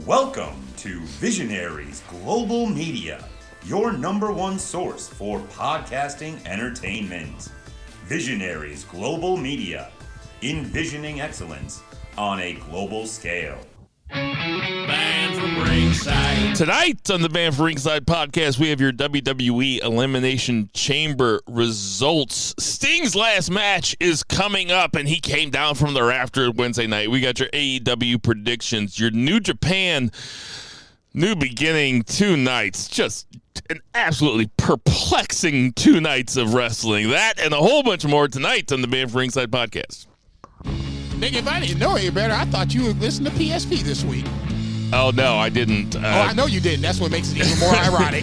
Welcome to Visionaries Global Media, your number one source for podcasting entertainment. Visionaries Global Media, envisioning excellence on a global scale. Man from Ringside. Tonight on the Man from Ringside podcast, we have your WWE Elimination Chamber results. Sting's last match is coming up, and he came down from the rafters Wednesday night. We got your AEW predictions, your New Japan New Beginning 2 nights. Just an absolutely perplexing 2 nights of wrestling. That and a whole bunch more tonight on the Man from Ringside podcast. Nigga, if I didn't know any better, I thought you would listen to PSP this week. Oh, no, I didn't. I know you didn't. That's what makes it even more ironic.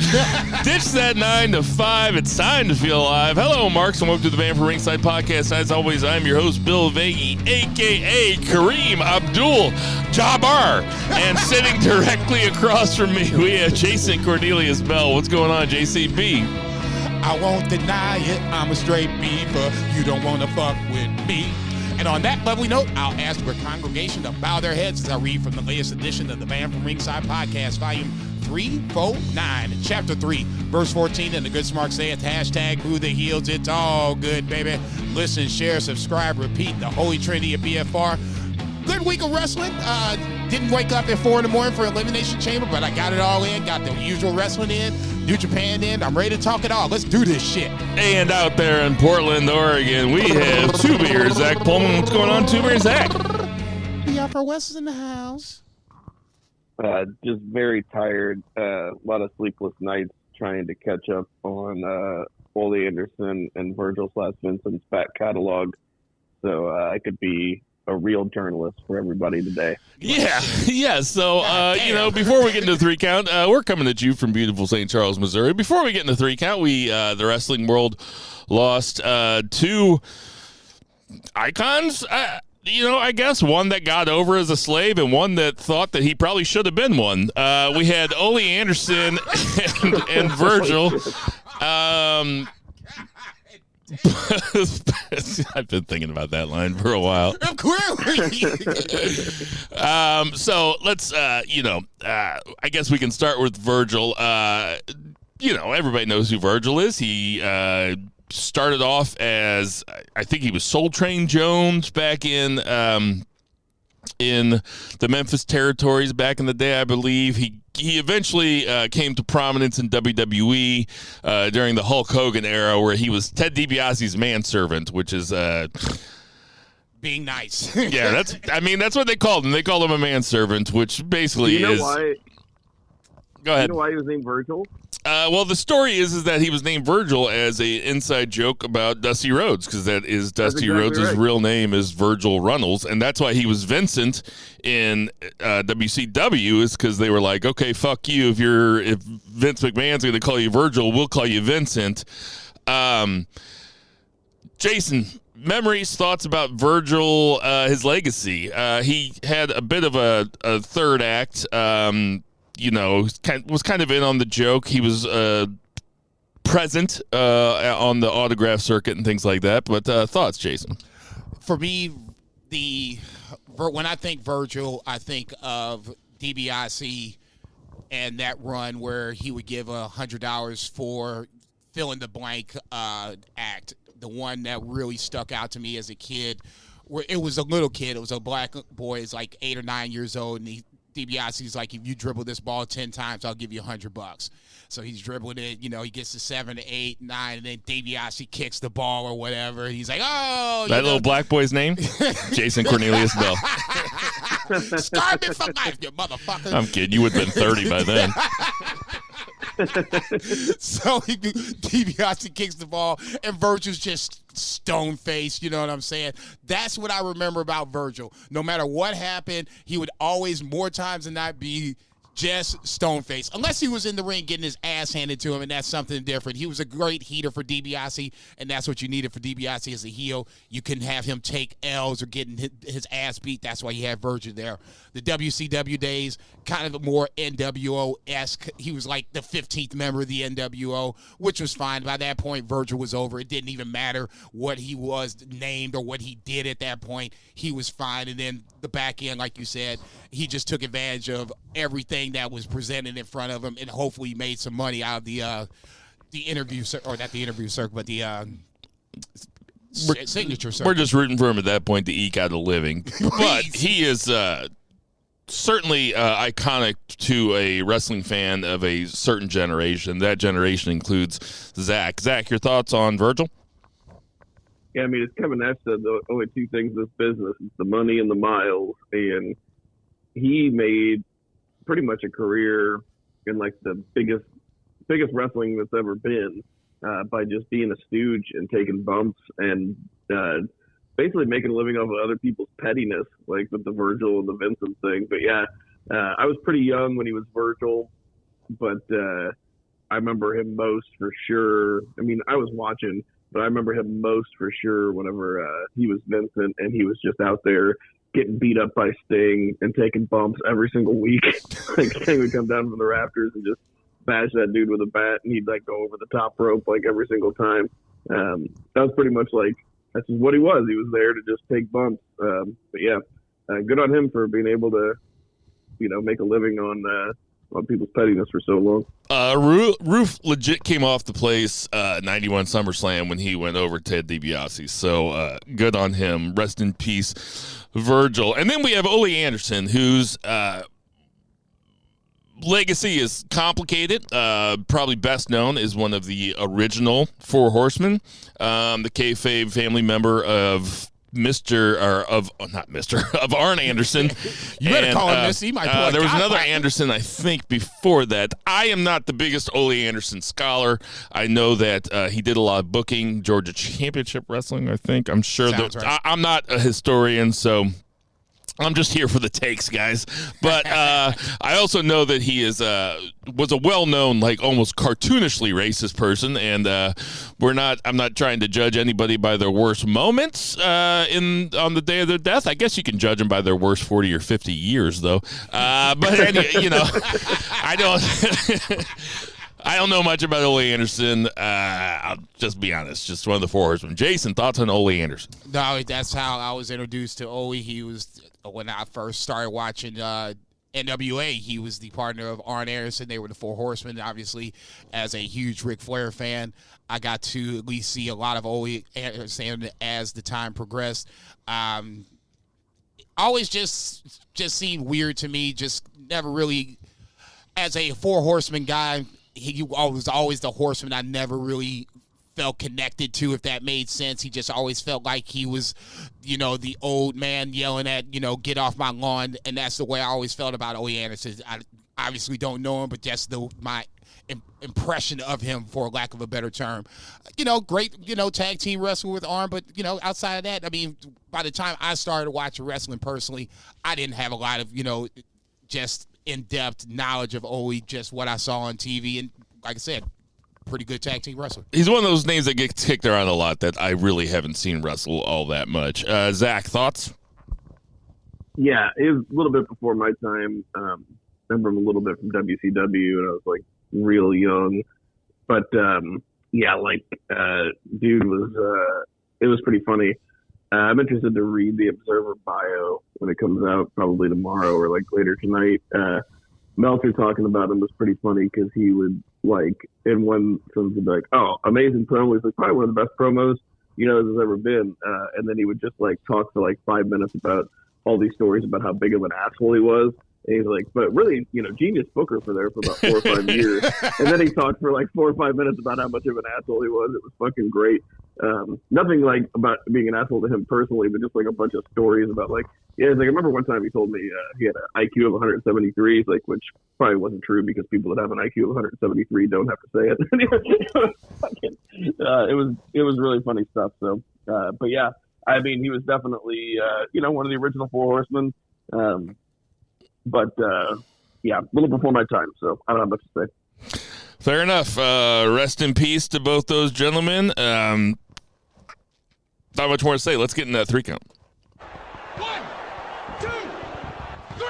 Ditch that 9 to 5. It's time to feel alive. Hello, Marks, and welcome to the Man from Ringside podcast. As always, I'm your host, Bill Vagey, a.k.a. Kareem Abdul-Jabbar. And sitting directly across from me, we have Jason Cornelius Bell. What's going on, JCB? I won't deny it. I'm a straight beaver. You don't want to fuck with me. And on that lovely note, I'll ask our congregation to bow their heads as I read from the latest edition of the Man from Ringside podcast, volume 349, chapter 3, verse 14. And the good smart saith, hashtag boo the heels. It's all good, baby. Listen, share, subscribe, repeat, the holy trinity of BFR. Good week of wrestling. Didn't wake up at 4 in the morning for Elimination Chamber, but I got it all in. Got the usual wrestling in, New Japan in. I'm ready to talk it all. Let's do this shit. And out there in Portland, Oregon, we have Two Beer Zach Pullman. What's going on, Two Beer Zach? BFR West is in the house. Just very tired. A lot of sleepless nights trying to catch up on Ole Anderson and Virgil / Vincent's back catalog, so I could be a real journalist for everybody today. Yeah. So, before we get into the 3 count, we're coming at you from beautiful St. Charles, Missouri. Before we get into 3 count, the wrestling world lost 2 icons. I guess one that got over as a slave and one that thought that he probably should have been one. We had Ole Anderson and Virgil. I've been thinking about that line for a while. So let's, I guess we can start with Virgil. Everybody knows who Virgil is. He started off as, I think he was Soul Train Jones back in the Memphis territories back in the day, I believe. He eventually came to prominence in WWE during the Hulk Hogan era, where he was Ted DiBiase's manservant, which is being nice. Yeah, that's what they called him. They called him a manservant, which basically Go ahead. You know why he was named Virgil? Well, the story is that he was named Virgil as a inside joke about Dusty Rhodes, because that is Dusty Rhodes' right. real name is Virgil Runnels, and that's why he was Vincent in WCW, is because they were like, okay, fuck you, if Vince McMahon's going to call you Virgil, we'll call you Vincent. Jason, memories, thoughts about Virgil, his legacy. He had a bit of a third act. Was kind of in on the joke. He was present on the autograph circuit and things like that. But thoughts, Jason? For me, when I think Virgil, I think of DiBiase and that run where he would give $100 for fill in the blank act. The one that really stuck out to me as a kid, where it was a little kid. It was a black boy. He's like 8 or 9 years old, and DiBiase's like, if you dribble this ball 10 times, I'll give you $100. So he's dribbling it, he gets to 7, 8, 9, and then DiBiase kicks the ball or whatever. He's like, oh, that little black boy's name? Jason Cornelius Bell. Scar me for life, you motherfucker. I'm kidding. You would have been 30 by then. So DiBiase kicks the ball, and Virgil's just stone-faced, you know what I'm saying? That's what I remember about Virgil. No matter what happened, he would always, more times than not, be just stone-faced. Unless he was in the ring getting his ass handed to him, and that's something different. He was a great heater for DiBiase, and that's what you needed for DiBiase as a heel. You couldn't have him take L's or getting his ass beat. That's why you had Virgil there. The WCW days, kind of more NWO-esque. He was like the 15th member of the NWO, which was fine. By that point, Virgil was over. It didn't even matter what he was named or what he did at that point. He was fine. And then the back end, like you said, he just took advantage of everything that was presented in front of him, and hopefully made some money out of the interview, or not the interview circuit, but the signature circuit. We're just rooting for him at that point to eke out a living. But he is certainly iconic to a wrestling fan of a certain generation. That generation includes Zach. Zach, your thoughts on Virgil? Yeah, I mean, as Kevin Nash said, the only two things in this business is the money and the miles, and he made pretty much a career in like the biggest wrestling that's ever been by just being a stooge and taking bumps and basically making a living off of other people's pettiness, like with the Virgil and the Vincent thing. But yeah, I was pretty young when he was Virgil, but I remember him most for sure. I mean, I was watching, but I remember him most for sure whenever he was Vincent and he was just out there getting beat up by Sting and taking bumps every single week. Like Sting would come down from the rafters and just bash that dude with a bat, and he'd like go over the top rope like every single time. That was pretty much like, that's just what he was. He was there to just take bumps. But yeah, good on him for being able to, make a living on people's pettiness for so long. Roof legit came off the place 91 SummerSlam when he went over Ted DiBiase. So good on him. Rest in peace, Virgil. And then we have Ole Anderson, whose legacy is complicated. Probably best known as one of the original Four Horsemen, the kayfabe family member of of Arn Anderson. You better call him Missy. There was another Anderson, I think, before that. I am not the biggest Ole Anderson scholar. I know that he did a lot of booking, Georgia Championship Wrestling, I think. I'm sure. Right. I'm not a historian, so I'm just here for the takes, guys. But I also know that he was a well-known, like almost cartoonishly racist person, and I'm not trying to judge anybody by their worst moments on the day of their death. I guess you can judge them by their worst 40 or 50 years, though. But anyway, I don't know much about Ole Anderson. I'll just be honest. Just one of the Four Horsemen. Jason, thoughts on Ole Anderson? No, that's how I was introduced to Ole. He was, when I first started watching NWA, he was the partner of Arn Anderson. They were the Four Horsemen. Obviously, as a huge Ric Flair fan, I got to at least see a lot of Ole Anderson as the time progressed. Always just seemed weird to me. Just never really, as a Four Horsemen guy, he was always the Horseman I never really felt connected to, if that made sense. He just always felt like he was, the old man yelling at, get off my lawn. And that's the way I always felt about Ole Anderson. I obviously don't know him, but that's my impression of him, for lack of a better term. Great, tag team wrestling with Arn, but, outside of that, I mean, by the time I started watching wrestling personally, I didn't have a lot of, just in-depth knowledge of Ole, just what I saw on TV. And like I said, pretty good tag team wrestler. He's one of those names that gets kicked around a lot that I really haven't seen wrestle all that much. Zach, thoughts? Yeah, it was a little bit before my time. I remember him a little bit from WCW, and I was like real young. But dude was it was pretty funny. I'm interested to read the Observer bio when it comes out, probably tomorrow or like later tonight. Meltzer talking about him was pretty funny because he would, like, in one sense, be like, "Oh, amazing promo." He's like, probably one of the best promos there's ever been. And then he would just like talk for like 5 minutes about all these stories about how big of an asshole he was. And he's like, but really, genius booker for about 4 or 5 years. And then he talked for like 4 or 5 minutes about how much of an asshole he was. It was fucking great. Nothing like about being an asshole to him personally, but just like a bunch of stories about like, I remember one time he told me he had an IQ of 173, like, which probably wasn't true because people that have an IQ of 173 don't have to say it. It was really funny stuff. So, but yeah, I mean, he was definitely, one of the original Four Horsemen. But yeah, a little before my time, so I don't have much to say. Fair enough. Rest in peace to both those gentlemen. Not much more to say. Let's get in that 3 count. 1, 2, 3.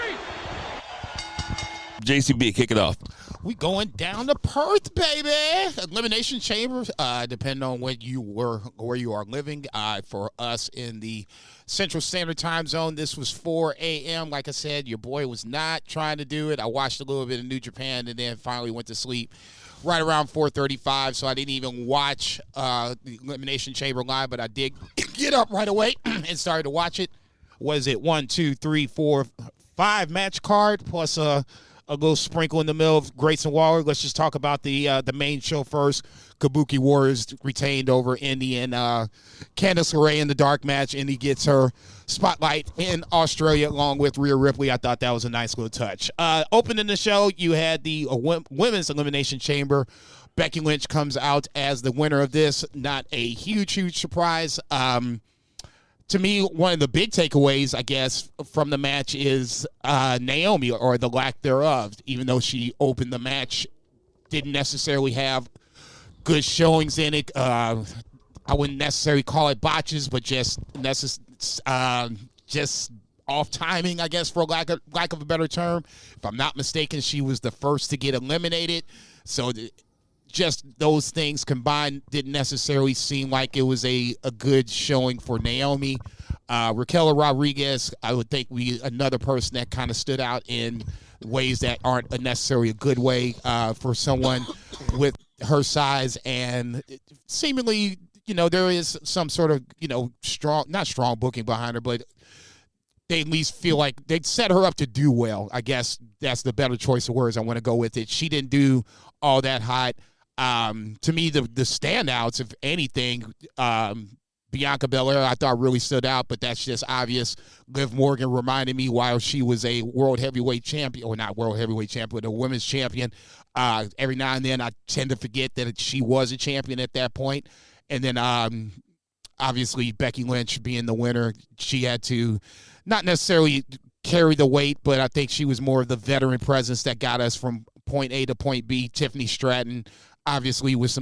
JCB, kick it off. We going down to Perth, baby. Elimination Chamber, depending on where you are living. For us in the Central Standard Time Zone, this was 4 a.m. Like I said, your boy was not trying to do it. I watched a little bit of New Japan and then finally went to sleep right around 4:35, so I didn't even watch the Elimination Chamber live, but I did get up right away and started to watch it. Was it 1, 2, 3, 4, 5 match card plus a little sprinkle in the middle of Grayson Waller? Let's just talk about the main show first. Kabuki Warriors retained over Indy and Candice LeRae in the dark match. Indy gets her spotlight in Australia along with Rhea Ripley. I thought that was a nice little touch. Opening the show, you had the Women's Elimination Chamber. Becky Lynch comes out as the winner of this. Not a huge surprise. To me, one of the big takeaways, I guess, from the match is Naomi, or the lack thereof. Even though she opened the match, didn't necessarily have good showings in it. I wouldn't necessarily call it botches, but just off timing, I guess, for lack of a better term. If I'm not mistaken, she was the first to get eliminated. So just those things combined didn't necessarily seem like it was a good showing for Naomi. Raquel Rodriguez, I would think another person that kind of stood out in ways that aren't necessarily a good way for someone with her size, and seemingly, there is some sort of, not strong booking behind her, but they at least feel like they'd set her up to do well. I guess that's the better choice of words. I want to go with it. She didn't do all that hot. To me, the standouts, if anything, Bianca Belair, I thought really stood out, but that's just obvious. Liv Morgan reminded me while she was a world heavyweight champion, or not world heavyweight champion, but a women's champion. Every now and then I tend to forget that she was a champion at that point. And then obviously Becky Lynch being the winner, she had to not necessarily carry the weight, but I think she was more of the veteran presence that got us from point A to point B. Tiffany Stratton, obviously, with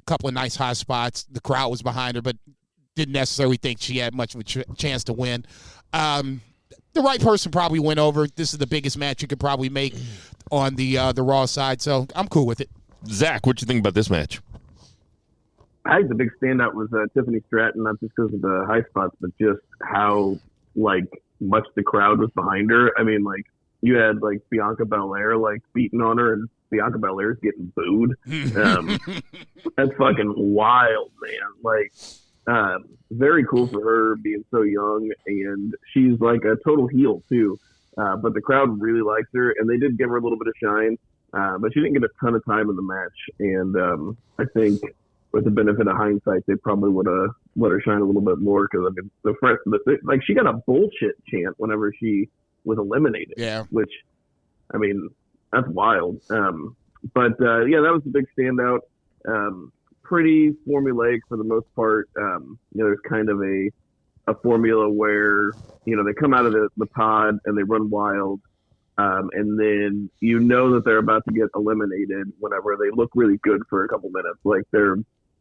couple of nice high spots. The crowd was behind her, but didn't necessarily think she had much of a chance to win. The right person probably went over. This is the biggest match you could probably make on the Raw side, so I'm cool with it. Zach, what you think about this match? I think the big standout was Tiffany Stratton, not just because of the high spots, but just how much the crowd was behind her. I mean, you had Bianca Belair beating on her, and Bianca Belair's getting booed. That's fucking wild, man. Very cool for her being so young, and she's a total heel too. But the crowd really likes her, and they did give her a little bit of shine, but she didn't get a ton of time in the match. And I think with the benefit of hindsight, they probably would have let her shine a little bit more, because she got a bullshit chant whenever she was eliminated. Yeah, which, I mean, that's wild. But that was the big standout. Pretty formulaic for the most part. There's kind of a formula where, they come out of the pod and they run wild. And then that they're about to get eliminated whenever they look really good for a couple minutes.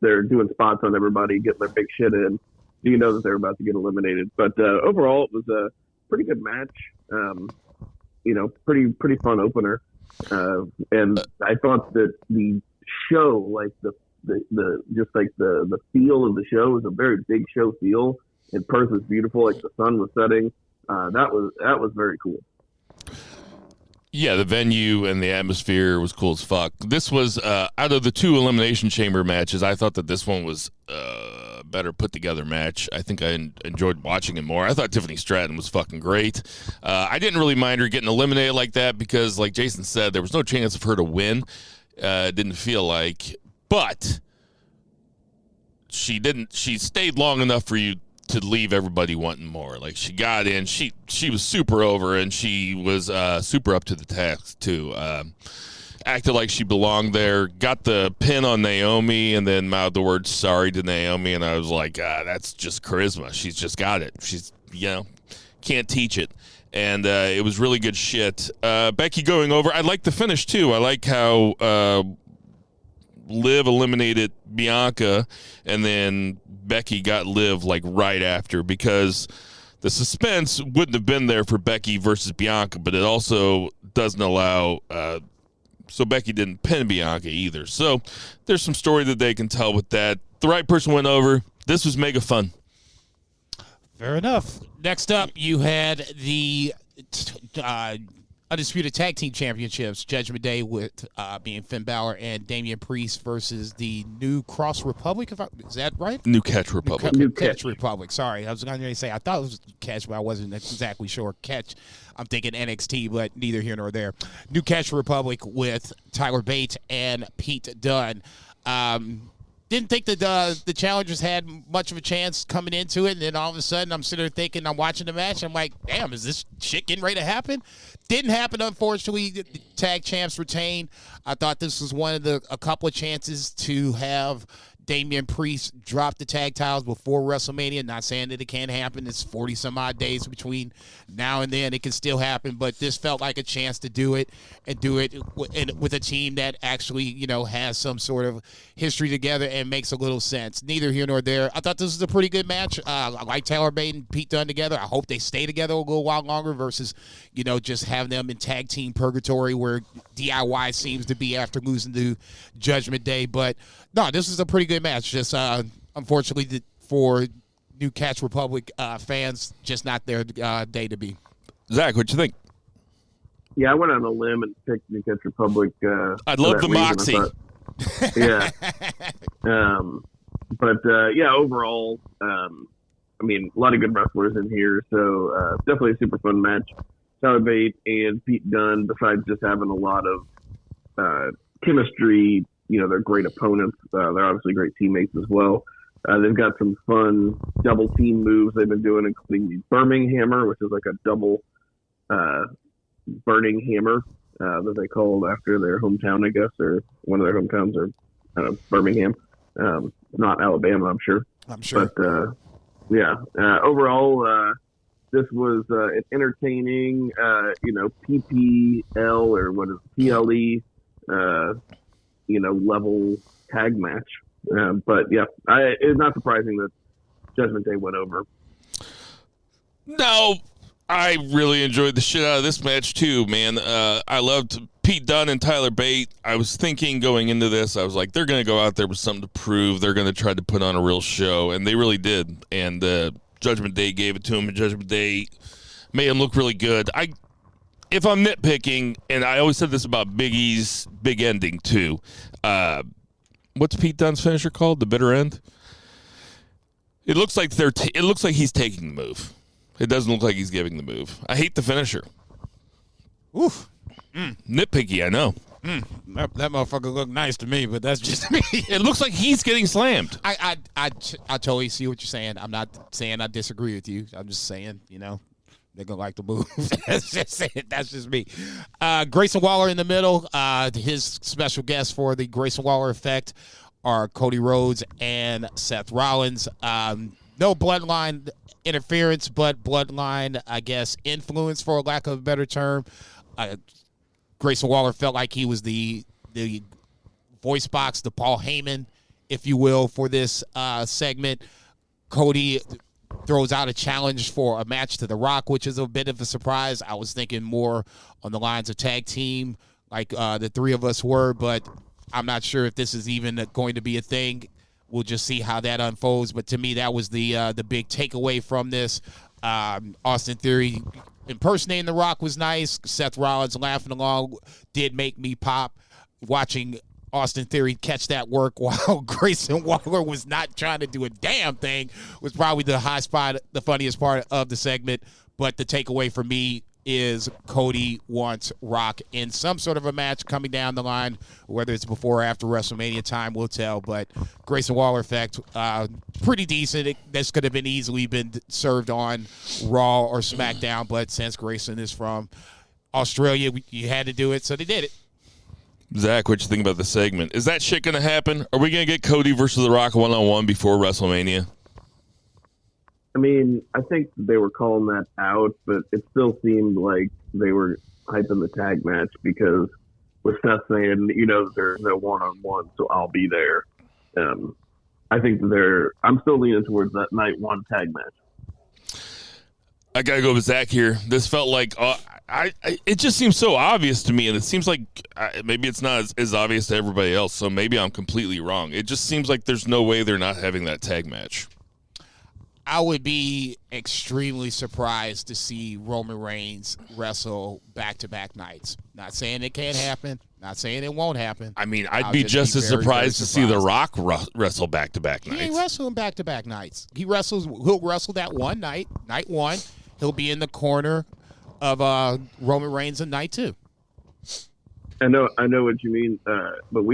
They're doing spots on everybody, getting their big shit in. That they're about to get eliminated. But overall, it was a pretty good match. Pretty fun opener. And I thought that the show, the feel of the show was a very big show feel. And Perth was beautiful, the sun was setting. That was very cool. Yeah, the venue and the atmosphere was cool as fuck. This was, out of the 2 Elimination Chamber matches, I thought that this one was a better put together match. I think I enjoyed watching it more. I thought Tiffany Stratton was fucking great. I didn't really mind her getting eliminated like that because, like Jason said, there was no chance of her to win. Didn't feel like. But she stayed long enough for you to leave everybody wanting more. She got in, she was super over, and she was super up to the task too. Acted like she belonged there, got the pin on Naomi, and then mouthed the word sorry to Naomi, and I was like, that's just charisma. She's just got it. She's, can't teach it. and it was really good shit. Becky going over. I like the finish, too. I like how Liv eliminated Bianca, and then Becky got Liv, like, right after, because the suspense wouldn't have been there for Becky versus Bianca, but it also doesn't allow so Becky didn't pin Bianca either. So there's some story that they can tell with that. The right person went over. This was mega fun. Fair enough. Next up, you had the Undisputed Tag Team Championships, Judgment Day, with being Finn Balor and Damian Priest versus the New Cross Republic. Is that right? New Catch Republic. New Catch Republic. Sorry, I was going to say I thought it was Catch, but I wasn't exactly sure. Catch. I'm thinking NXT, but neither here nor there. New Catch Republic with Tyler Bate and Pete Dunne. Didn't think that the challengers had much of a chance coming into it, and then all of a sudden I'm sitting there thinking, I'm watching the match, I'm like, damn, is this shit getting ready to happen? Didn't happen, unfortunately. The tag champs retained. I thought this was one of a couple of chances to have Damian Priest drop the tag titles before WrestleMania. Not saying that it can't happen. It's 40-some-odd days between now and then. It can still happen, but this felt like a chance to do it, and do it with a team that actually, has some sort of history together and makes a little sense. Neither here nor there. I thought this was a pretty good match. I like Tyler Bate and Pete Dunne together. I hope they stay together a little while longer versus, just have them in tag team purgatory where DIY seems to be after losing to Judgment Day. But no, this is a pretty good match. Just unfortunately for New Catch Republic fans, just not their day to be. Zach, what you think? Yeah, I went on a limb and picked New Catch Republic. I love the moxie. Yeah. But overall, a lot of good wrestlers in here, so definitely a super fun match. Tyler Bate and Pete Dunne, besides just having a lot of chemistry, they're great opponents. They're obviously great teammates as well. They've got some fun double team moves they've been doing, including the Burning Hammer, which is like a double burning hammer that they called after their hometown, I guess, or one of their hometowns, or Birmingham. Not Alabama, I'm sure. But overall, this was an entertaining, PPL or what is it, PLE, level tag match. It's not surprising that Judgment Day went over. No, I really enjoyed the shit out of this match too, man. I loved Pete Dunne and Tyler Bate. I was thinking going into this, I was like, they're going to go out there with something to prove. They're going to try to put on a real show, and they really did. And Judgment Day gave it to him, and Judgment Day made him look really good. If I'm nitpicking, and I always said this about Big E's big ending too, what's Pete Dunne's finisher called? The bitter end? It looks like it looks like he's taking the move. It doesn't look like he's giving the move. I hate the finisher. Oof. Nitpicky, I know. That motherfucker looked nice to me, but that's just me. It looks like he's getting slammed. I totally see what you're saying. I'm not saying I disagree with you. I'm just saying, they're going to like the move. That's just it. That's just me. Grayson Waller in the middle. His special guests for the Grayson Waller effect are Cody Rhodes and Seth Rollins. No bloodline interference, but bloodline, I guess, influence, for lack of a better term. Grayson Waller felt like he was the voice box, the Paul Heyman, if you will, for this segment. Cody throws out a challenge for a match to The Rock, which is a bit of a surprise. I was thinking more on the lines of tag team, like the three of us were, but I'm not sure if this is even going to be a thing. We'll just see how that unfolds. But to me, that was the big takeaway from this. Austin Theory impersonating The Rock was nice. Seth Rollins laughing along did make me pop. Watching Austin Theory catch that work while Grayson Waller was not trying to do a damn thing was probably the high spot, the funniest part of the segment. But the takeaway for me is Cody wants Rock in some sort of a match coming down the line. Whether it's before or after WrestleMania, time will tell. But Grayson Waller effect, pretty decent. This could have been easily been served on Raw or SmackDown, but since Grayson is from Australia, you had to do it, so they did it. Zach, what you think about the segment? Is that shit going to happen? Are we going to get Cody versus The Rock one-on-one before WrestleMania? I mean, I think they were calling that out, but it still seemed like they were hyping the tag match because with Seth saying, there's no one-on-one, so I'll be there. I think I'm still leaning towards that night one tag match. I gotta go with Zach here. This felt like it just seems so obvious to me, and it seems like maybe it's not as obvious to everybody else. So maybe I'm completely wrong. It just seems like there's no way they're not having that tag match. I would be extremely surprised to see Roman Reigns wrestle back-to-back nights. Not saying it can't happen. Not saying it won't happen. I mean, I'd be just as surprised to see The Rock wrestle back-to-back nights. He ain't wrestling back-to-back nights. He'll wrestle that one night one. He'll be in the corner of Roman Reigns on night two. I know what you mean, but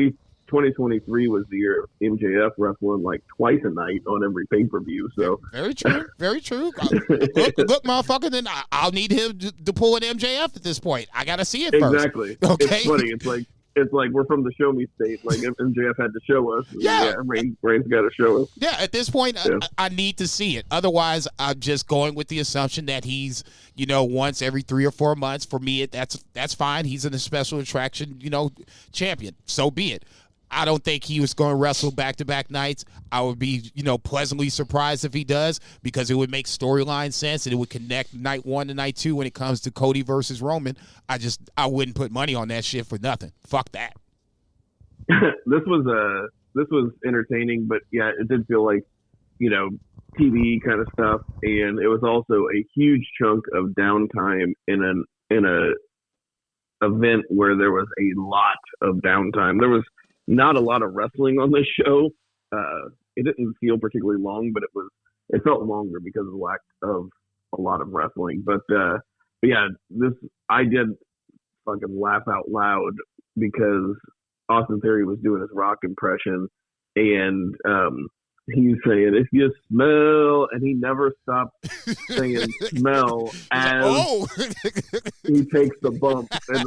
2023 was the year of MJF wrestling like twice a night on every pay-per-view. So very true, very true. Look, motherfucker, then I'll need him to pull an MJF at this point. I gotta see it first. Exactly. Okay. It's funny. It's like we're from the show me state. Like MJF had to show us. Yeah. Reigns got to show us. Yeah. At this point, yeah. I need to see it. Otherwise, I'm just going with the assumption that he's, once every 3 or 4 months. For me, that's fine. He's in a special attraction, champion. So be it. I don't think he was going to wrestle back-to-back nights. I would be, pleasantly surprised if he does because it would make storyline sense and it would connect night one to night two when it comes to Cody versus Roman. I wouldn't put money on that shit for nothing. Fuck that. This was entertaining, but yeah, it did feel like, TV kind of stuff, and it was also a huge chunk of downtime in a event where there was a lot of downtime. There was not a lot of wrestling on this show. It didn't feel particularly long, but it felt longer because of the lack of a lot of wrestling. But yeah, I did fucking laugh out loud because Austin Theory was doing his Rock impression, and he's saying, "If you smell," and he never stopped saying "smell" as he takes the bump, and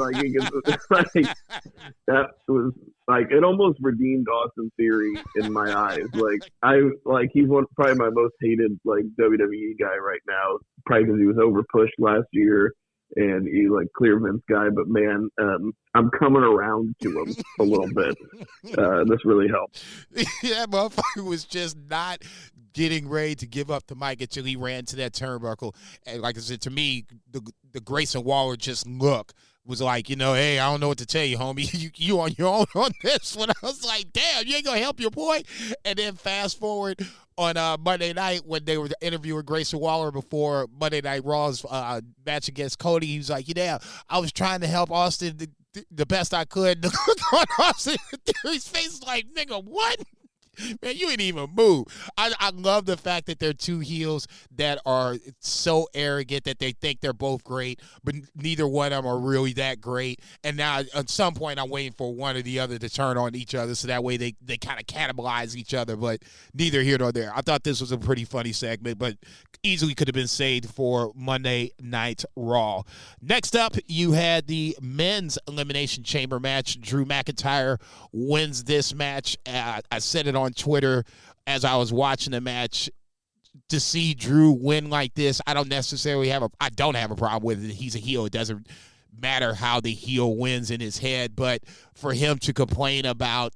that was like it almost redeemed Austin Theory in my eyes. He's probably my most hated WWE guy right now, probably because he was overpushed last year. And he's clear Vince guy, but man, I'm coming around to him a little bit. This really helped. Yeah, motherfucker was just not getting ready to give up the mic until he ran to that turnbuckle. And like I said, to me, the Grayson Waller just look was like, hey, I don't know what to tell you, homie. You on your own on this one. I was like, damn, you ain't gonna help your boy. And then fast forward on Monday night when they were interviewing Grayson Waller before Monday Night Raw's match against Cody, he was like, I was trying to help Austin the best I could. The look on Austin Theory's face is like, nigga, what? Man, you ain't even move. I love the fact that they're two heels that are so arrogant that they think they're both great, but neither one of them are really that great. And now at some point I'm waiting for one or the other to turn on each other so that way they kind of cannibalize each other, but neither here nor there. I thought this was a pretty funny segment, but easily could have been saved for Monday Night Raw. Next up, you had the men's Elimination Chamber match. Drew McIntyre wins this match. I said it on Twitter as I was watching the match. To see Drew win like this, I don't have a problem with it. He's a heel. It doesn't matter how the heel wins in his head, but for him to complain about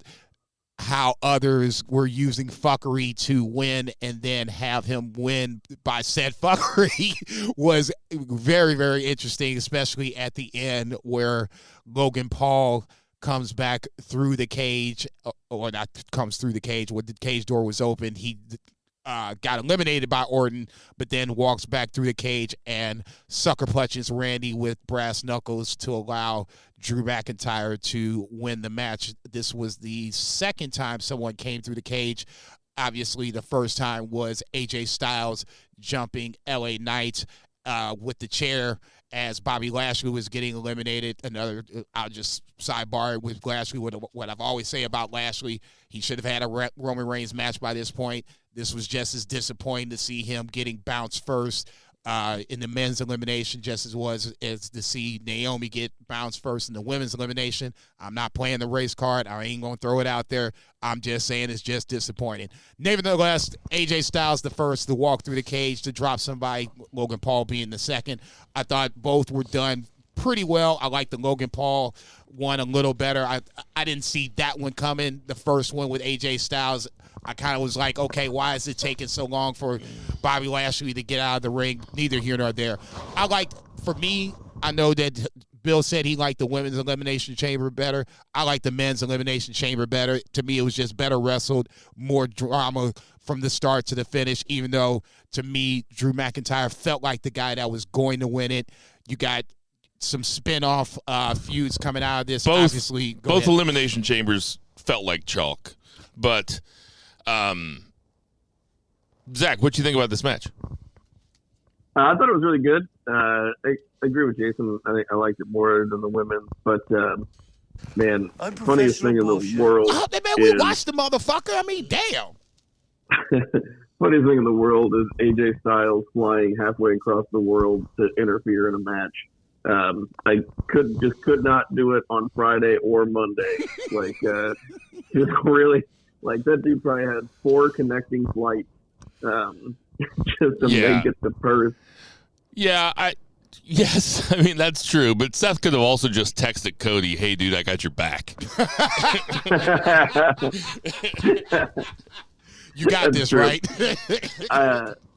how others were using fuckery to win and then have him win by said fuckery was very, very interesting, especially at the end where Logan Paul comes back through the cage, or not comes through the cage, when the cage door was open. He got eliminated by Orton, but then walks back through the cage and sucker punches Randy with brass knuckles to allow Drew McIntyre to win the match. This was the second time someone came through the cage. Obviously, the first time was AJ Styles jumping LA Knight with the chair as Bobby Lashley was getting eliminated. I'll just sidebar with Lashley, what I've always say about Lashley. He should have had a Roman Reigns match by this point. This was just as disappointing to see him getting bounced first in the men's elimination, just as was as to see Naomi get bounced first in the women's elimination. I'm not playing the race card. I ain't going to throw it out there. I'm just saying it's just disappointing. Nevertheless, AJ Styles the first to walk through the cage to drop somebody, Logan Paul being the second. I thought both were done pretty well. I like the Logan Paul one a little better. I didn't see that one coming. The first one with AJ Styles, I kind of was like, okay, why is it taking so long for Bobby Lashley to get out of the ring? Neither here nor there. For me, I know that Bill said he liked the women's elimination chamber better. I like the men's elimination chamber better. To me, it was just better wrestled, more drama from the start to the finish, even though, to me, Drew McIntyre felt like the guy that was going to win it. You got some spin-off feuds coming out of this. Obviously, both elimination chambers felt like chalk. But, Zach, what do you think about this match? I thought it was really good. I agree with Jason. I liked it more than the women. But, man, funniest thing in the world we watched the motherfucker. I mean, damn. Funniest thing in the world is AJ Styles flying halfway across the world to interfere in a match. I could not do it on Friday or Monday. Just really, that dude probably had 4 connecting flights just to make it to Perth. Yeah, yes, I mean, that's true. But Seth could have also just texted Cody, hey, dude, I got your back. You got that's this, true. right?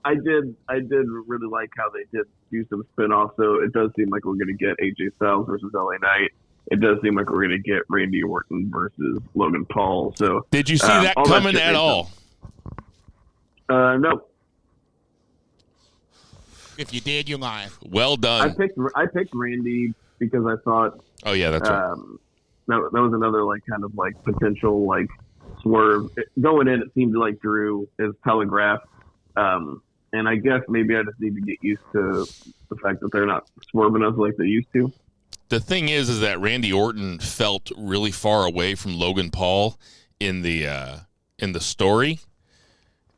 I did really like how they did do some spin-offs. So it does seem like we're going to get AJ Styles versus LA Knight. It does seem like we're going to get Randy Orton versus Logan Paul. So did you see that coming at all? No. If you did, you're lying. Well done. I picked Randy because I thought. Oh yeah, that's right. That was another potential swerve going in. It seemed like Drew is telegraphed. And I guess maybe I just need to get used to the fact that they're not swerving us like they used to. The thing is that Randy Orton felt really far away from Logan Paul in the story.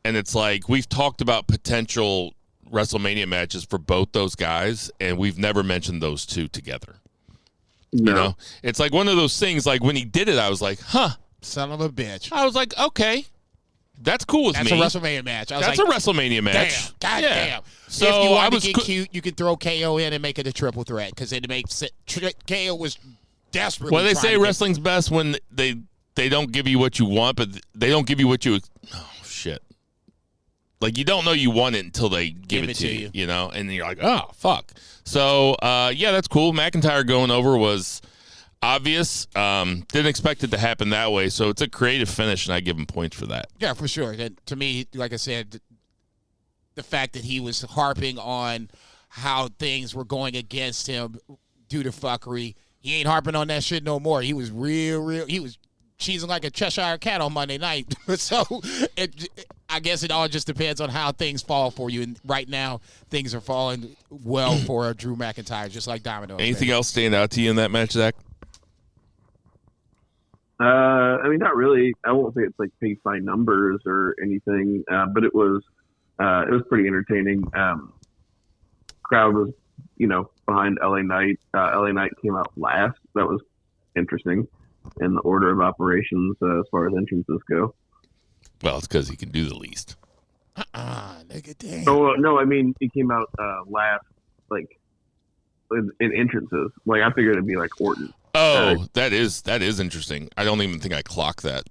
And it's like we've talked about potential WrestleMania matches for both those guys, and we've never mentioned those two together. No. You know? It's like one of those things, like when he did it, I was like, huh. Son of a bitch. I was like, okay. That's cool with me. That's a WrestleMania match. That's a WrestleMania match. Damn. So if you want to get cute, you could throw KO in and make it a triple threat because it makes it. KO was desperately. Well, they say wrestling's best when they don't give you what you want, but they don't give you what you. Oh shit! Like you don't know you want it until they give it to you, you know, and then you're like, oh fuck. So yeah, that's cool. McIntyre going over was obvious. Didn't expect it to happen that way, so it's a creative finish, and I give him points for that. Yeah, for sure. And to me, like I said, the fact that he was harping on how things were going against him due to fuckery, he ain't harping on that shit no more. He was real. He was cheesing like a Cheshire cat on Monday night. So I guess it all just depends on how things fall for you. And right now, things are falling well for Drew McIntyre, just like Domino. Anything else stand out to you in that match, Zach? I mean, not really. I won't say it's like pace by numbers or anything, but it was pretty entertaining. Crowd was, behind LA Knight. LA Knight came out last. That was interesting in the order of operations as far as entrances go. Well, it's because he can do the least. Nigga, damn. Oh no, I mean he came out last, in entrances. Like I figured it'd be like Orton. Oh, that is interesting. I don't even think I clocked that.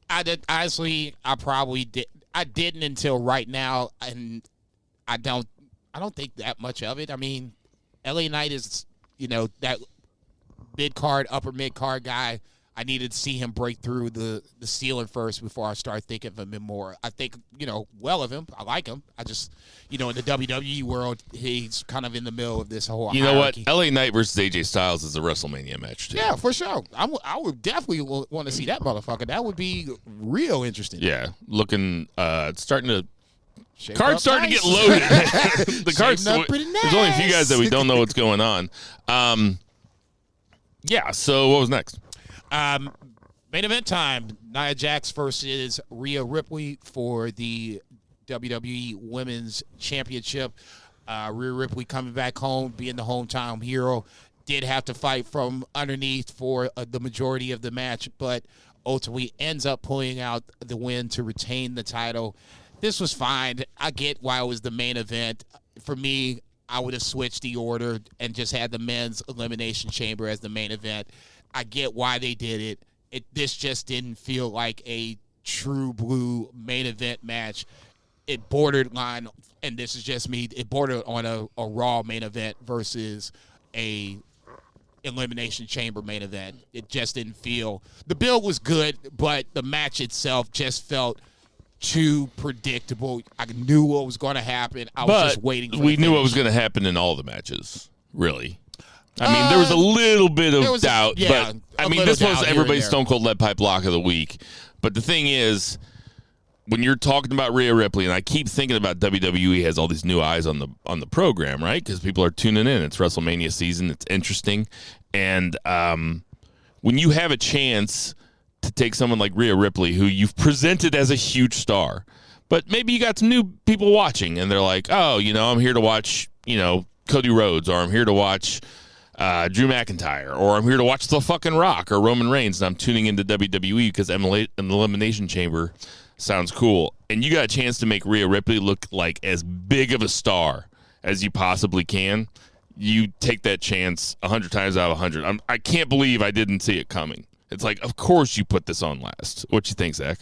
I did honestly. I probably did. I didn't until right now, and I don't think that much of it. I mean, LA Knight is that mid card, upper mid card guy. I needed to see him break through the ceiling first before I start thinking of him more. I think, well of him. I like him. I just, in the WWE world, he's kind of in the middle of this whole hierarchy. Know what? LA Knight versus AJ Styles is a WrestleMania match, too. Yeah, for sure. I would definitely want to see that motherfucker. That would be real interesting. Yeah. Looking, starting to... Shaped Card's starting to get loaded. The card's up pretty nice. There's only a few guys that we don't know what's going on. Yeah, so what was next? Main event time. Nia Jax versus Rhea Ripley for the WWE Women's Championship. Rhea Ripley coming back home, being the hometown hero, did have to fight from underneath for the majority of the match, but ultimately ends up pulling out the win to retain the title. This was fine. I get why it was the main event. For me, I would have switched the order and just had the men's Elimination Chamber as the main event. I get why they did it. This just didn't feel like a true blue main event match. It bordered line, and this is just me, it bordered on a Raw main event versus a Elimination Chamber main event. It just didn't feel, the build was good, but the match itself just felt too predictable. I knew what was going to happen. I was just waiting for we knew finish. what was going to happen in all the matches, really. I mean, there was a little bit of doubt, but I mean, this was everybody's Stone Cold Lead Pipe Lock of the week. But the thing is, when you're talking about Rhea Ripley, and I keep thinking about WWE has all these new eyes on the program, right? Because people are tuning in. It's WrestleMania season. It's interesting. And when you have a chance to take someone like Rhea Ripley, who you've presented as a huge star, but maybe you got some new people watching, and they're like, oh, I'm here to watch, Cody Rhodes, or I'm here to watch Drew McIntyre, or I'm here to watch The fucking Rock or Roman Reigns, and I'm tuning into WWE because an Elimination Chamber sounds cool. And you got a chance to make Rhea Ripley look like as big of a star as you possibly can. You take that chance 100 times out of 100. I can't believe I didn't see it coming. It's like, of course you put this on last. What you think, Zach?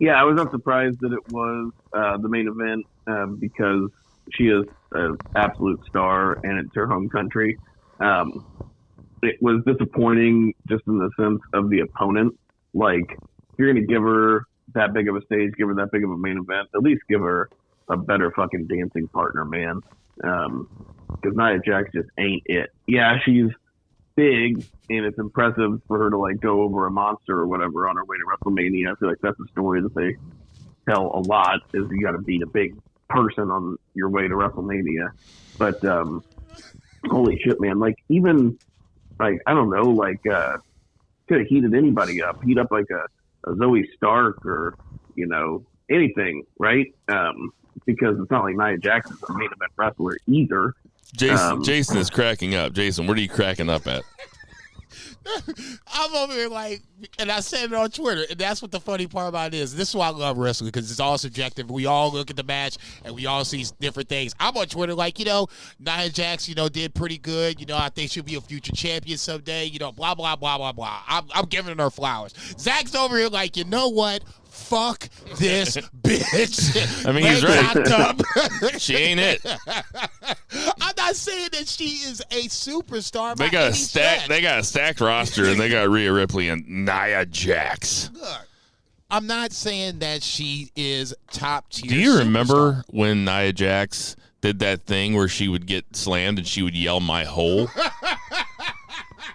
Yeah, I was not surprised that it was the main event because she is an absolute star and it's her home country. It was disappointing just in the sense of the opponent. Like, if you're going to give her that big of a stage, give her that big of a main event, at least give her a better fucking dancing partner, man. Because Nia Jax just ain't it. Yeah, she's big, and it's impressive for her to like go over a monster or whatever on her way to WrestleMania. I feel like that's a story that they tell a lot, is you got to beat a big person on your way to WrestleMania. But holy shit, man! Like, even like, I don't know, like could have heated anybody up. Heat up like a Zoe Stark or anything, right? Because it's not like Nia Jax is a main event wrestler either. Jason is cracking up. Jason, what are you cracking up at? I'm over here like, and I said it on Twitter, and that's what the funny part about it is. This is why I love wrestling, because it's all subjective. We all look at the match, and we all see different things. I'm on Twitter like, Nia Jax, did pretty good. I think she'll be a future champion someday. Blah, blah, blah, blah, blah. I'm giving her flowers. Zach's over here like, you know what? Fuck this bitch. I mean, he's right. She ain't it. I'm not saying that she is a superstar. They got a stacked roster, and they got Rhea Ripley and Nia Jax. Look, I'm not saying that she is top tier. Do you remember when Nia Jax did that thing where she would get slammed and she would yell, "My hole"?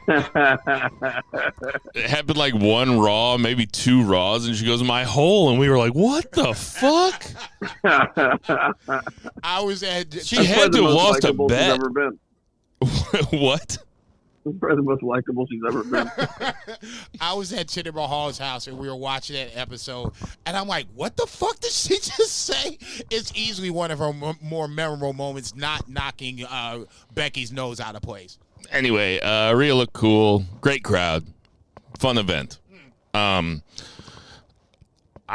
It happened like one Raw, maybe two Raws, and she goes, "My hole," and we were like, "What the fuck?" I was at. She had to have lost a bet. What? That's probably the most likable she's ever been. I was at Jinder Mahal's house, and we were watching that episode, and I'm like, what the fuck did she just say? It's easily one of her more memorable moments, not knocking Becky's nose out of place. Anyway, Rhea looked cool. Great crowd. Fun event. I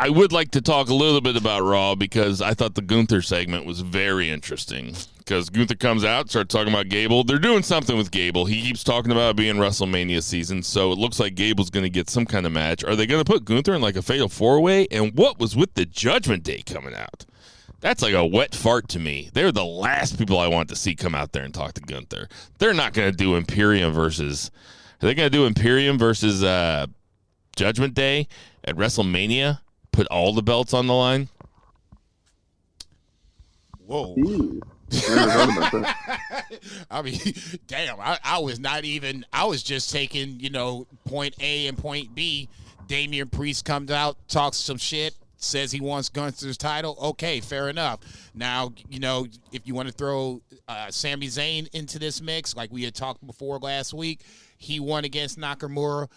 would like to talk a little bit about Raw because I thought the Gunther segment was very interesting. Because Gunther comes out, starts talking about Gable. They're doing something with Gable. He keeps talking about it being WrestleMania season, so it looks like Gable's going to get some kind of match. Are they going to put Gunther in like a fatal four-way? And what was with the Judgment Day coming out? That's like a wet fart to me. They're the last people I want to see come out there and talk to Gunther. They're not going to do Imperium versus... Are they going to do Imperium versus Judgment Day at WrestleMania? Put all the belts on the line? Whoa. I mean, damn, I was not even... I was just taking, point A and point B. Damian Priest comes out, talks some shit, says he wants Gunther's title. Okay, fair enough. Now, if you want to throw Sami Zayn into this mix, like we had talked before last week, he won against Nakamura.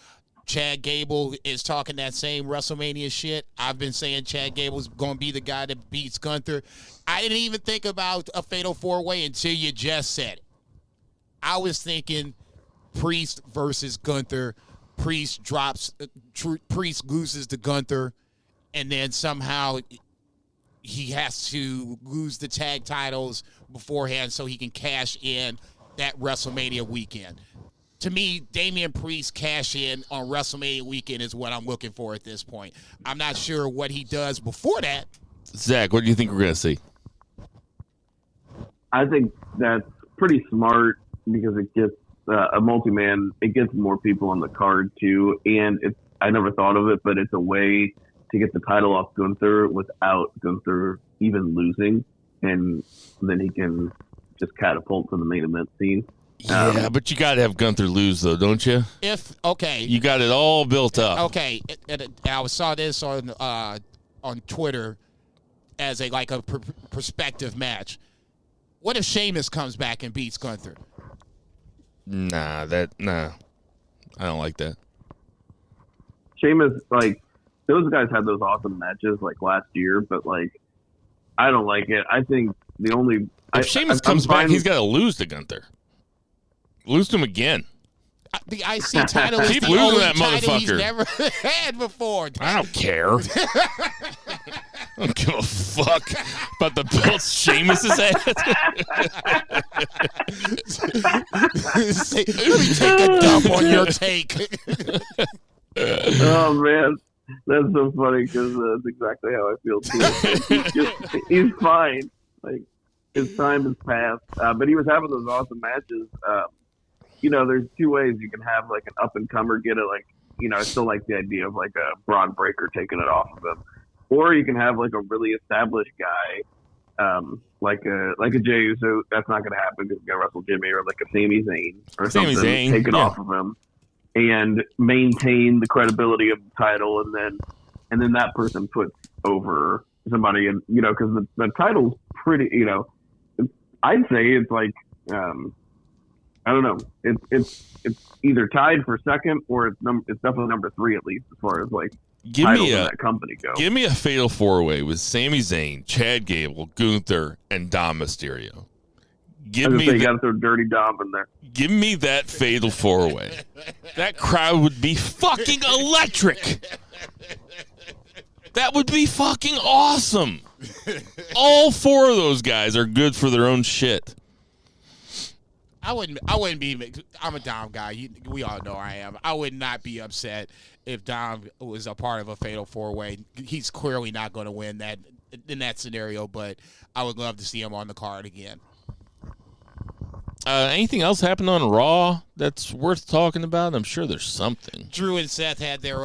Chad Gable is talking that same WrestleMania shit. I've been saying Chad Gable's going to be the guy that beats Gunther. I didn't even think about a fatal four-way until you just said it. I was thinking Priest versus Gunther. Priest loses to Gunther, and then somehow he has to lose the tag titles beforehand so he can cash in that WrestleMania weekend. To me, Damian Priest cash in on WrestleMania weekend is what I'm looking for at this point. I'm not sure what he does before that. Zach, what do you think we're going to see? I think that's pretty smart because it gets a multi-man. It gets more people on the card too, and I never thought of it, but it's a way to get the title off Gunther without Gunther even losing, and then he can just catapult to the main event scene. Yeah, but you got to have Gunther lose, though, don't you? You got it all built up. Okay, I saw this on Twitter as a perspective match. What if Sheamus comes back and beats Gunther? Nah, I don't like that. Sheamus, those guys had those awesome matches last year, but I don't like it. I think the only if Sheamus comes back, he's got to lose to Gunther. Lose to him again. The IC title is Keep the losing only that title motherfucker. he's never had before. I don't care. I don't give a fuck about the belts Sheamus' ass. Let me take a dump on your take. Oh, man. That's so funny because that's exactly how I feel, too. He's fine. His time has passed. But he was having those awesome matches. There's two ways you can have an up-and-comer get it. I still like the idea of a Braun Breaker taking it off of him. Or you can have a really established guy, like a Jey Uso. That's not going to happen because he's going to wrestle Jimmy, or a Sami Zayn or Sami something. Zayn, take it off of him and maintain the credibility of the title, and then that person puts over somebody, and because the title's pretty. I'd say it's I don't know. It's either tied for second or it's definitely number 3 at least as far as titles in that company go. Give me a fatal 4-way with Sami Zayn, Chad Gable, Gunther, and Dom Mysterio. You got to throw Dirty Dom in there. Give me that fatal 4-way. That crowd would be fucking electric. That would be fucking awesome. All 4 of those guys are good for their own shit. I wouldn't be. I'm a Dom guy. We all know I am. I would not be upset if Dom was a part of a fatal 4-way. He's clearly not going to win that in that scenario, but I would love to see him on the card again. Anything else happened on Raw that's worth talking about? I'm sure there's something. Drew and Seth had their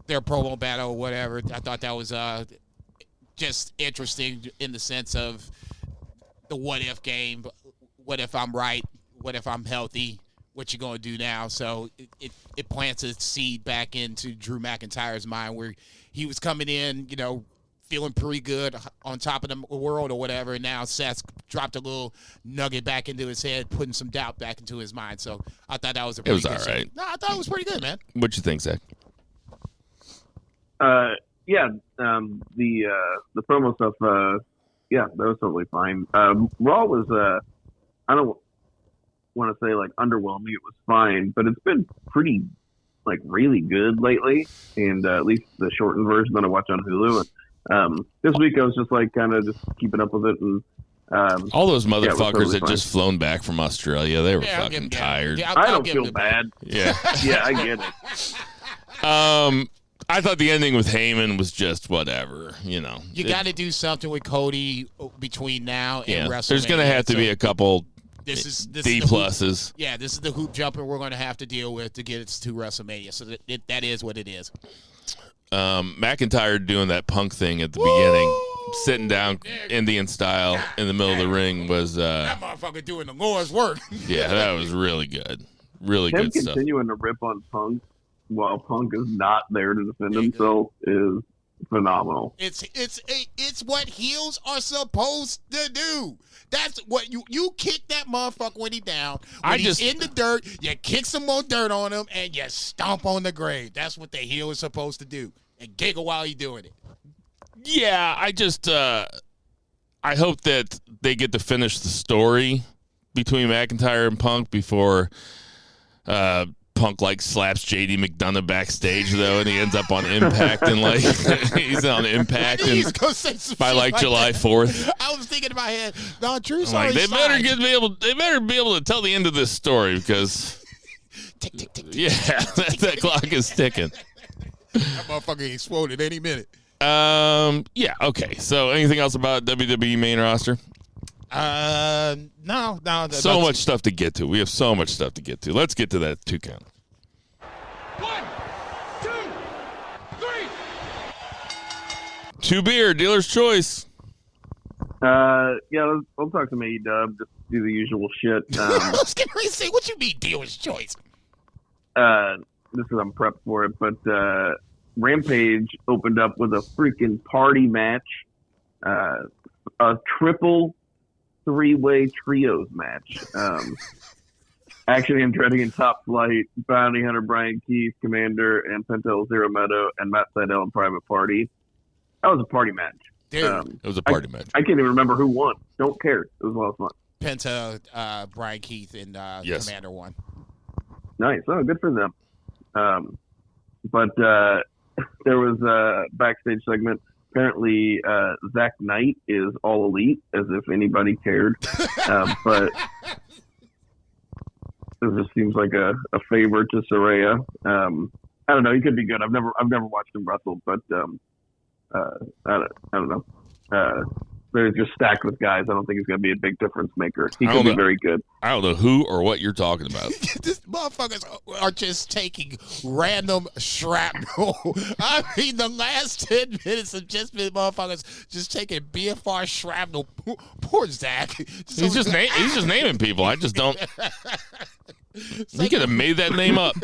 promo battle or whatever. I thought that was just interesting in the sense of the what if game. What if I'm right? What if I'm healthy? What you gonna do now? So it plants a seed back into Drew McIntyre's mind where he was coming in, feeling pretty good on top of the world or whatever, and now Seth dropped a little nugget back into his head, putting some doubt back into his mind. So I thought that was a pretty good all right. No, I thought it was pretty good, man. What'd you think, Zach? The promo stuff, that was totally fine. Raw was, I don't want to say underwhelming. It was fine, but it's been pretty really good lately, and at least the shortened version that I watch on Hulu. And this week I was just kind of just keeping up with it, and all those motherfuckers totally that fine. just flown back from Australia, they were fucking tired. Yeah, I don't feel bad. Yeah, yeah, I get it. I thought the ending with Heyman was just whatever, You got to do something with Cody between now and WrestleMania. There's going to have to be a couple this D pluses. Yeah, this is the hoop jumper we're going to have to deal with to get us to WrestleMania. So that is what it is. McIntyre doing that punk thing at the beginning, sitting down Indian style in the middle of the ring was that motherfucker doing the Lord's work. Yeah, that was really good. Really good stuff. Continuing to rip on Punk while Punk is not there to defend himself is phenomenal. It's what heels are supposed to do. That's what you kick that motherfucker when he's down. When he's in the dirt, you kick some more dirt on him and you stomp on the grave. That's what the heel is supposed to do. And giggle while he's doing it. Yeah, I hope that they get to finish the story between McIntyre and Punk before Punk slaps JD McDonough backstage though, and he ends up on Impact and he's on Impact and by July 4th. I was thinking in my head, no, Drew's they better be able to tell the end of this story because tick, tick, tick, tick, yeah, that clock is ticking. That motherfucker exploded any minute. Yeah, okay. So anything else about WWE main roster? No. So much stuff to get to. We have so much stuff to get to. Let's get to that 2 count. 1, 2, 3. 2 beer, dealer's choice. Yeah, let's talk some AEW. Just do the usual shit. I was getting ready to say, what you mean dealer's choice? This is I'm prepped for it, but Rampage opened up with a freaking party match, a triple 3-way trios match. Action and Dreading and Top Flight, Bounty Hunter Brian Keith, Commander, and Pentel Zero Meadow, and Matt Sydal and Private Party. That was a party match. Dude, it was a party match. I can't even remember who won. Don't care. It was a lot of fun. Penta, Brian Keith, and yes. Commander won. Nice. Oh, good for them. But there was a backstage segment. Apparently, Zach Knight is all elite, as if anybody cared. But it just seems like a favor to Saraya. I don't know. He could be good. I've never watched him wrestle, but I don't know. They're just stacked with guys. I don't think he's going to be a big difference maker. He could be very good. I don't know who or what you're talking about. These motherfuckers are just taking random shrapnel. I mean, the last 10 minutes have just been motherfuckers just taking BFR shrapnel. Poor Zach. He's just naming people. I just don't. He could have made that name up.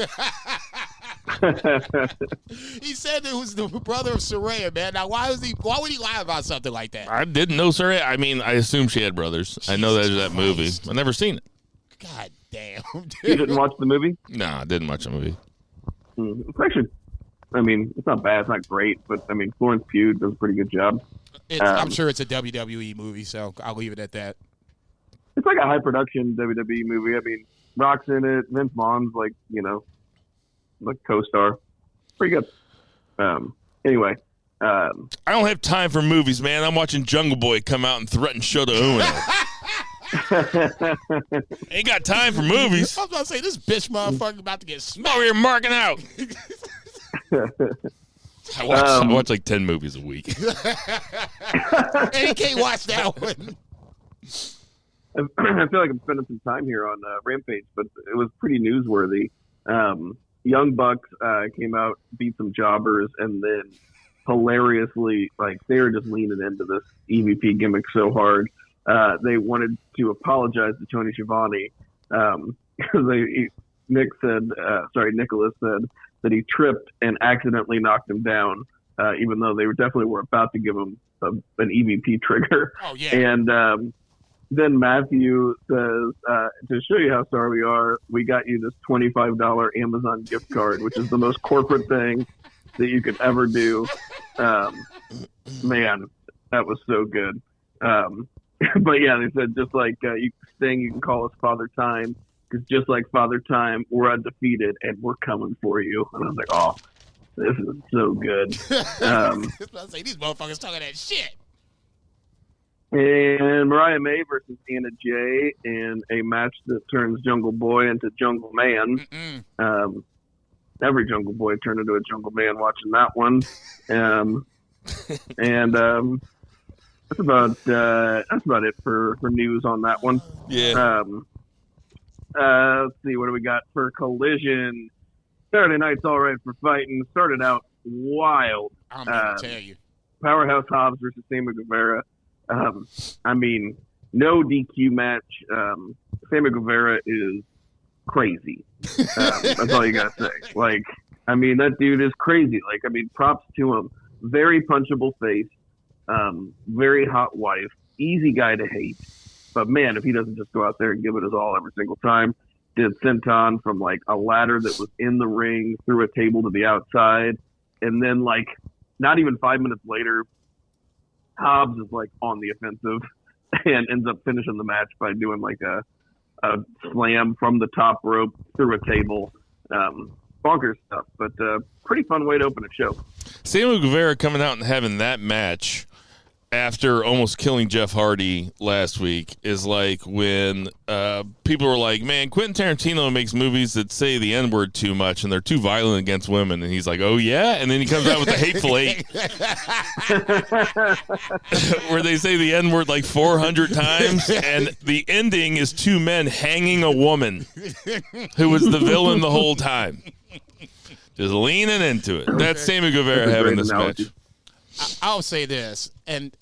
He said it was the brother of Saraya, man. Now, why would he lie about something like that? I didn't know Saraya. I mean, I assume she had brothers. I know there's that movie. I've never seen it. God damn. Dude. You didn't watch the movie? No, I didn't watch the movie. It's actually, I mean, it's not bad. It's not great, but I mean, Florence Pugh does a pretty good job. I'm sure it's a WWE movie, so I'll leave it at that. It's like a high production WWE movie. I mean, Rock's in it. Vince Vaughn's like co-star. Pretty good. Anyway. I don't have time for movies, man. I'm watching Jungle Boy come out and threaten Shota Umino. Ain't got time for movies. I was about to say, this bitch motherfucker about to get smacked. Oh, you're marking out. I watch like 10 movies a week. And he can't watch that one. I feel like I'm spending some time here on Rampage, but it was pretty newsworthy. Young Bucks came out, beat some jobbers, and then hilariously, they were just leaning into this EVP gimmick so hard. They wanted to apologize to Tony Schiavone because Nicholas said that he tripped and accidentally knocked him down, even though they definitely were about to give him an EVP trigger. Oh, yeah. And then Matthew says, to show you how sorry we are, we got you this $25 Amazon gift card, which is the most corporate thing that you could ever do. Man, that was so good. But yeah, they said just like you can call us Father Time, because just like Father Time, we're undefeated and we're coming for you. And I was like, oh, this is so good. I say, these motherfuckers talking that shit. And Mariah May versus Anna Jay in a match that turns Jungle Boy into Jungle Man. Every Jungle Boy turned into a Jungle Man watching that one. And that's about it for news on that one. Yeah. Let's see, what do we got for Collision? Saturday night's all right for fighting. Started out wild. I'm going to tell you. Powerhouse Hobbs versus Sammy Guevara. I mean, no DQ match. Sammy Guevara is crazy. That's all you gotta say. That dude is crazy. Props to him. very punchable face, very hot wife, easy guy to hate. But man, if he doesn't just go out there and give it his all every single time, did senton from like a ladder that was in the ring through a table to the outside, and then like not even 5 minutes later, Hobbs is like on the offensive and ends up finishing the match by doing like a slam from the top rope through a table. Bonkers stuff, but pretty fun way to open a show. Sammy Guevara coming out and having that match after almost killing Jeff Hardy last week is like when people were like, man, Quentin Tarantino makes movies that say the N-word too much and they're too violent against women. And he's like, oh, yeah? And then he comes out with the Hateful Eight where they say the N-word like 400 times. And the ending is two men hanging a woman who was the villain the whole time. Just leaning into it. That's Sammy Guevara having this match. I'll say this, and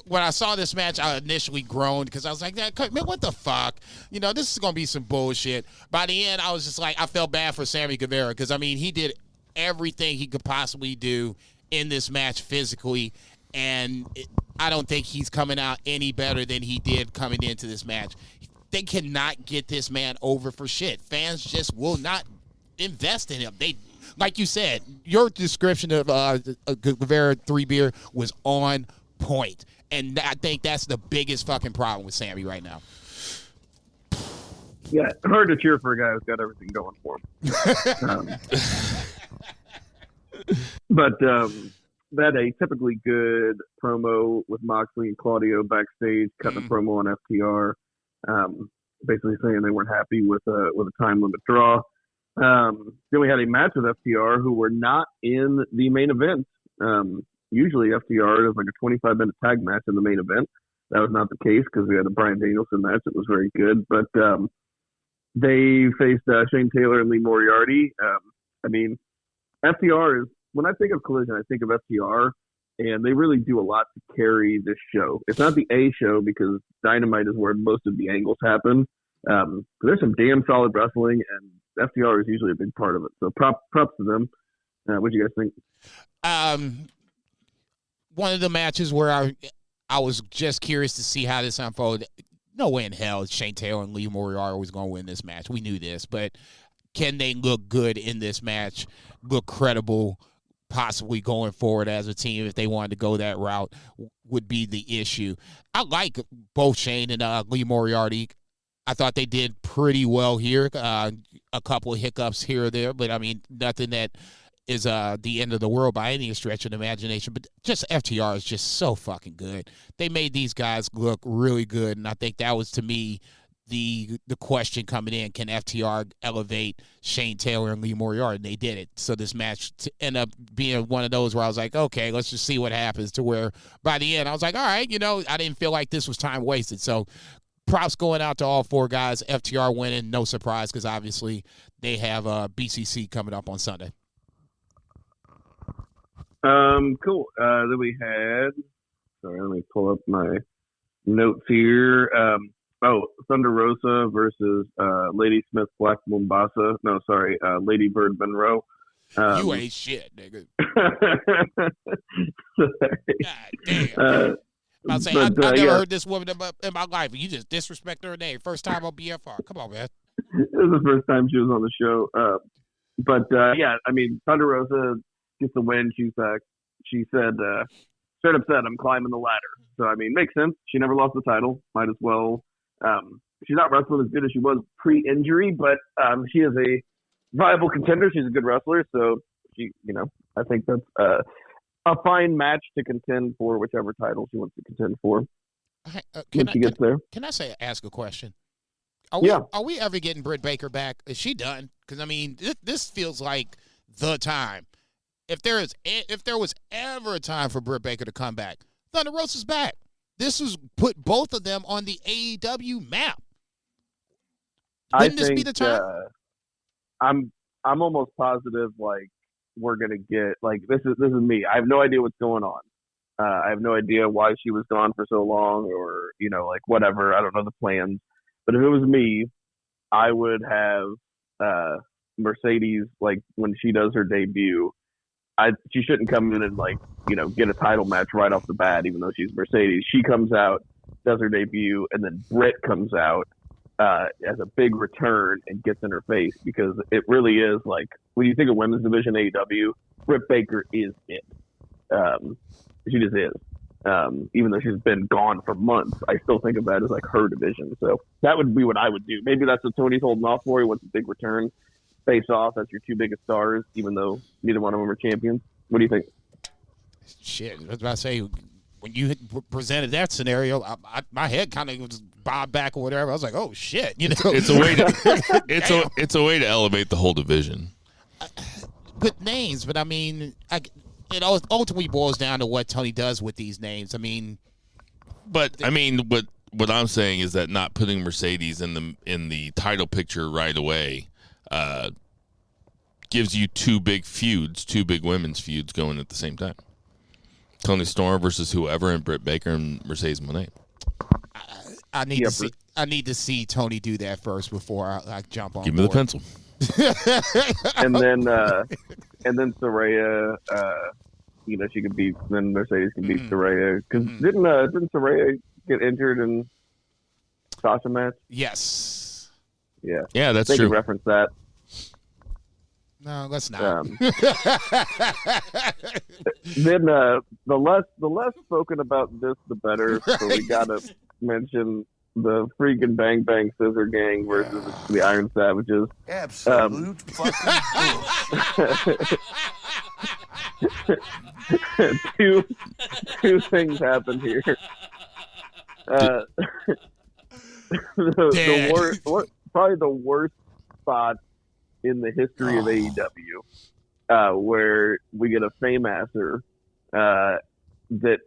when I saw this match, I initially groaned because I was like, man, what the fuck? You know, this is going to be some bullshit. By the end, I was just like, I felt bad for Sammy Guevara because, I mean, he did everything he could possibly do in this match physically, and I don't think he's coming out any better than he did coming into this match. They cannot get this man over for shit. Fans just will not invest in him. Like you said, your description of Guevara 3-beer was on point. And I think that's the biggest fucking problem with Sammy right now. Yeah, hard to cheer for a guy who's got everything going for him. But that a typically good promo with Moxley and Claudio backstage, cutting a promo on FTR, basically saying they weren't happy with a time limit draw. Then we had a match with FTR who were not in the main event. Usually FTR is like a 25-minute tag match in the main event. That was not the case because we had a Brian Danielson match that was very good. But they faced Shane Taylor and Lee Moriarty. I mean, FTR is, when I think of Collision, I think of FTR, and they really do a lot to carry this show. It's not the A show because Dynamite is where most of the angles happen. There's some damn solid wrestling, and FTR is usually a big part of it. So props to them. What do you guys think? One of the matches where I was just curious to see how this unfolded. No way in hell Shane Taylor and Lee Moriarty was going to win this match. We knew this, but can they look good in this match, look credible, possibly going forward as a team if they wanted to go that route would be the issue. I like both Shane and Lee Moriarty. I thought they did pretty well here. A couple of hiccups here or there, but I mean, nothing that is the end of the world by any stretch of the imagination. But just FTR is just so fucking good. They made these guys look really good, and I think that was, to me, the question coming in. Can FTR elevate Shane Taylor and Lee Moriarty? And they did it. So this match ended up being one of those where I was like, okay, let's just see what happens, to where by the end I was like, all right, I didn't feel like this was time wasted. So props going out to all four guys. FTR winning, no surprise, because obviously they have BCC coming up on Sunday. Cool. Then we had, sorry, let me pull up my notes here. Thunder Rosa versus Lady Smith Black Mombasa. No, sorry, Lady Bird Monroe. You ain't shit, nigga. God damn. I'll say, I've never heard this woman in my life. You just disrespect her name. First time on BFR. Come on, man. It was the first time she was on the show. I mean, Thunder Rosa gets the win. She said, straight up said, I'm climbing the ladder. So, I mean, makes sense. She never lost the title. Might as well. She's not wrestling as good as she was pre-injury, but she is a viable contender. She's a good wrestler. So, I think that's a fine match to contend for whichever title she wants to contend for. When she gets there. Can I ask a question? Are we ever getting Britt Baker back? Is she done? Because, I mean, this feels like the time. If there was ever a time for Britt Baker to come back, Thunder Rosa's back. This was put both of them on the AEW map. Wouldn't this be the time? I'm almost positive, like, we're gonna get, like, this is me. I have no idea what's going on. I have no idea why she was gone for so long, or like whatever. I don't know the plans. But if it was me, I would have Mercedes, like, when she does her debut, she shouldn't come in and get a title match right off the bat, even though she's Mercedes. She comes out, does her debut, and then Britt comes out as a big return and gets in her face, because it really is like, when you think of women's division AEW, Britt Baker is it. She just is. Even though she's been gone for months, I still think of that as like her division. So that would be what I would do. Maybe that's what Tony's holding off for. He wants a big return, face off. That's your two biggest stars, even though neither one of them are champions. What do you think? Shit, I was about to say, when you presented that scenario, my head kind of was bobbed back or whatever. I was like, oh shit, It's a way to it's a way to elevate the whole division. Good names, but I mean, it ultimately boils down to what Tony does with these names. I mean, what I'm saying is that not putting Mercedes in the title picture right away gives you two big women's feuds going at the same time. Tony Storm versus whoever, and Britt Baker and Mercedes Moné. I need to see Tony do that first before I jump on. Give me the pencil. and then Saraya, she could beat. Then Mercedes can beat Saraya, because didn't Saraya get injured in Sasha match? Yes. Yeah. Yeah, that's they true. Can reference that. No, let's not. Then the less spoken about this, the better. So we gotta mention the freaking Bang Bang Scissor Gang versus the Iron Savages. Absolute fucking bullshit. Two things happened here. The worst, probably the worst spot in the history of AEW, where we get a Fameasser that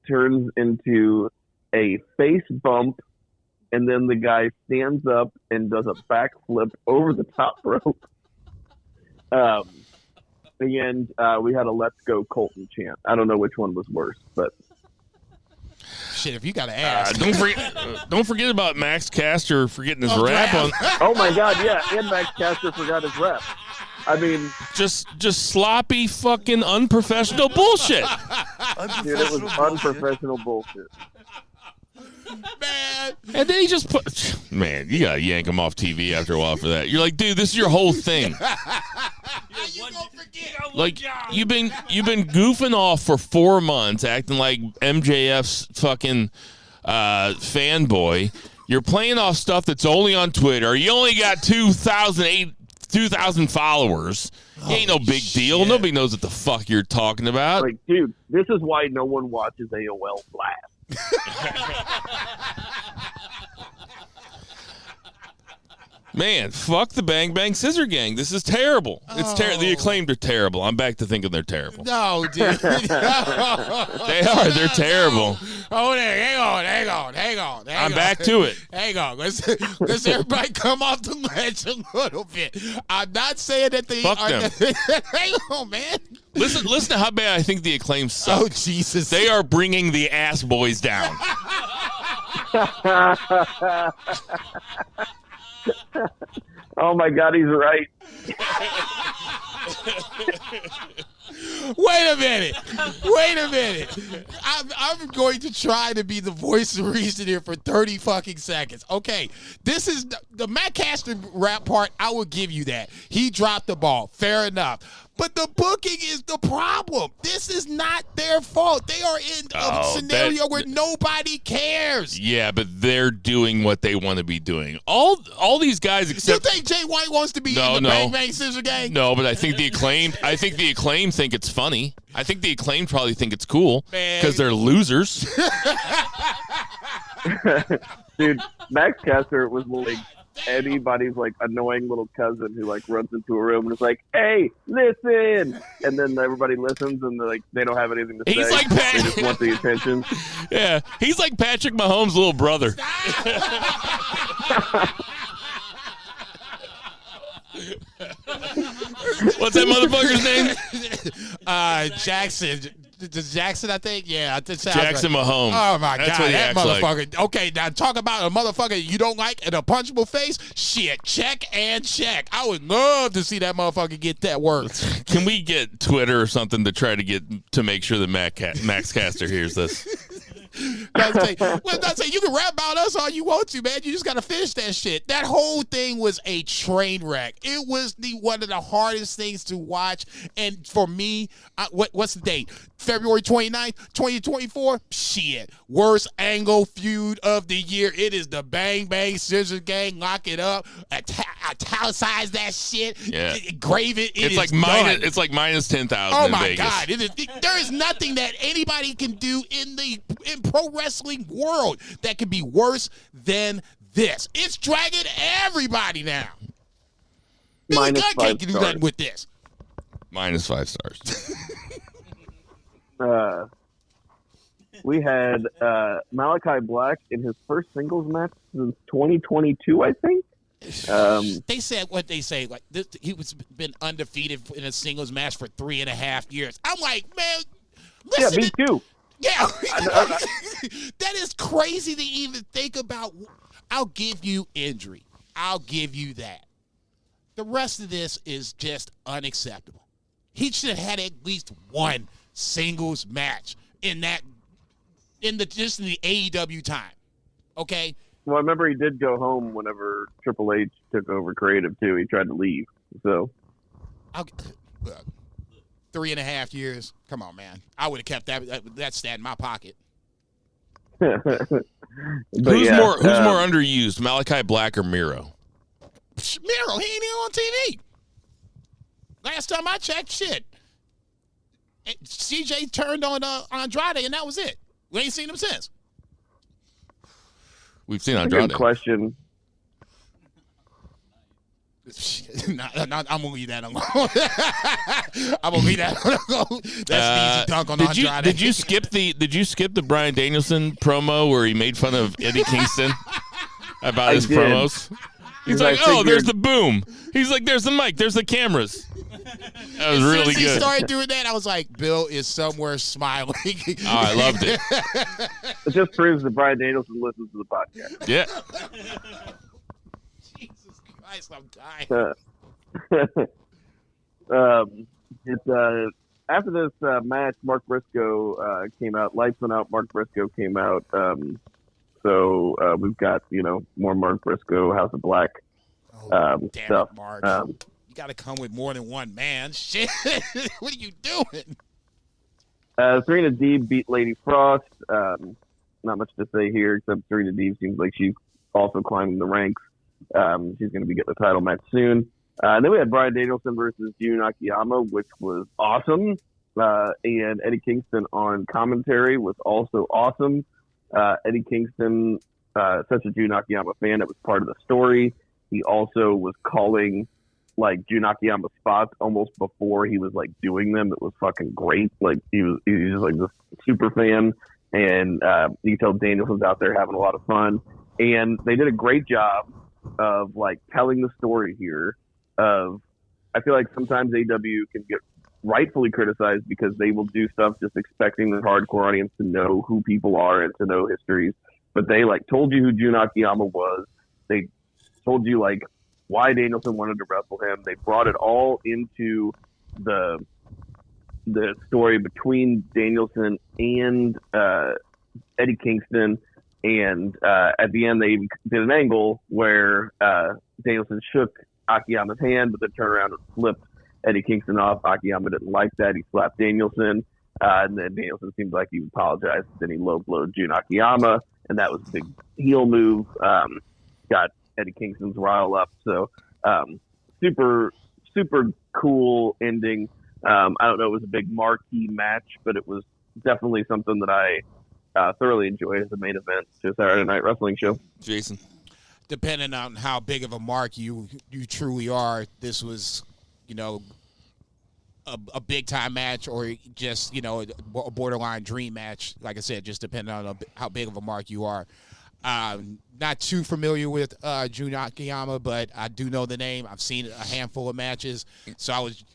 turns into a face bump, and then the guy stands up and does a backflip over the top rope. And we had a "Let's Go Colton" chant. I don't know which one was worse, but shit, if you got to ask. Don't forget about Max Caster forgetting his rap on. Oh my God, yeah, and Max Caster forgot his rap. I mean, just sloppy fucking unprofessional bullshit. Dude, it was unprofessional bullshit. Man. And then he just man, you gotta yank him off TV after a while for that. You're like, dude, this is your whole thing. Like, you've been goofing off for 4 months, acting like MJF's fucking fanboy. You're playing off stuff that's only on Twitter. You only got 2,000 followers. Ain't no big deal. Nobody knows what the fuck you're talking about. Like, dude, this is why no one watches AOL Blast. Man, fuck the Bang Bang Scissor Gang. This is terrible. It's terrible. The Acclaimed are terrible. I'm back to thinking they're terrible. No, dude. No. They are. They're terrible. Oh, hang on. I'm back to it. Hang on. Let's everybody come off the ledge a little bit. I'm not saying that they fuck them. Hang on, man. Listen to how bad I think the Acclaimed suck. Oh, Jesus. They are bringing the ass boys down. Oh my God, he's right. Wait a minute. I'm going to try to be the voice of reason here for 30 fucking seconds. Okay, this is the Matt Caster rap part. I will give you that. He dropped the ball. Fair enough. But the booking is the problem. This is not their fault. They are in a scenario where nobody cares. Yeah, but they're doing what they want to be doing. All these guys except. You think Jay White wants to be in the Bang Bang Scissor Gang? No, but I think the Acclaimed think it's funny. I think the Acclaimed probably think it's cool because they're losers. Dude, Max Caster was like anybody's like annoying little cousin who like runs into a room and is like, "Hey, listen," and then everybody listens and they're like, they don't have anything to say. He's like they just want the attention. Yeah, he's like Patrick Mahomes' little brother. What's that motherfucker's name? Jackson. Jackson, I think. Yeah, Jackson right. Mahomes. Oh my That's God, what he that acts motherfucker. like. Okay, now talk about a motherfucker you don't like and a punchable face. Shit, check and check. I would love to see that motherfucker get that work. Can we get Twitter or something to try to make sure that Max Caster hears this? You can rap about us all you want to, man. You just gotta finish that shit. That whole thing was a train wreck. It was one of the hardest things to watch. And for me, what's the date? February 29th, 2024? Shit. Worst angle feud of the year. It is the Bang Bang Scissors Gang. Lock it up. Italicize that shit. Yeah. Grave it. It's like minus 10,000 Oh my Vegas. God! There is nothing that anybody can do in pro wrestling world that could be worse than this. It's dragging everybody now. Billy Gunn can't do nothing with this. Minus 5 stars. We had Malachi Black in his first singles match since 2022, I think. They said what they say. Like this, he was been undefeated in a singles match for 3.5 years. I'm like, man, listen. Yeah, me too. Yeah, that is crazy to even think about. I'll give you injury. I'll give you that. The rest of this is just unacceptable. He should have had at least one singles match in the AEW time. Okay. Well, I remember he did go home whenever Triple H took over creative too. He tried to leave. So, 3.5 years. Come on, man. I would have kept that stat in my pocket. Who's more underused, Malachi Black or Miro? Miro, he ain't even on TV. Last time I checked, shit. CJ turned on Andrade, and that was it. We ain't seen him since. We've seen Andrade. Good question. I'm gonna leave that alone. I'm gonna leave that alone. That's an easy dunk on Andrade. Did you skip the Brian Danielson promo where he made fun of Eddie Kingston about his promos? He's like, oh, there's the boom. He's like, there's the mic, there's the cameras. That was really good. As he started doing that, I was like, Bill is somewhere smiling. Oh, I loved it. It just proves that Brian Danielson listens to the podcast. Yeah. Jesus Christ, I'm dying. After this match, Mark Briscoe came out. Lights went out. Mark Briscoe came out. So we've got more Mark Briscoe, House of Black damn stuff. It, Mark. You got to come with more than one man. Shit, what are you doing? Serena Deeb beat Lady Frost. Not much to say here, except Serena Deeb seems like she's also climbing the ranks. She's going to be getting the title match soon. And then we had Bryan Danielson versus Jun Akiyama, which was awesome. And Eddie Kingston on commentary was also awesome. Eddie Kingston, such a Jun Akiyama fan, it was part of the story. He also was calling Jun Akiyama spots almost before he was doing them. It was fucking great. He was just this super fan, and you can tell Danielson's out there having a lot of fun. And they did a great job of telling the story here. I feel like sometimes AEW can get rightfully criticized because they will do stuff just expecting the hardcore audience to know who people are and to know histories. But they told you who Jun Akiyama was. They told you why Danielson wanted to wrestle him. They brought it all into the story between Danielson and Eddie Kingston. And at the end, they did an angle where Danielson shook Akiyama's hand, but then turned around and flipped Eddie Kingston off. Akiyama didn't like that. He slapped Danielson. And then Danielson seemed like he apologized. Then he low-blowed Jun Akiyama, and that was a big heel move. Got Eddie Kingston's rile up. So super, super cool ending. I don't know, it was a big marquee match, but it was definitely something that I thoroughly enjoyed as a main event to a Saturday Night Wrestling show. Jason. Depending on how big of a mark you truly are, this was, a big-time match or just, a borderline dream match. Like I said, just depending on how big of a mark you are. Not too familiar with Jun Akiyama, but I do know the name. I've seen a handful of matches, so I was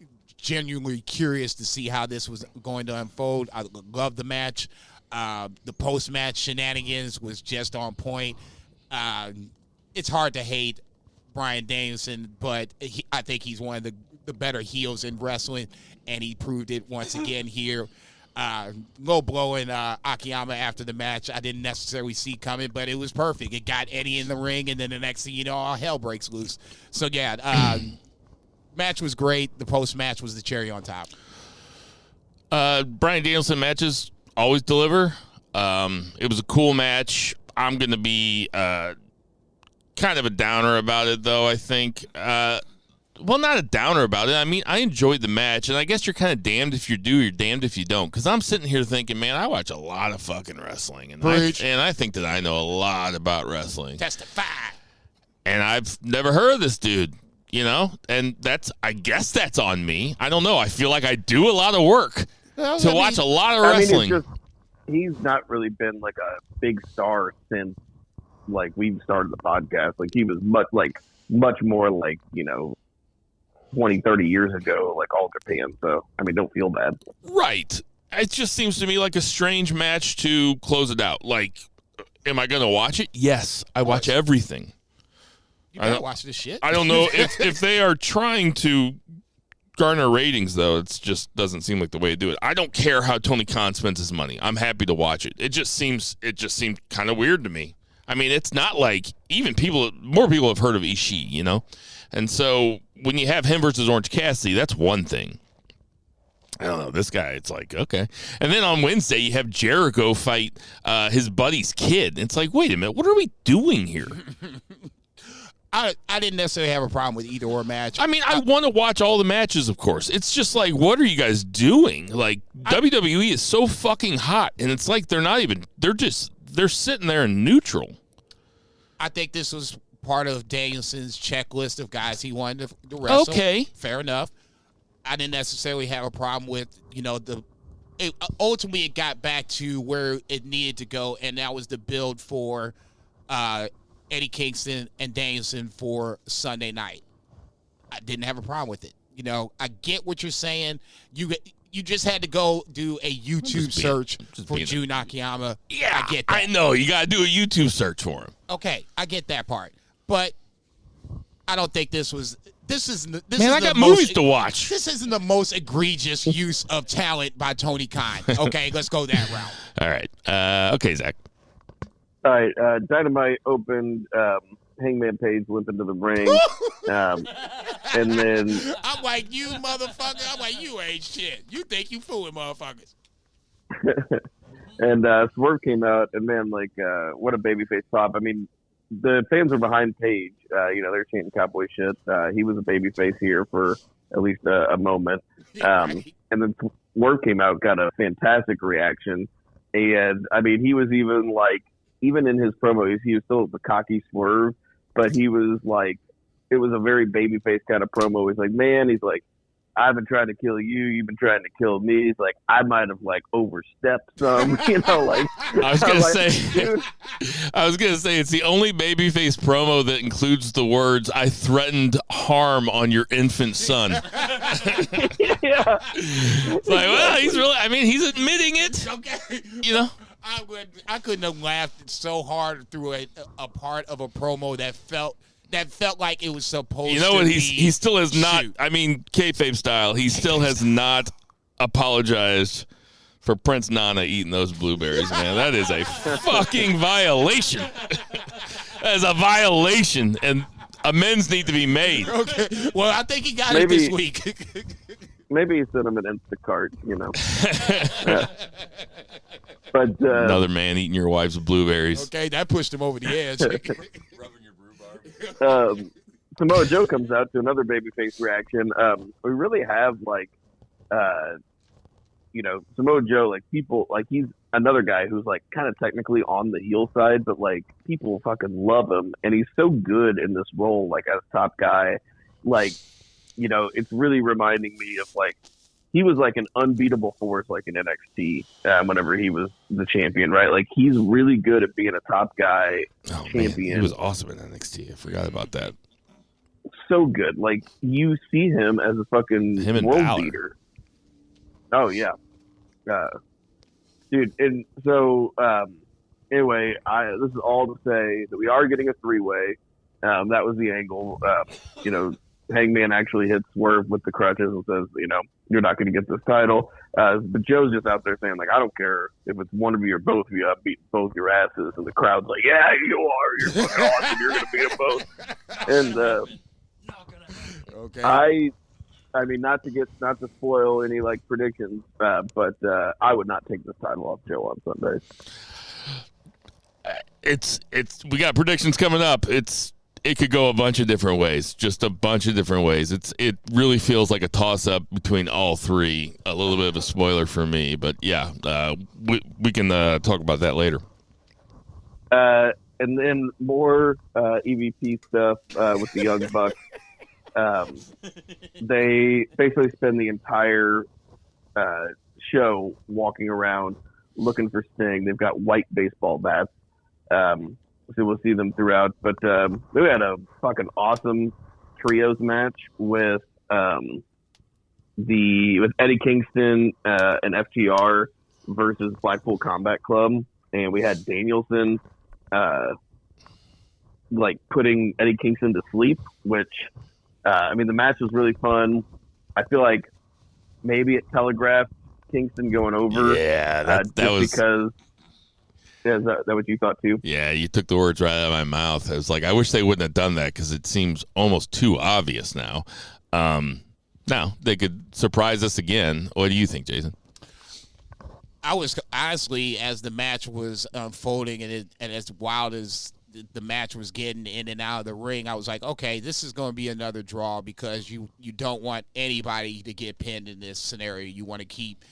genuinely curious to see how this was going to unfold. I love the match. The post-match shenanigans was just on point. It's hard to hate Brian Danielson, but I think he's one of the better heels in wrestling, and he proved it once again here. Low blowing Akiyama after the match, I didn't necessarily see coming, but it was perfect. It got Eddie in the ring, and then the next thing you know, all hell breaks loose. So, yeah, match was great. The post-match was the cherry on top. Brian Danielson matches always deliver. It was a cool match. I'm going to be kind of a downer about it, though, I think. Well, not a downer about it. I mean, I enjoyed the match, and I guess you're kind of damned if you do, you're damned if you don't. Because I'm sitting here thinking, man, I watch a lot of fucking wrestling, and I think that I know a lot about wrestling. Testify. And I've never heard of this dude, you know? And I guess that's on me. I don't know. I feel like I do a lot of work to watch a lot of wrestling. I mean, he's not really been like a big star since like we've started the podcast. Like he was much more like, you know, 20, 30 years ago, like All Japan. So, I mean, don't feel bad. Right. It just seems to me like a strange match to close it out. Like, am I going to watch it? Yes. I watch everything. You gotta watch this shit. I don't know if they are trying to garner ratings, though. It just doesn't seem like the way to do it. I don't care how Tony Khan spends his money. I'm happy to watch it. It just seemed kind of weird to me. I mean, it's not like more people have heard of Ishii, you know? And so when you have him versus Orange Cassidy, that's one thing. I don't know. This guy, it's like, okay. And then on Wednesday, you have Jericho fight his buddy's kid. It's like, wait a minute. What are we doing here? I didn't necessarily have a problem with either or match. I mean, I want to watch all the matches, of course. It's just like, what are you guys doing? Like, WWE is so fucking hot, and it's like they're sitting there in neutral. I think this was part of Danielson's checklist of guys he wanted to wrestle. Okay. Fair enough. I didn't necessarily have a problem with, you know, ultimately it got back to where it needed to go, and that was the build for Eddie Kingston and Danielson for Sunday night. I didn't have a problem with it. You know, I get what you're saying. You just had to go do a YouTube search for Jun Akiyama. Yeah, I get that. I know. You got to do a YouTube search for him. Okay, I get that part. But I don't think this is I got movies to watch. This isn't the most egregious use of talent by Tony Khan. Okay, let's go that route. All right. Okay, Zach. All right. Dynamite opened Hangman Page limping to the ring. And then I'm like, you motherfucker. I'm like, you ain't shit. You think you fooling motherfuckers. And Swerve came out, and man, like, what a babyface pop. I mean, the fans were behind Page. You know, they're chanting cowboy shit. He was a babyface here for at least a moment. And then Swerve came out, got a fantastic reaction. And, I mean, he was even in his promo, he was still the cocky Swerve, but he was like, it was a very babyface kind of promo. He's like, man, he's like, I've been trying to kill you. You've been trying to kill me. He's like, I might have like overstepped some, you know, like. I was gonna say it's the only babyface promo that includes the words, "I threatened harm on your infant son." Yeah. It's like, well, he's admitting it. Okay. You know. I couldn't have laughed so hard through a part of a promo that felt like it was supposed to. You know what? Be he still has not. shoot. I mean, kayfabe style. He still has not apologized for Prince Nana eating those blueberries. Man, that is a fucking violation. That is a violation, and amends need to be made. Okay. Well, I think he got it this week. Maybe he sent him an Instacart, you know. But another man eating your wife's blueberries. Okay, that pushed him over the edge. Rubbing your rhubarb. Samoa Joe comes out to another babyface reaction. We really have you know, Samoa Joe, like people, like he's another guy who's like kind of technically on the heel side, but like people fucking love him, and he's so good in this role, like as top guy. Like, you know, it's really reminding me of like he was like an unbeatable force, like in NXT whenever he was the champion, right? Like he's really good at being a top guy champion. Man, he was awesome in NXT. I forgot about that. so good. Like, you see him as a fucking world beater. Oh, yeah. Dude, and so, anyway, this is all to say that we are getting a three-way. That was the angle. Hangman actually hits Swerve with the crutches and says, you're not going to get this title. But Joe's just out there saying, like, I don't care if it's one of you or both of you. I've beaten both your asses. And the crowd's like, yeah, you are. You're fucking awesome. You're going to beat them both. And okay. I mean, not to spoil any like predictions, but I would not take this title off Joe on Sunday. We got predictions coming up. It could go a bunch of different ways, just a bunch of different ways. It really feels like a toss-up between all three. A little bit of a spoiler for me, but yeah, we can talk about that later. And then more EVP stuff with the Young Bucks. They basically spend the entire show walking around looking for Sting. They've got white baseball bats. So we'll see them throughout. But we had a fucking awesome trios match with Eddie Kingston and FTR versus Blackpool Combat Club, and we had Danielson putting Eddie Kingston to sleep. Which the match was really fun. I feel like maybe it telegraphed Kingston going over. Yeah, that was because. Yeah, is that what you thought too? Yeah, you took the words right out of my mouth. I was like, I wish they wouldn't have done that because it seems almost too obvious now. Now, they could surprise us again. What do you think, Jason? I was honestly, as the match was unfolding and as wild as the match was getting in and out of the ring, I was like, okay, this is going to be another draw because you don't want anybody to get pinned in this scenario. You want to keep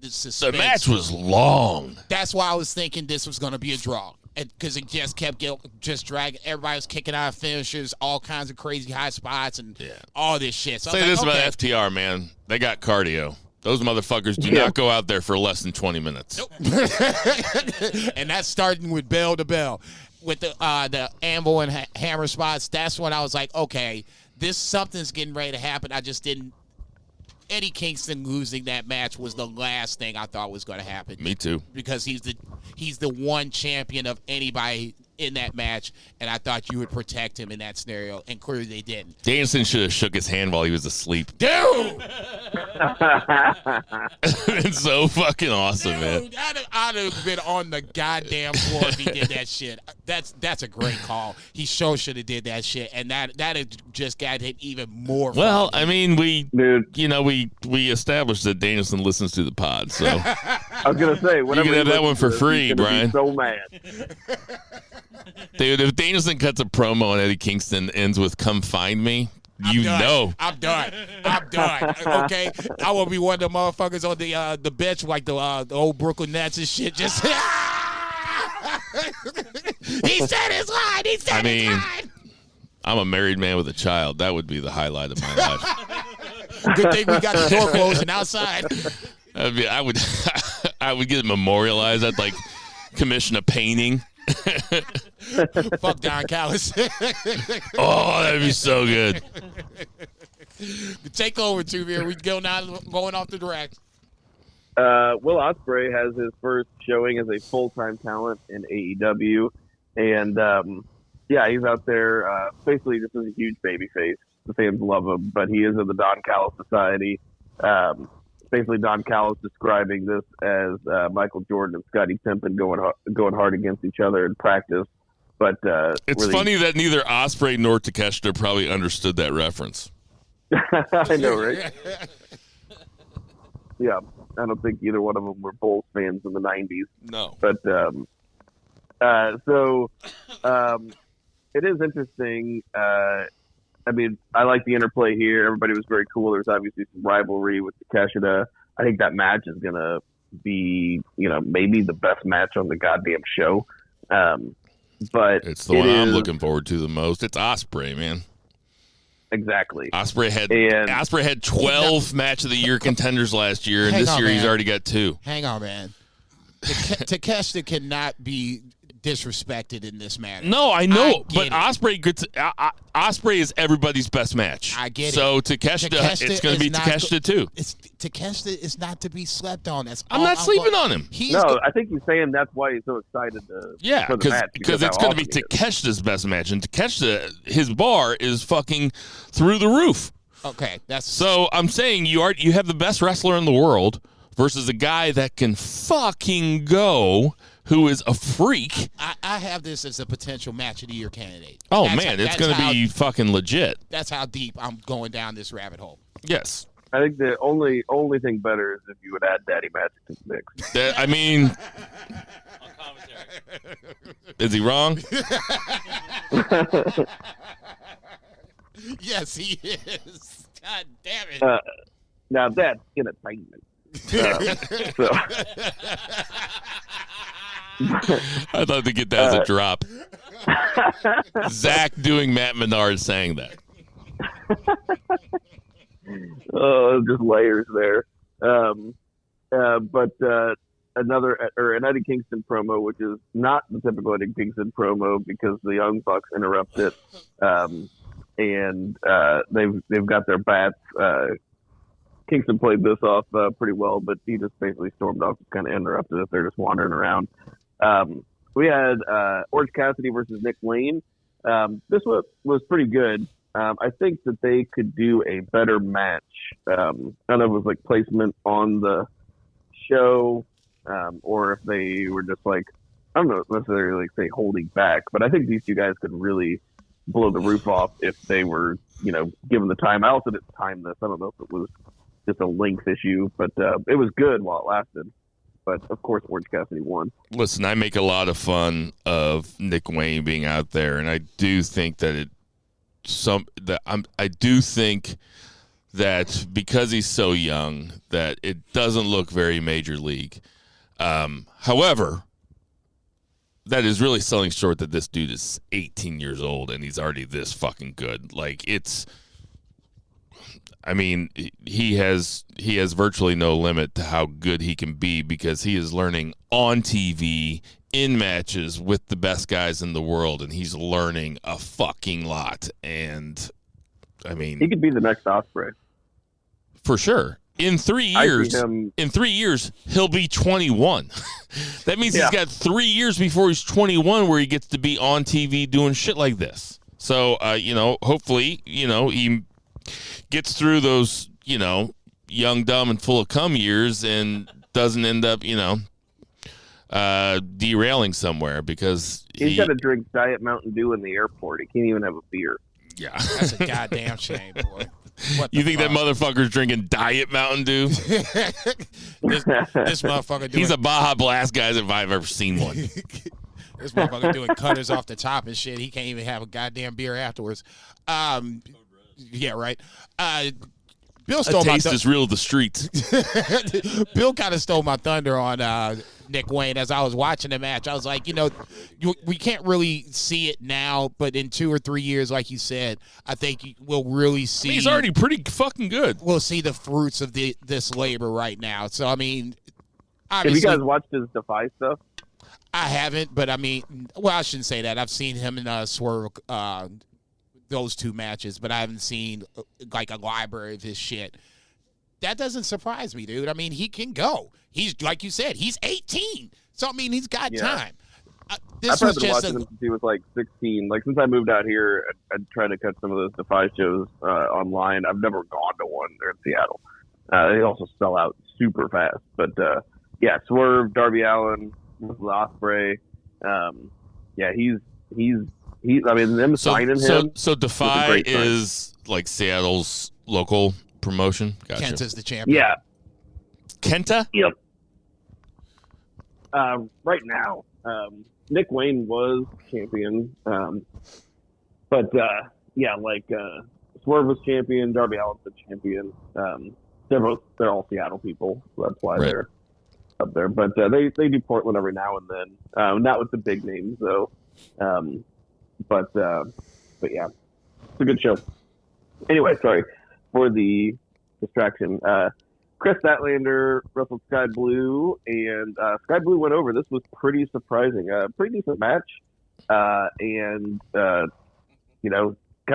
the match was long. That's why I was thinking this was going to be a draw, because it just kept dragging. Everybody was kicking out finishers, all kinds of crazy high spots, and all this shit. So say this about FTR, man. They got cardio. Those motherfuckers do not go out there for less than 20 minutes. Nope. And that's starting with bell to bell. With the anvil and hammer spots, that's when I was like, okay, something's getting ready to happen. I just didn't. Eddie Kingston losing that match was the last thing I thought was going to happen. Me too. Because he's the one champion of anybody in that match, and I thought you would protect him in that scenario, and clearly they didn't. Danielson should have shook his hand while he was asleep. Dude! It's so fucking awesome, man. I'd have been on the goddamn floor if he did that shit. That's a great call. He sure should have did that shit, and that had just got him even more. Well, I mean, we established that Danielson listens to the pod, so I was gonna say, you can have that one for free, Brian. So mad. Dude, if Danielson cuts a promo and Eddie Kingston ends with "Come find me," I'm done. Okay, I will be one of the motherfuckers on the bench like the old Brooklyn Nets and shit. Just he said his line. His line. I'm a married man with a child. That would be the highlight of my life. Good thing we got the door closed and outside. I would get it memorialized. I'd like commission a painting. Fuck Don Callis. Oh, that'd be so good. Take over, Tuvier. We going off the direct. Will Ospreay has his first showing as a full-time talent in AEW, and he's out there basically just as a huge babyface. The fans love him, but he is of the Don Callis Society. Basically, Don Callis describing this as Michael Jordan and Scottie Pippen going hard against each other in practice. But it's really funny that neither Ospreay nor Takeshita probably understood that reference. I know, right? Yeah, I don't think either one of them were Bulls fans in the 90s. No. But it is interesting. I mean, I like the interplay here. Everybody was very cool. There's obviously some rivalry with Takeshita. I think that match is going to be, maybe the best match on the goddamn show. But it's the one I'm looking forward to the most. It's Ospreay, man. Exactly. Ospreay had 12 match of the year contenders last year, and this year he's already got 2. Hang on, man. Takeshita cannot be disrespected in this matter. No, I know, but it. Ospreay is everybody's best match. I get it. So Takeshita, it's going to be Takeshita too. Takeshita is not to be slept on. I'm not sleeping on him. I think he's saying that's why he's so excited for the match. Because it's going to be Takeshita's best match, and Takeshita, his bar is fucking through the roof. Okay, so I'm saying you have the best wrestler in the world versus a guy that can fucking go, who is a freak. I have this as a potential match of the year candidate. It's going to be fucking legit. That's how deep I'm going down this rabbit hole. Yes. I think the only thing better is if you would add Daddy Magic to the mix. Is he wrong? Yes, he is. God damn it. Now that's entertainment. I'd love to get that as a drop. Zach doing Matt Menard saying that. Just layers there. But an Eddie Kingston promo, which is not the typical Eddie Kingston promo because the Young Bucks interrupt it, and they've got their bats. Kingston played this off pretty well, but he just basically stormed off, kind of interrupted it. They're just wandering around. We had Orange Cassidy versus Nick Wayne. This was pretty good. I think that they could do a better match. I don't know if it was like placement on the show, or if they were just like, I don't know necessarily like say holding back, but I think these two guys could really blow the roof off if they were, given the time. I also didn't time this. I don't know if it was just a length issue, but it was good while it lasted. But of course, Orange Cassidy won. Listen, I make a lot of fun of Nick Wayne being out there, and I do think that I do think that because he's so young, that it doesn't look very major league. However, that is really selling short that this dude is 18 years old and he's already this fucking good. He has virtually no limit to how good he can be because he is learning on TV in matches with the best guys in the world, and he's learning a fucking lot. And he could be the next Ospreay for sure. In 3 years, he'll be 21. That means he's got 3 years before he's 21 where he gets to be on TV doing shit like this. So, hopefully, he gets through those, young, dumb, and full of cum years and doesn't end up, derailing somewhere because he's got to drink Diet Mountain Dew in the airport. He can't even have a beer. Yeah. That's a goddamn shame, boy. You think that motherfucker's drinking Diet Mountain Dew? this motherfucker doing... He's a Baja Blast guy if I've ever seen one. This motherfucker doing cutters off the top and shit. He can't even have a goddamn beer afterwards. Yeah, right. Bill stole my taste is real the streets. Bill kind of stole my thunder on Nick Wayne as I was watching the match. I was like, we can't really see it now, but in 2 or 3 years, like you said, I think we'll really see. He's already pretty fucking good. We'll see the fruits of this labor right now. So, obviously, have you guys watched his Defy stuff? I haven't, but I shouldn't say that. I've seen him in Swerve, those 2 matches, but I haven't seen like a library of his shit. That doesn't surprise me, dude. He can go. He's, like you said, he's 18. So, he's got time. This I've was been watching him since he was like 16. Like, since I moved out here, I tried to catch some of those Defy shows online. I've never gone to one. They're in Seattle. They also sell out super fast. But, Swerve, Darby Allin, Ospreay. Them signing him. So Defy is like Seattle's local promotion. Gotcha. Kenta's the champion. Yeah. Kenta? Yep. Right now, Nick Wayne was champion. Swerve was champion. Darby Allin's the champion. They're all Seattle people, so that's why they're up there. But they do Portland every now and then. Not with the big names though. But yeah, it's a good show. Anyway, sorry for the distraction. Chris Statlander wrestled Sky Blue, and Sky Blue went over. This was pretty surprising. Pretty decent match, and kind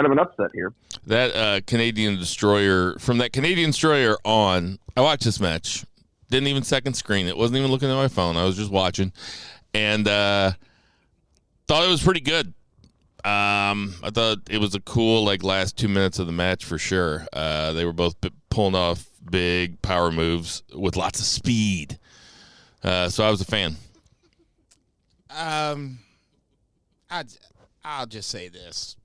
of an upset here. That Canadian Destroyer, from that Canadian Destroyer on, I watched this match. Didn't even second screen it. Wasn't even looking at my phone. I was just watching, and thought it was pretty good. I thought it was a cool last 2 minutes of the match for sure. They were both pulling off big power moves with lots of speed. So I was a fan. I'll just say this.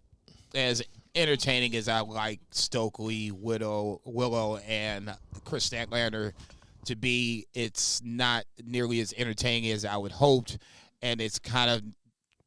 As entertaining as I like Stokely, Willow, and Chris Statlander to be, it's not nearly as entertaining as I would hoped, and it's kind of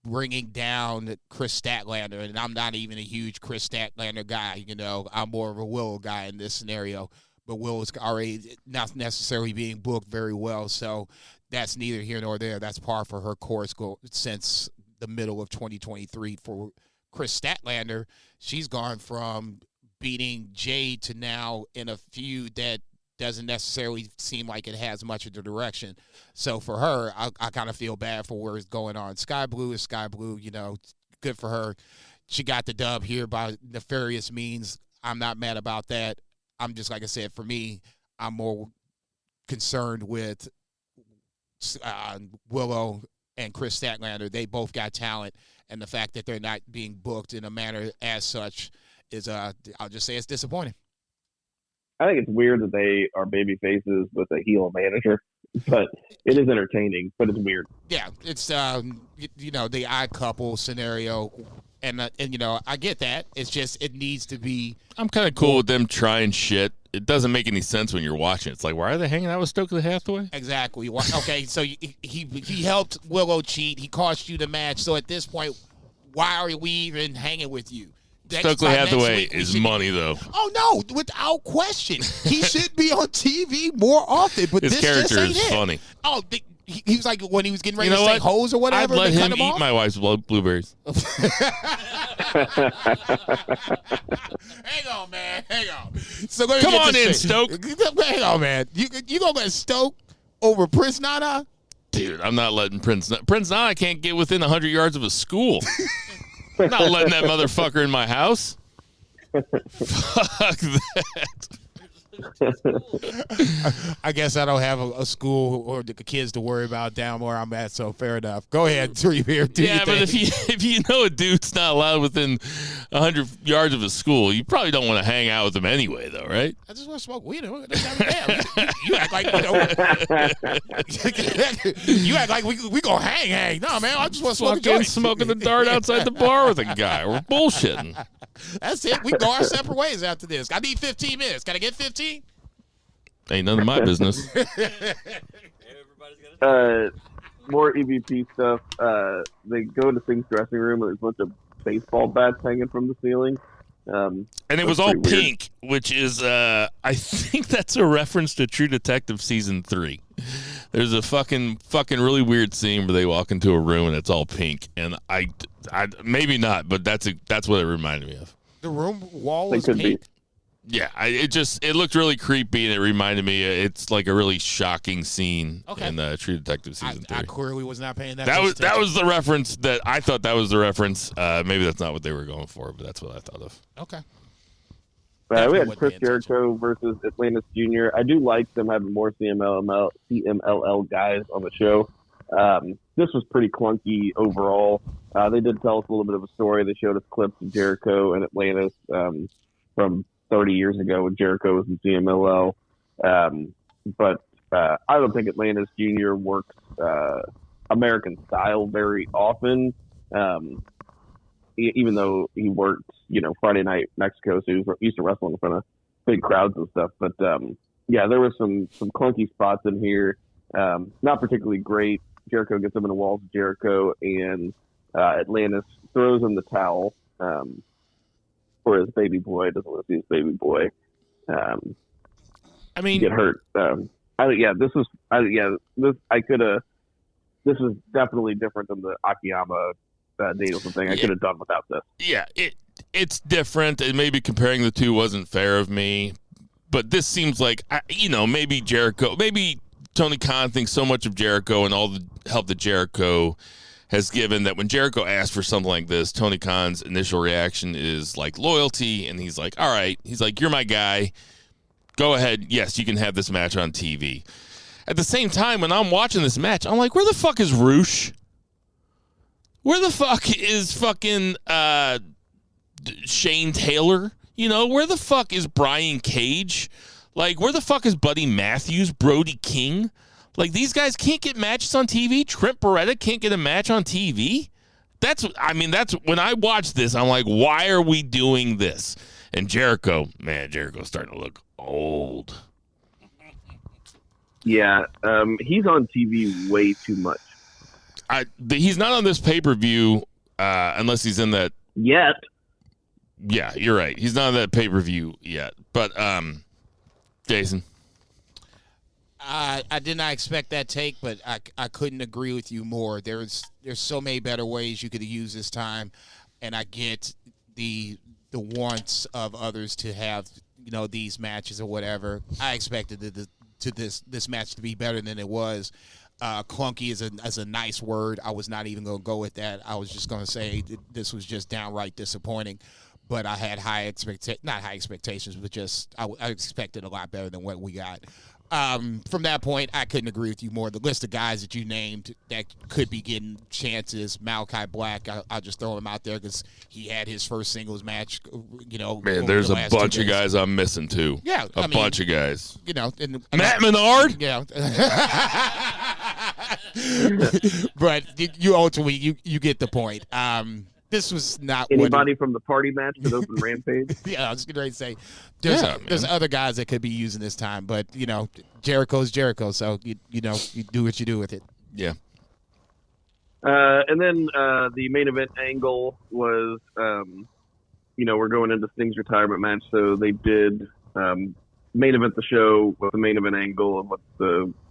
bringing down Chris Statlander, and I'm not even a huge Chris Statlander guy. I'm more of a Willow guy in this scenario, but Willow's already not necessarily being booked very well, so that's neither here nor there. That's par for her course since the middle of 2023 for Chris Statlander. She's gone from beating Jade to now in a feud that doesn't necessarily seem like it has much of the direction. So for her, I kind of feel bad for where it's going on. Sky Blue is Sky Blue, good for her. She got the dub here by nefarious means. I'm not mad about that. I'm just, like I said, for me, I'm more concerned with Willow and Chris Statlander. They both got talent, and the fact that they're not being booked in a manner as such is, I'll just say it's disappointing. I think it's weird that they are baby faces with a heel manager, but it is entertaining, but it's weird. Yeah, it's, the odd couple scenario, and I get that. It's just, it needs to be. I'm kind of cool with them trying shit. It doesn't make any sense when you're watching. It's like, why are they hanging out with Stokely Hathaway? Exactly. Okay, so he helped Willow cheat. He cost you the match. So at this point, why are we even hanging with you? Stokely Hathaway is money, though. Oh, no, without question. He should be on TV more often, but his this character just ain't is it. funny. Oh, he was like when he was getting ready to say hoes or whatever. I'd let him eat my wife's blueberries. Hang on, man. Hang on. So come on in, Stoke. Hang on, man. You gonna let Stoke over Prince Nana? Dude, I'm not letting Prince Nana can't get within 100 yards of a school. I'm not letting that motherfucker in my house. Fuck that. I guess I don't have a school or the kids to worry about down where I'm at, so fair enough. Go ahead, do your thing. Yeah, but if you know a dude's not allowed within 100 yards of a school, you probably don't want to hang out with him anyway, though, right? I just want to smoke weed. You act like you act like we gonna hang. No, man, I just want to smoke a joint. Smoking the dart outside the bar with a guy. We're bullshitting. That's it. We go our separate ways after this. I need 15 minutes. Can I get 15? Ain't none of my business. More EVP stuff. They go to Sting's dressing room and there's a bunch of baseball bats hanging from the ceiling. And it was all pink, which is, I think that's a reference to True Detective Season 3. There's a fucking really weird scene where they walk into a room and it's all pink. And I maybe not, but that's what it reminded me of. The room wall is pink? Yeah, it looked really creepy, and it reminded me it's like a really shocking scene in True Detective Season 3. I clearly was not paying that. That was the reference that I thought that was the reference. Maybe that's not what they were going for, but that's what I thought of. Okay. We had Chris Jericho versus Atlantis Jr. I do like them having more CMLL guys on the show. This was pretty clunky overall. They did tell us a little bit of a story. They showed us clips of Jericho and Atlantis from 30 years ago when Jericho was in CMLL. But I don't think Atlantis Jr. works American style very often, even though he worked, Friday Night Mexico, so he used to wrestle in front of big crowds and stuff. But, there were some clunky spots in here, not particularly great. Jericho gets him in the walls of Jericho, and Atlantis throws him the towel for his baby boy. Doesn't want to see his baby boy. Get hurt. This is definitely different than the Akiyama Danielson thing. I could have done without this. Yeah, it's different, and maybe comparing the two wasn't fair of me. But this seems like, maybe Jericho, maybe Tony Khan thinks so much of Jericho and all the help that Jericho has given that when Jericho asked for something like this, Tony Khan's initial reaction is like loyalty. And he's like, all right. He's like, you're my guy. Go ahead. Yes, you can have this match on TV. At the same time, when I'm watching this match, I'm like, where the fuck is Roosh? Where the fuck is fucking Shane Taylor? Where the fuck is Brian Cage? Like, where the fuck is Buddy Matthews, Brody King? Like, these guys can't get matches on TV. Trent Beretta can't get a match on TV. That's when I watch this, I'm like, why are we doing this? And Jericho's starting to look old. Yeah, he's on TV way too much. He's not on this pay-per-view unless he's in that. Yet. Yeah, you're right. He's not on that pay-per-view yet. But, Jason. I did not expect that take, but I couldn't agree with you more. There's so many better ways you could use this time, and I get the wants of others to have these matches or whatever. I expected this match to be better than it was. Clunky is a nice word. I was not even going to go with that. I was just going to say this was just downright disappointing. But I had not high expectations, but just I expected a lot better than what we got. From that point, I couldn't agree with you more. The list of guys that you named that could be getting chances, Malachi Black, I'll just throw him out there because he had his first singles match. Man, there's a bunch of guys I'm missing too. Yeah, a bunch of guys. Matt Menard. Yeah. But you ultimately you get the point. This was not anybody from the party match that opened Rampage. Yeah, I was going to say there's other guys that could be using this time, but Jericho's Jericho, so you do what you do with it. Yeah. And then the main event angle was, we're going into Sting's retirement match, so they did main event the show with the main event angle and what's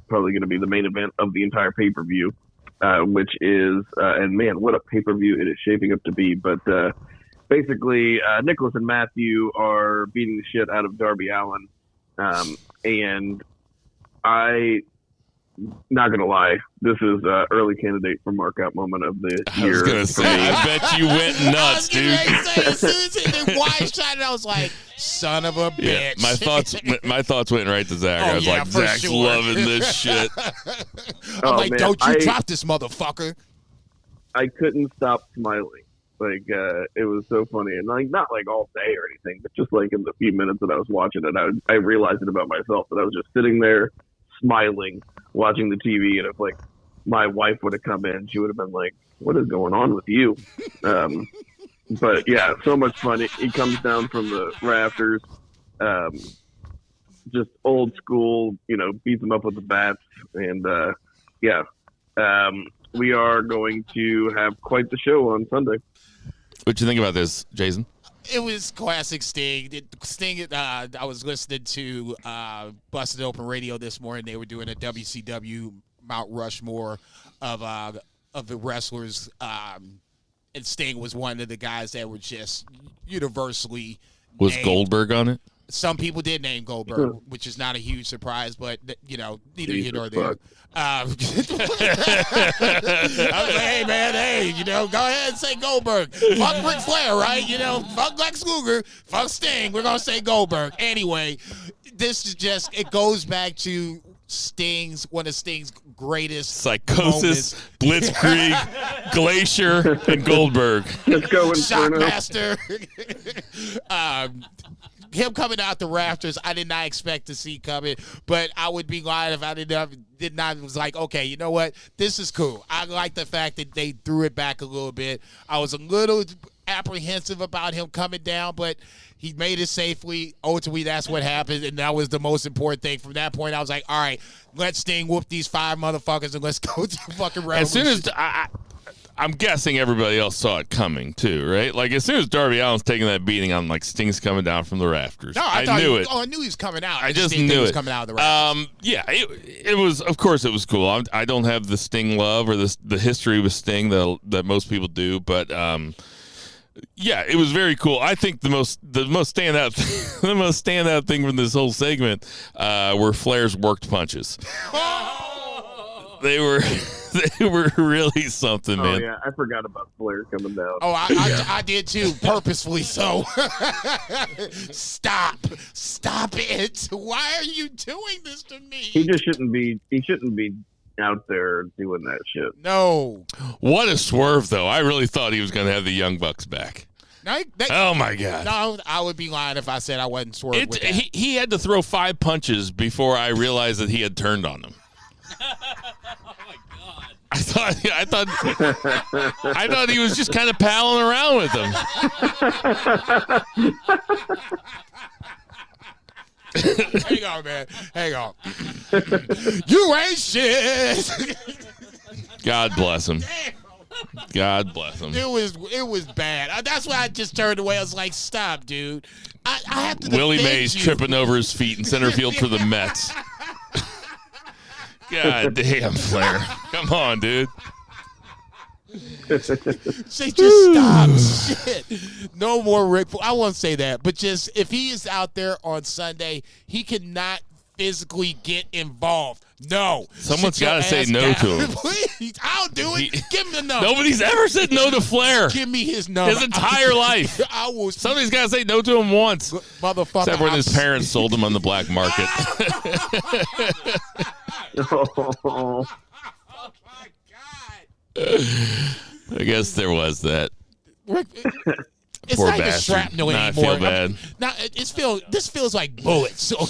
probably going to be the main event of the entire pay-per-view. Which is, and man, what a pay-per-view it is shaping up to be. But basically, Nicholas and Matthew are beating the shit out of Darby Allin. And not going to lie, this is early candidate for markout moment of the year. I was going to say, I bet you went nuts, dude. As soon as the wide shot, I was like, son of a bitch. Yeah, my thoughts went right to Zach. I was like, Zach's loving this shit. I'm like, man, don't you drop this motherfucker. I couldn't stop smiling. Like, it was so funny. And not all day or anything, but just in the few minutes that I was watching it, I realized it about myself that I was just sitting there smiling, watching the TV, and if my wife would have come in, she would have been like, what is going on with you? But yeah, so much fun. He comes down from the rafters, just old school, beats him up with the bats. And we are going to have quite the show on Sunday. What you think about this, Jason? It was classic Sting. I was listening to Busted Open Radio this morning. They were doing a WCW Mount Rushmore of the wrestlers, and Sting was one of the guys that were just universally Was named. Goldberg on it? Some people did name Goldberg, which is not a huge surprise, but neither here nor there. I was like, hey man, go ahead and say Goldberg. Fuck Ric Flair, right? Fuck Lex Luger, fuck Sting. We're gonna say Goldberg anyway. This is just it goes back to one of Sting's greatest Psychosis, moments. Blitzkrieg, Glacier, and Goldberg. Let's go Inferno. Shockmaster. Him coming out the rafters, I did not expect to see coming, but I would be lying if I did not was like, okay, you know what? This is cool. I like the fact that they threw it back a little bit. I was a little apprehensive about him coming down, but he made it safely. Ultimately, that's what happened, and that was the most important thing. From that point, I was like, all right, let's Sting whoop these 5 motherfuckers and let's go to fucking Revolution. As soon as I'm guessing everybody else saw it coming too, right? As soon as Darby Allin's taking that beating, I'm like, Sting's coming down from the rafters. No, I knew it. Oh, I knew he was coming out. I just knew he was it. coming out of the rafters. Yeah, it was. Of course, it was cool. I don't have the Sting love or the history with Sting that most people do, but Yeah, it was very cool. I think the most standout the most standout thing from this whole segment were Flair's worked punches. They were really something, man. Oh yeah, I forgot about Flair coming down. Oh, I did too, purposefully so. Stop it! Why are you doing this to me? He just shouldn't be. He shouldn't be out there doing that shit. No. What a swerve, though. I really thought he was going to have the Young Bucks back. Oh, my God. No, I would be lying if I said I wasn't swerved with that. He had to throw 5 punches before I realized that he had turned on him. Oh my God! I thought he was just kind of palling around with him. Hang on, man. Hang on. You ain't shit. God bless him. God bless him. It was bad. That's why I just turned away. I was like, "Stop, dude." I have to. Willie Mays tripping over his feet in center field for the Mets. God damn, Flair. Come on, dude. Say, just stop. Shit. No more Rick. I won't say that, but just if he is out there on Sunday, he cannot physically get involved. No. Someone's got to say no to him. Please. I'll do it. Give him the number. Nobody's ever said no to Flair. Give me his number. His entire life. I will. Somebody's got to say no to him once. Motherfucker. Except when his parents sold him on the black market. Oh, my God. I guess there was that. Rick, it's Poor not even bastard. shrapnel I anymore. feel bad. Now this feels like bullets. So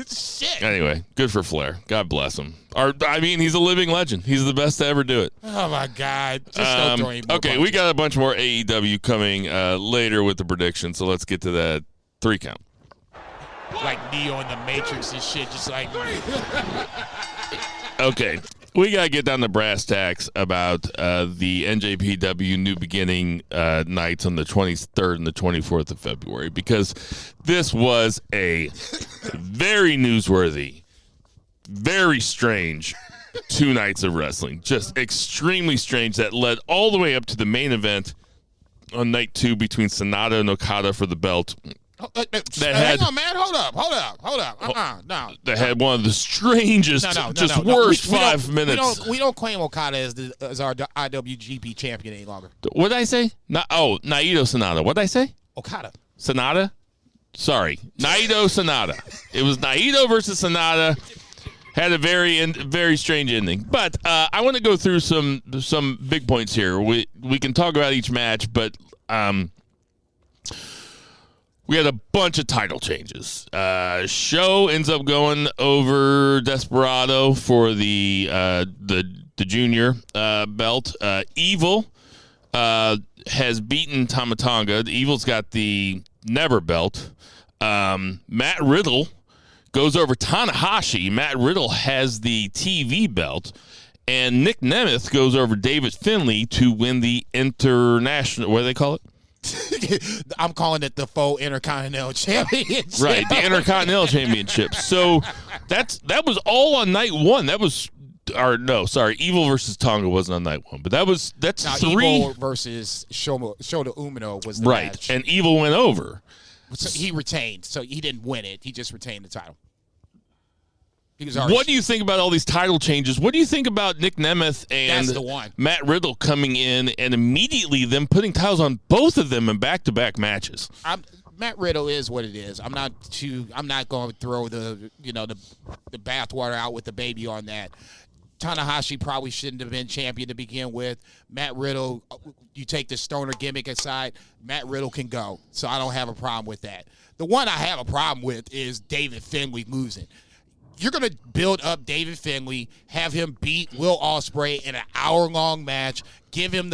shit. Anyway, good for Flair. God bless him. He's a living legend. He's the best to ever do it. Oh my God. Just don't throw any more okay, punches. we got a bunch more AEW coming later with the prediction, so let's get to that 3 count. Like Neo in the Matrix and shit, just like. Okay, we got to get down to brass tacks about the NJPW New Beginning nights on the 23rd and the 24th of February, because this was a very newsworthy, very strange 2 nights of wrestling. Just extremely strange that led all the way up to the main event on night 2 between Sonata and Okada for the belt. Hang on, man. Hold up. No. That had one of the strangest, worst 5 minutes. We don't claim Okada as our IWGP champion any longer. What did I say? Naito Sonata. What did I say? Okada. Sonata? Sorry. Naito Sonata. It was Naito versus Sonata. Had a very strange ending. But I want to go through some big points here. We can talk about each match, but we had a bunch of title changes. Show ends up going over Desperado for the junior belt. Evil has beaten Tama Tonga. Evil's got the Never belt. Matt Riddle goes over Tanahashi. Matt Riddle has the TV belt. And Nick Nemeth goes over David Finlay to win the international, what do they call it? I'm calling it the faux Intercontinental Championship. Right, the Intercontinental Championship. So that was all on night 1. Evil versus Tonga wasn't on night 1, but that's now, 3. Evil versus Shota Umino was the match. And Evil went over. So he retained, so he didn't win it. He just retained the title. What do you think about all these title changes? What do you think about Nick Nemeth and Matt Riddle coming in and immediately them putting titles on both of them in back-to-back matches? Matt Riddle is what it is. I'm not going to throw the bathwater out with the baby on that. Tanahashi probably shouldn't have been champion to begin with. Matt Riddle, you take the stoner gimmick aside, Matt Riddle can go. So I don't have a problem with that. The one I have a problem with is David Finlay losing. You're going to build up David Finlay, have him beat Will Ospreay in an hour-long match, give him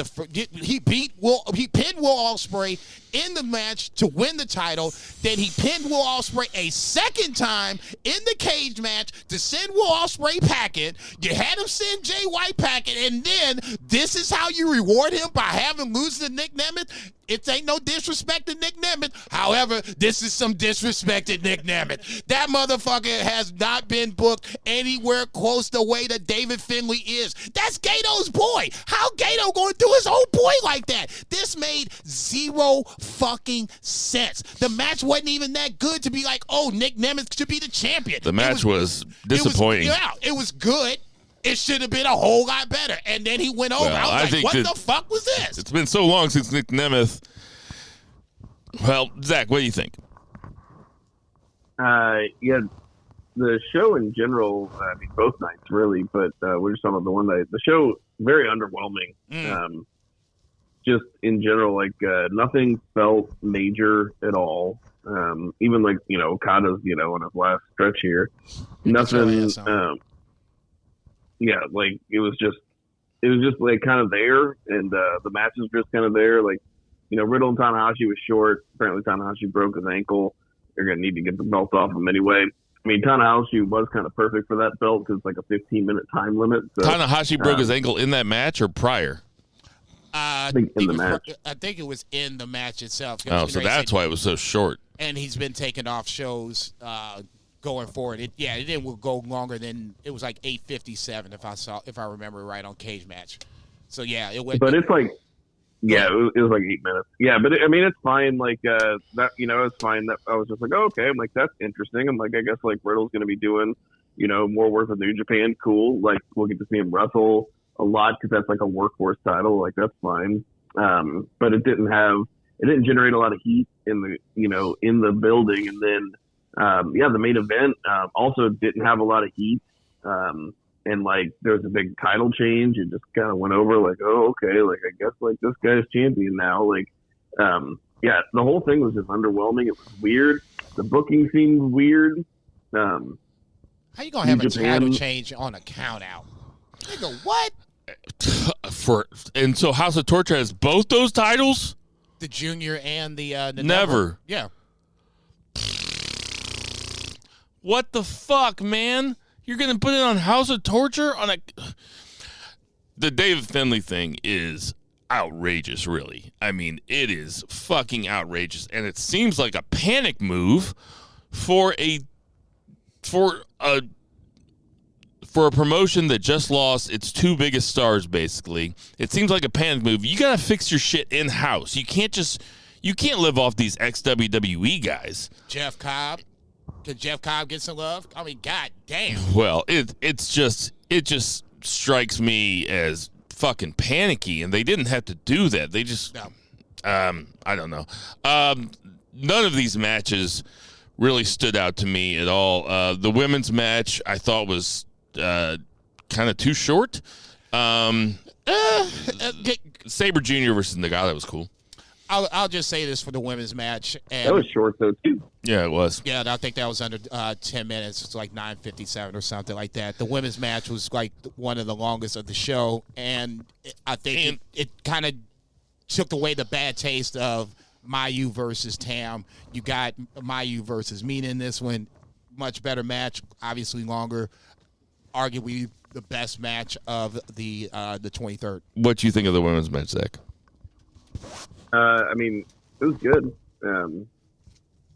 he pinned Will Ospreay in the match to win the title. Then he pinned Will Ospreay a second time in the cage match to send Will Ospreay packing. You had him send Jay White packing, and then this is how you reward him by having losing to Nick Nemeth. It ain't no disrespect to Nick Nemeth. However, this is some disrespect to Nick Nemeth. That motherfucker has not been booked anywhere close the way that David Finlay is. That's Gato's boy. How Gato Riddle going to do his old boy like that? This made zero fucking sense. The match wasn't even that good to be like, oh, Nick Nemeth should be the champion. The match was disappointing. It was good. It should have been a whole lot better. And then he went over. Well, I was like, what the fuck was this? It's been so long since Nick Nemeth. Well, Zach, what do you think? Yeah, the show in general, I mean, both nights really, but we're just talking about the one night. The show, very underwhelming. Just in general, like, nothing felt major at all. Even like, Okada's, on his last stretch here. Nothing, yeah, like, it was just like kind of there, and the matches were just kind of there. Like, Riddle and Tanahashi was short. Apparently Tanahashi broke his ankle. They're going to need to get the belt off him anyway. I mean, Tanahashi was kind of perfect for that belt because it's like a 15-minute time limit. So, Tanahashi broke his ankle in that match or prior? I think in the match. I think it was in the match itself. Oh, so that's why it was so short. And he's been taking off shows going forward. It didn't go longer than, it was like 8:57 if I remember right on Cage Match. So yeah, it went. But it's like, yeah, it was like 8 minutes. Yeah, but it's fine. Like that, it's fine. That I was just like, oh, okay. I'm like, that's interesting. I'm like, I guess like Riddle's going to be doing, more work with New Japan. Cool. Like we'll get to see him wrestle a lot because that's like a workhorse title. Like that's fine. But it didn't generate a lot of heat in the, in the building. And then, the main event also didn't have a lot of heat. And like there was a big title change. It just kind of went over like, oh, okay, like I guess like this guy's champion now. Like, the whole thing was just underwhelming. It was weird. The booking seemed weird. How you gonna have a title change on a count out? Nigga, what? And so House of Torture has both those titles? The junior and the Never. Yeah. What the fuck, man? You're going to put it on House of Torture? The David Finlay thing is outrageous, really. I mean, it is fucking outrageous. And it seems like a panic move for a promotion that just lost its two biggest stars, basically. It seems like a panic move. You got to fix your shit in-house. You can't live off these ex-WWE guys. Jeff Cobb. Could Jeff Cobb get some love? I mean, god damn. Well, it just strikes me as fucking panicky, and they didn't have to do that. They just, I don't know. None of these matches really stood out to me at all. The women's match I thought was kind of too short. Sabre Jr. versus Nagata was cool. I'll just say this for the women's match. And that was short, though, too. Yeah, it was. Yeah, I think that was under 10 minutes. It's like 9:57 or something like that. The women's match was like one of the longest of the show, and I think it kind of took away the bad taste of Mayu versus Tam. You got Mayu versus Mina in this one. Much better match, obviously longer. Arguably the best match of the 23rd. What do you think of the women's match, Zach? I mean, it was good. It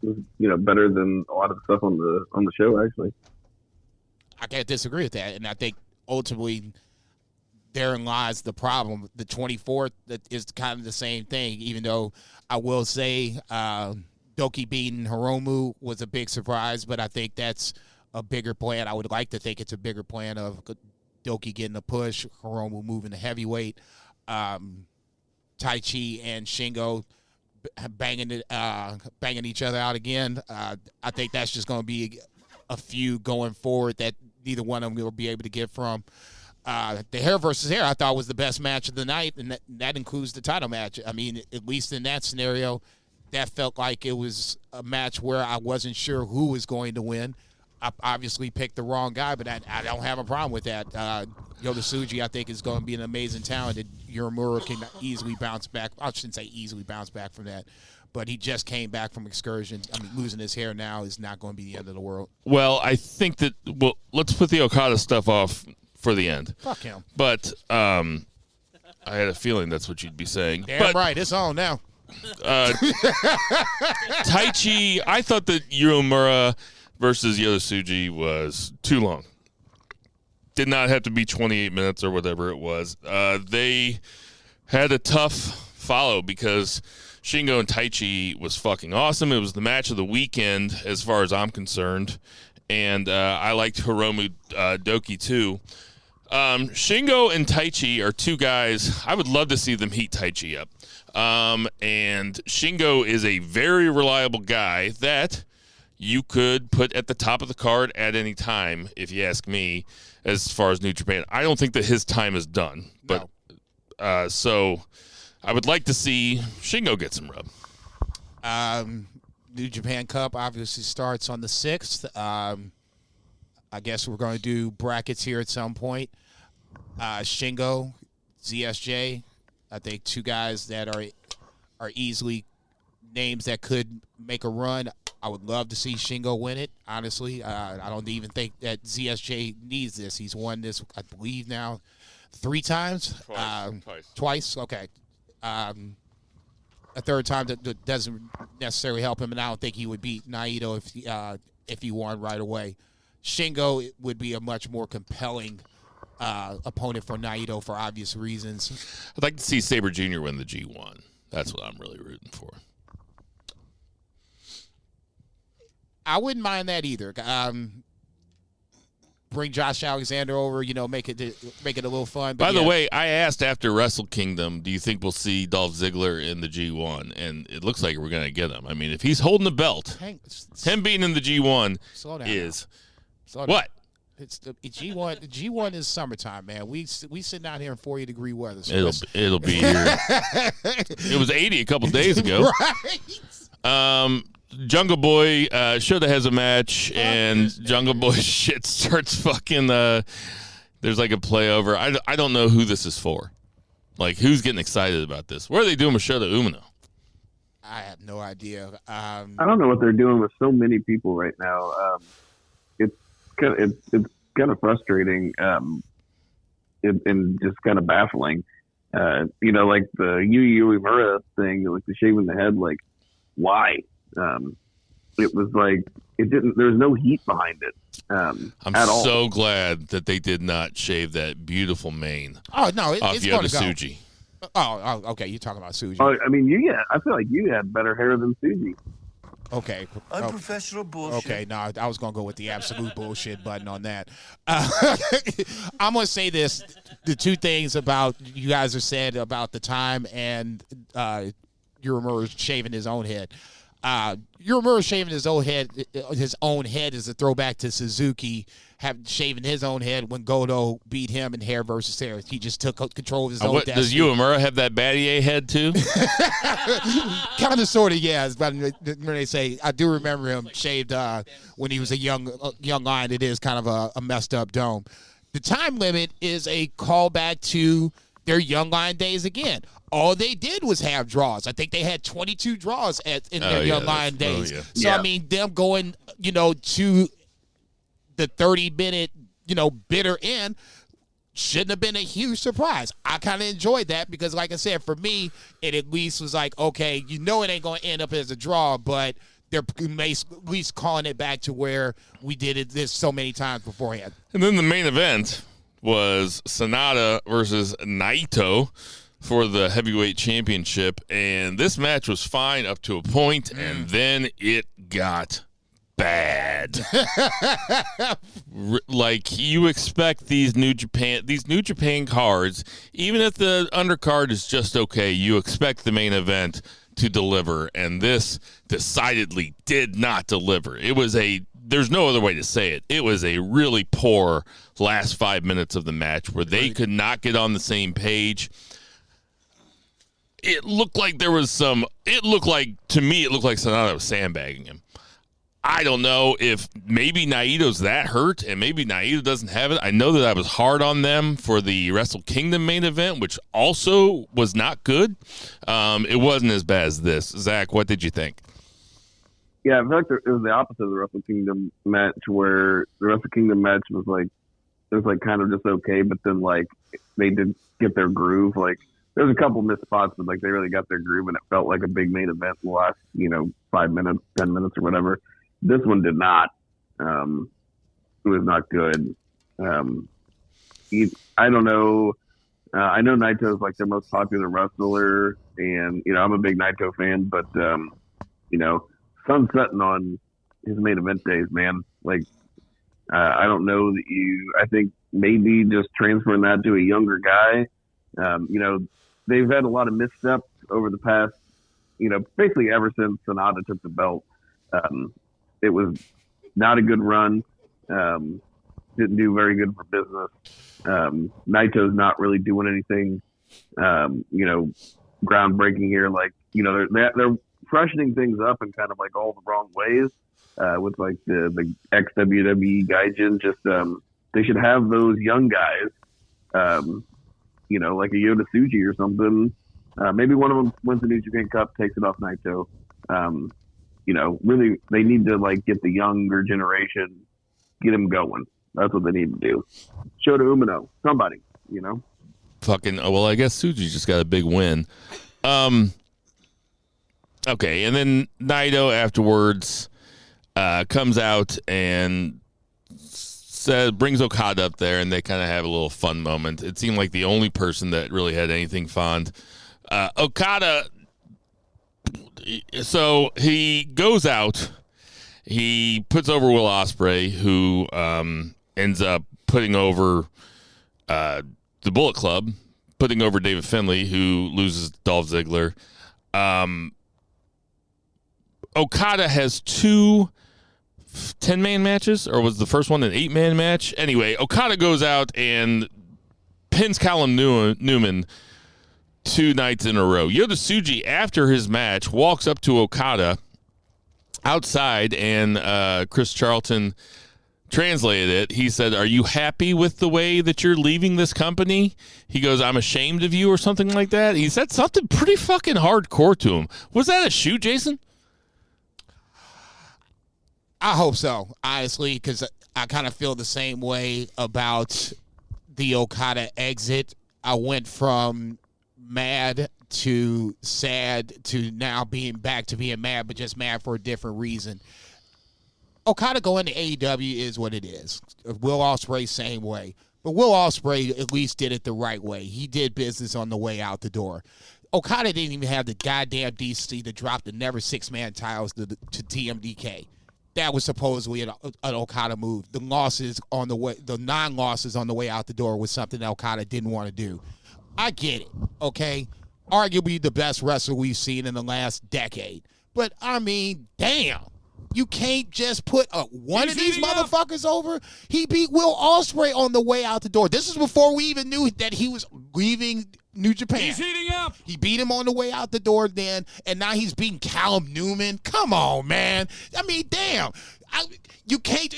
was, better than a lot of the stuff on the show, actually. I can't disagree with that, and I think ultimately therein lies the problem. The 24th is kind of the same thing, even though I will say Doki beating Hiromu was a big surprise, but I think that's a bigger plan. I would like to think it's a bigger plan of Doki getting a push, Hiromu moving to heavyweight. Tai Chi and Shingo banging each other out again. I think that's just going to be a feud going forward that neither one of them will be able to get from. The hair versus hair, I thought was the best match of the night, and that includes the title match. I mean, at least in that scenario, that felt like it was a match where I wasn't sure who was going to win. I obviously picked the wrong guy, but I don't have a problem with that. Yota Tsuji, I think, is going to be an amazing talent. Uemura can easily bounce back. I shouldn't say easily bounce back from that, but he just came back from excursion. I mean, losing his hair now is not going to be the end of the world. Well, I think that let's put the Okada stuff off for the end. Fuck him. But I had a feeling that's what you'd be saying. Damn right, it's on now. Tai Chi, I thought that Uemura versus Yota Tsuji was too long. Did not have to be 28 minutes or whatever it was. They had a tough follow because Shingo and Taichi was fucking awesome. It was the match of the weekend as far as I'm concerned. And I liked Hiromu Doki too. Shingo and Taichi are two guys. I would love to see them heat Taichi up. And Shingo is a very reliable guy that you could put at the top of the card at any time, if you ask me, as far as New Japan. I don't think that his time is done. But so I would like to see Shingo get some rub. New Japan Cup obviously starts on the 6th. I guess we're going to do brackets here at some point. Shingo, ZSJ, I think two guys that are easily names that could make a run. I would love to see Shingo win it, honestly. I don't even think that ZSJ needs this. He's won this, I believe, now 3 times. Twice. Okay. A third time that doesn't necessarily help him, and I don't think he would beat Naito if he won right away. Shingo would be a much more compelling opponent for Naito for obvious reasons. I'd like to see Sabre Jr. win the G1. That's what I'm really rooting for. I wouldn't mind that either. Bring Josh Alexander over, make it a little fun. By the way, I asked after Wrestle Kingdom, do you think we'll see Dolph Ziggler in the G1? And it looks like we're going to get him. I mean, if he's holding the belt, him being in the G1 is what? It's the G1. The G1 is summertime, man. We sitting out here in 40-degree weather. So it'll be here. It was 80 a couple days ago. Right. Jungle Boy Shota has a match, and Jungle Boy shit starts fucking. There's like a play over. I don't know who this is for. Like, who's getting excited about this? What are they doing with Shota Umino? I have no idea. I don't know what they're doing with so many people right now. It's kind of frustrating, and just kind of baffling. Like the Yu Uemura thing, like the shaving the head. Like, why? It was like it didn't. There's no heat behind it. I'm so glad that they did not shave that beautiful mane. Oh no, off it's going to go. Suji. Oh, okay. You're talking about Suji. Oh, I mean, I feel like you had better hair than Suji. Okay. Unprofessional bullshit. Okay, no, I was going to go with the absolute bullshit button on that. I'm going to say this. The two things about you guys have said about the time and Uemura shaving his own head. Uemura shaving his own head is a throwback to Suzuki shaving his own head when Goto beat him in hair versus hair. He just took control of his own destiny. Does Uemura have that Battier head too? Kind of, sort of, yes. But when they say, I do remember him shaved when he was a young lion. It is kind of a messed up dome. The time limit is a callback to their young lion days again. All they did was have draws. I think they had 22 draws in their young lion days. So, I mean, them going, to the 30-minute, bitter end shouldn't have been a huge surprise. I kind of enjoyed that because, like I said, for me, it at least was like, okay, it ain't going to end up as a draw, but they're at least calling it back to where we did this so many times beforehand. And then the main event was Sanada versus Naito for the heavyweight championship, and this match was fine up to a point, and then it got bad. Like, you expect these New Japan cards, even if the undercard is just okay, you expect the main event to deliver, and this decidedly did not deliver. There's no other way to say it. It was a really poor last 5 minutes of the match where they could not get on the same page. It looked like to me Sanada was sandbagging him. I don't know if maybe Naito's that hurt and maybe Naito doesn't have it. I know that I was hard on them for the Wrestle Kingdom main event, which also was not good. It wasn't as bad as this. Zach, what did you think? Yeah, in fact, it was the opposite of the Wrestle Kingdom match, where the Wrestle Kingdom match was kind of just okay, but then they did get their groove. There was a couple missed spots, but they really got their groove, and it felt like a big main event in the last 5 minutes, 10 minutes, or whatever. This one did not. It was not good. I don't know. I know Naito's like their most popular wrestler, and I'm a big Naito fan, but sunsetting on his main event days, man. Like, I don't know that I think maybe just transferring that to a younger guy. They've had a lot of missteps over the past, basically ever since Sonata took the belt. It was not a good run. Didn't do very good for business. Naito's not really doing anything, groundbreaking here. Like, they're freshening things up in kind of like all the wrong ways, with like the ex-WWE Gaijin. Just, they should have those young guys, like a Yoda Tsuji or something. Maybe one of them wins the New Japan Cup, takes it off Naito. Really, they need to like get the younger generation, get them going. That's what they need to do. Shota Umino, somebody, Fucking, well, I guess Tsuji just got a big win. Okay, and then Naito afterwards comes out and brings Okada up there, and they kind of have a little fun moment. It seemed like the only person that really had anything fond. Okada, so he goes out, he puts over Will Ospreay, who ends up putting over the Bullet Club, putting over David Finlay, who loses Dolph Ziggler. Okada has two 10-man matches, or was the first one an 8-man match? Anyway, Okada goes out and pins Callum Newman 2 nights in a row. Yoda Tsuji, after his match, walks up to Okada outside, and Chris Charlton translated it. He said, "Are you happy with the way that you're leaving this company?" He goes, "I'm ashamed of you," or something like that. He said something pretty fucking hardcore to him. Was that a shoot, Jason? I hope so, honestly, because I kind of feel the same way about the Okada exit. I went from mad to sad to now being back to being mad, but just mad for a different reason. Okada going to AEW is what it is. Will Ospreay, same way. But Will Ospreay at least did it the right way. He did business on the way out the door. Okada didn't even have the goddamn decency to drop the never 6-man titles to TMDK. That was supposedly an Okada move. The non-losses on the way out the door was something that Okada didn't want to do. I get it, okay? Arguably the best wrestler we've seen in the last decade. But, I mean, damn. You can't just put one of these motherfuckers over. He beat Will Ospreay on the way out the door. This is before we even knew that he was leaving New Japan. He's heating up. He beat him on the way out the door then, and now he's beating Callum Newman. Come on, man. I mean, damn. You can't...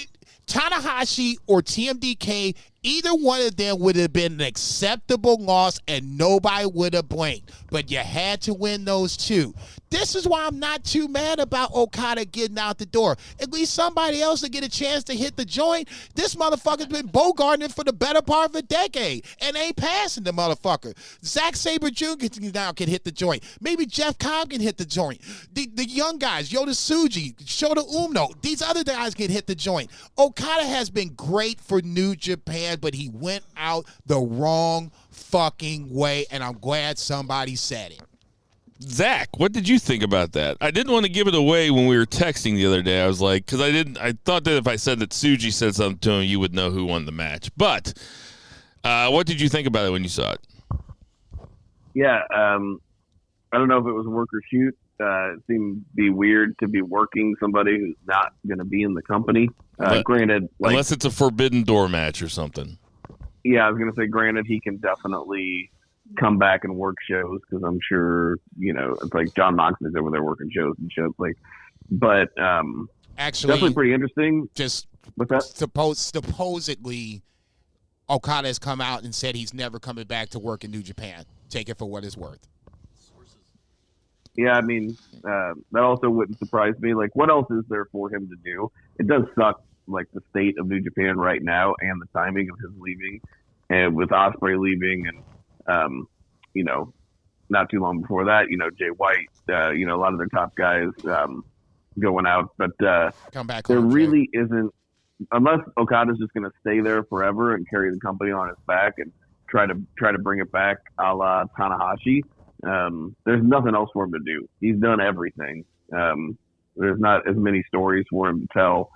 Tanahashi or TMDK, either one of them would have been an acceptable loss and nobody would have blinked. But you had to win those two. This is why I'm not too mad about Okada getting out the door. At least somebody else will get a chance to hit the joint. This motherfucker's been bogarting for the better part of a decade and ain't passing the motherfucker. Zack Sabre Jr. now can hit the joint. Maybe Jeff Cobb can hit the joint. The young guys, Yoda Tsuji, Shota Umino, these other guys can hit the joint. Okada has been great for New Japan, but he went out the wrong fucking way, and I'm glad somebody said it. Zach, what did you think about that? I didn't want to give it away when we were texting the other day. I was like, because I thought that if I said that Tsuji said something to him, you would know who won the match. But what did you think about it when you saw it? Yeah, I don't know if it was work or shoot. It seemed to be weird to be working somebody who's not going to be in the company. Granted, unless it's a forbidden door match or something. Yeah, I was going to say, granted, he can definitely come back and work shows because I'm sure, it's like John Moxley's over there working shows and shit. But actually, definitely pretty interesting. Just what's that? Supposedly, Okada has come out and said he's never coming back to work in New Japan. Take it for what it's worth. Yeah, I mean, that also wouldn't surprise me. Like, what else is there for him to do? It does suck, like, the state of New Japan right now and the timing of his leaving, and with Ospreay leaving, and not too long before that, Jay White, a lot of their top guys going out. But come back. There really isn't, unless Okada's just going to stay there forever and carry the company on his back and try to bring it back a la Tanahashi. There's nothing else for him to do. He's done everything. There's not as many stories for him to tell.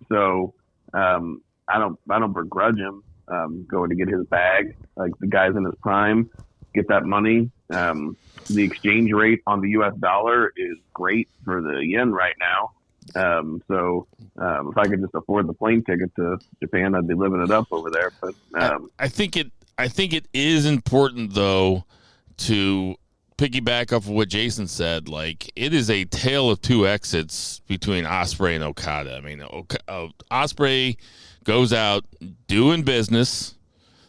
So I don't begrudge him going to get his bag. Like, the guy's in his prime, get that money. The exchange rate on the U.S. dollar is great for the yen right now. So if I could just afford the plane ticket to Japan, I'd be living it up over there. But I think it is important, though, to piggyback off of what Jason said. Like, it is a tale of two exits between Ospreay and Okada. I mean, Ospreay goes out doing business.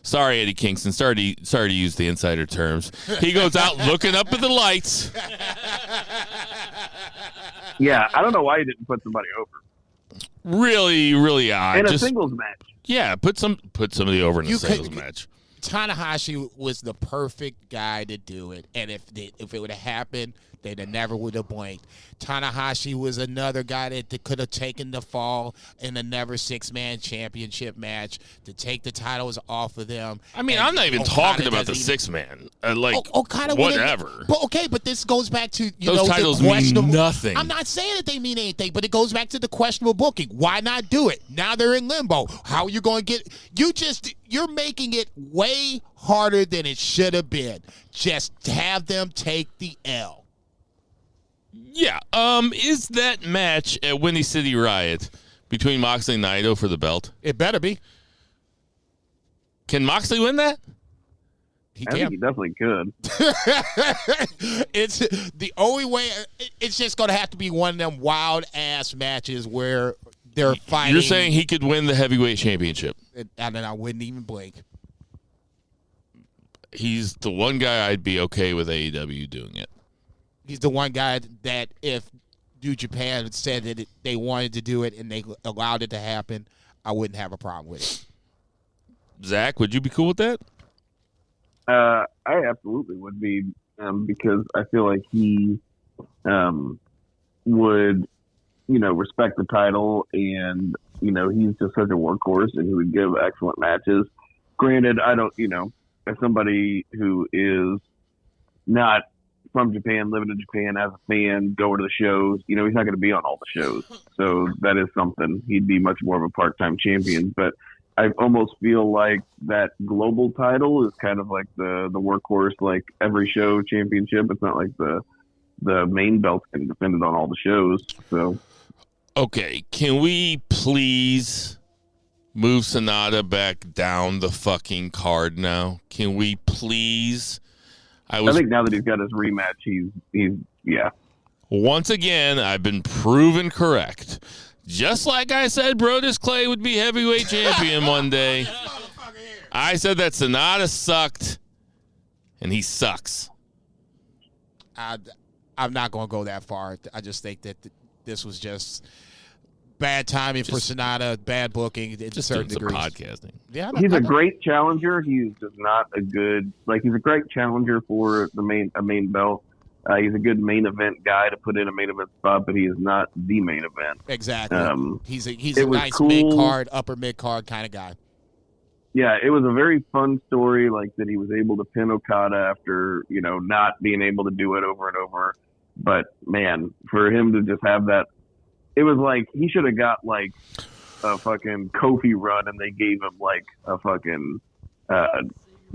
Sorry, Eddie Kingston. Sorry to use the insider terms. He goes out looking up at the lights. Yeah, I don't know why he didn't put somebody over. Really, really odd. In a singles match. Yeah, put somebody over in a singles match. Tanahashi was the perfect guy to do it, and if it would have happened, they never would have blinked. Tanahashi was another guy that could have taken the fall in a never six-man championship match to take the titles off of them. I mean, I'm not even talking about the six-man. Okada whatever. But this goes back to those titles mean nothing. I'm not saying that they mean anything, but it goes back to the questionable booking. Why not do it? Now they're in limbo. How are you going to get? You're making it way harder than it should have been. Just have them take the L. Yeah. Is that match at Windy City Riot between Moxley and Naito for the belt? It better be. Can Moxley win that? He I can. think he definitely could. It's the only way. It's just going to have to be one of them wild ass matches where they're fighting. You're saying he could win the heavyweight championship? And then I wouldn't even blink. He's the one guy I'd be okay with AEW doing it. He's the one guy that if New Japan said that they wanted to do it and they allowed it to happen, I wouldn't have a problem with it. Zach, would you be cool with that? I absolutely would be, because I feel like he would, respect the title, and, he's just such a workhorse, and he would give excellent matches. Granted, I don't, as somebody who is not from Japan, living in Japan as a fan, going to the shows, he's not going to be on all the shows. So that is something. He'd be much more of a part-time champion. But I almost feel like that global title is kind of like the workhorse, like every show championship. It's not like the main belt's getting defended on all the shows. So, okay, can we please move Sonata back down the fucking card now? Can we please? I think now that he's got his rematch, he's yeah. Once again, I've been proven correct. Just like I said, Brodus Clay would be heavyweight champion one day. I said that Sonata sucked, and he sucks. I'm not going to go that far. I just think that this was just bad timing for Sonata, bad booking to certain degrees. Podcasting. Yeah, he's a great challenger. He's just not a good he's a great challenger for a main belt. He's a good main event guy to put in a main event spot, but he is not the main event. Exactly. He's a nice cool mid-card, upper mid-card kind of guy. Yeah, it was a very fun story, that he was able to pin Okada after, not being able to do it over and over. But, man, for him to just have that, it was like he should have got, a fucking Kofi run, and they gave him, a fucking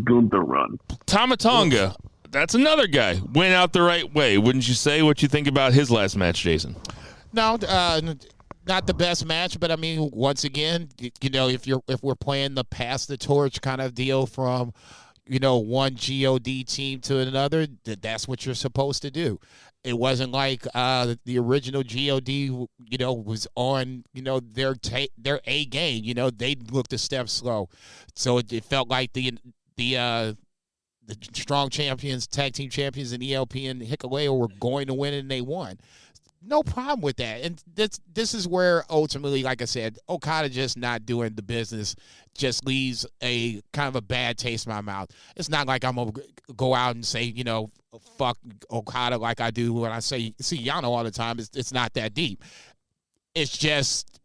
Gunther run. Tama Tonga. That's another guy. Went out the right way. Wouldn't you say? What you think about his last match, Jason? No, not the best match, but I mean, once again, if we're playing the pass the torch kind of deal from, one God team to another, that's what you're supposed to do. It wasn't like the original God, was on, their A game. They looked a step slow, so it felt like the strong champions, tag team champions, and ELP and Hikuleo were going to win, and they won. No problem with that. And this is where ultimately, like I said, Okada just not doing the business just leaves a kind of a bad taste in my mouth. It's not like I'm going to go out and say, fuck Okada like I do when I see Yano all the time. It's not that deep. It's just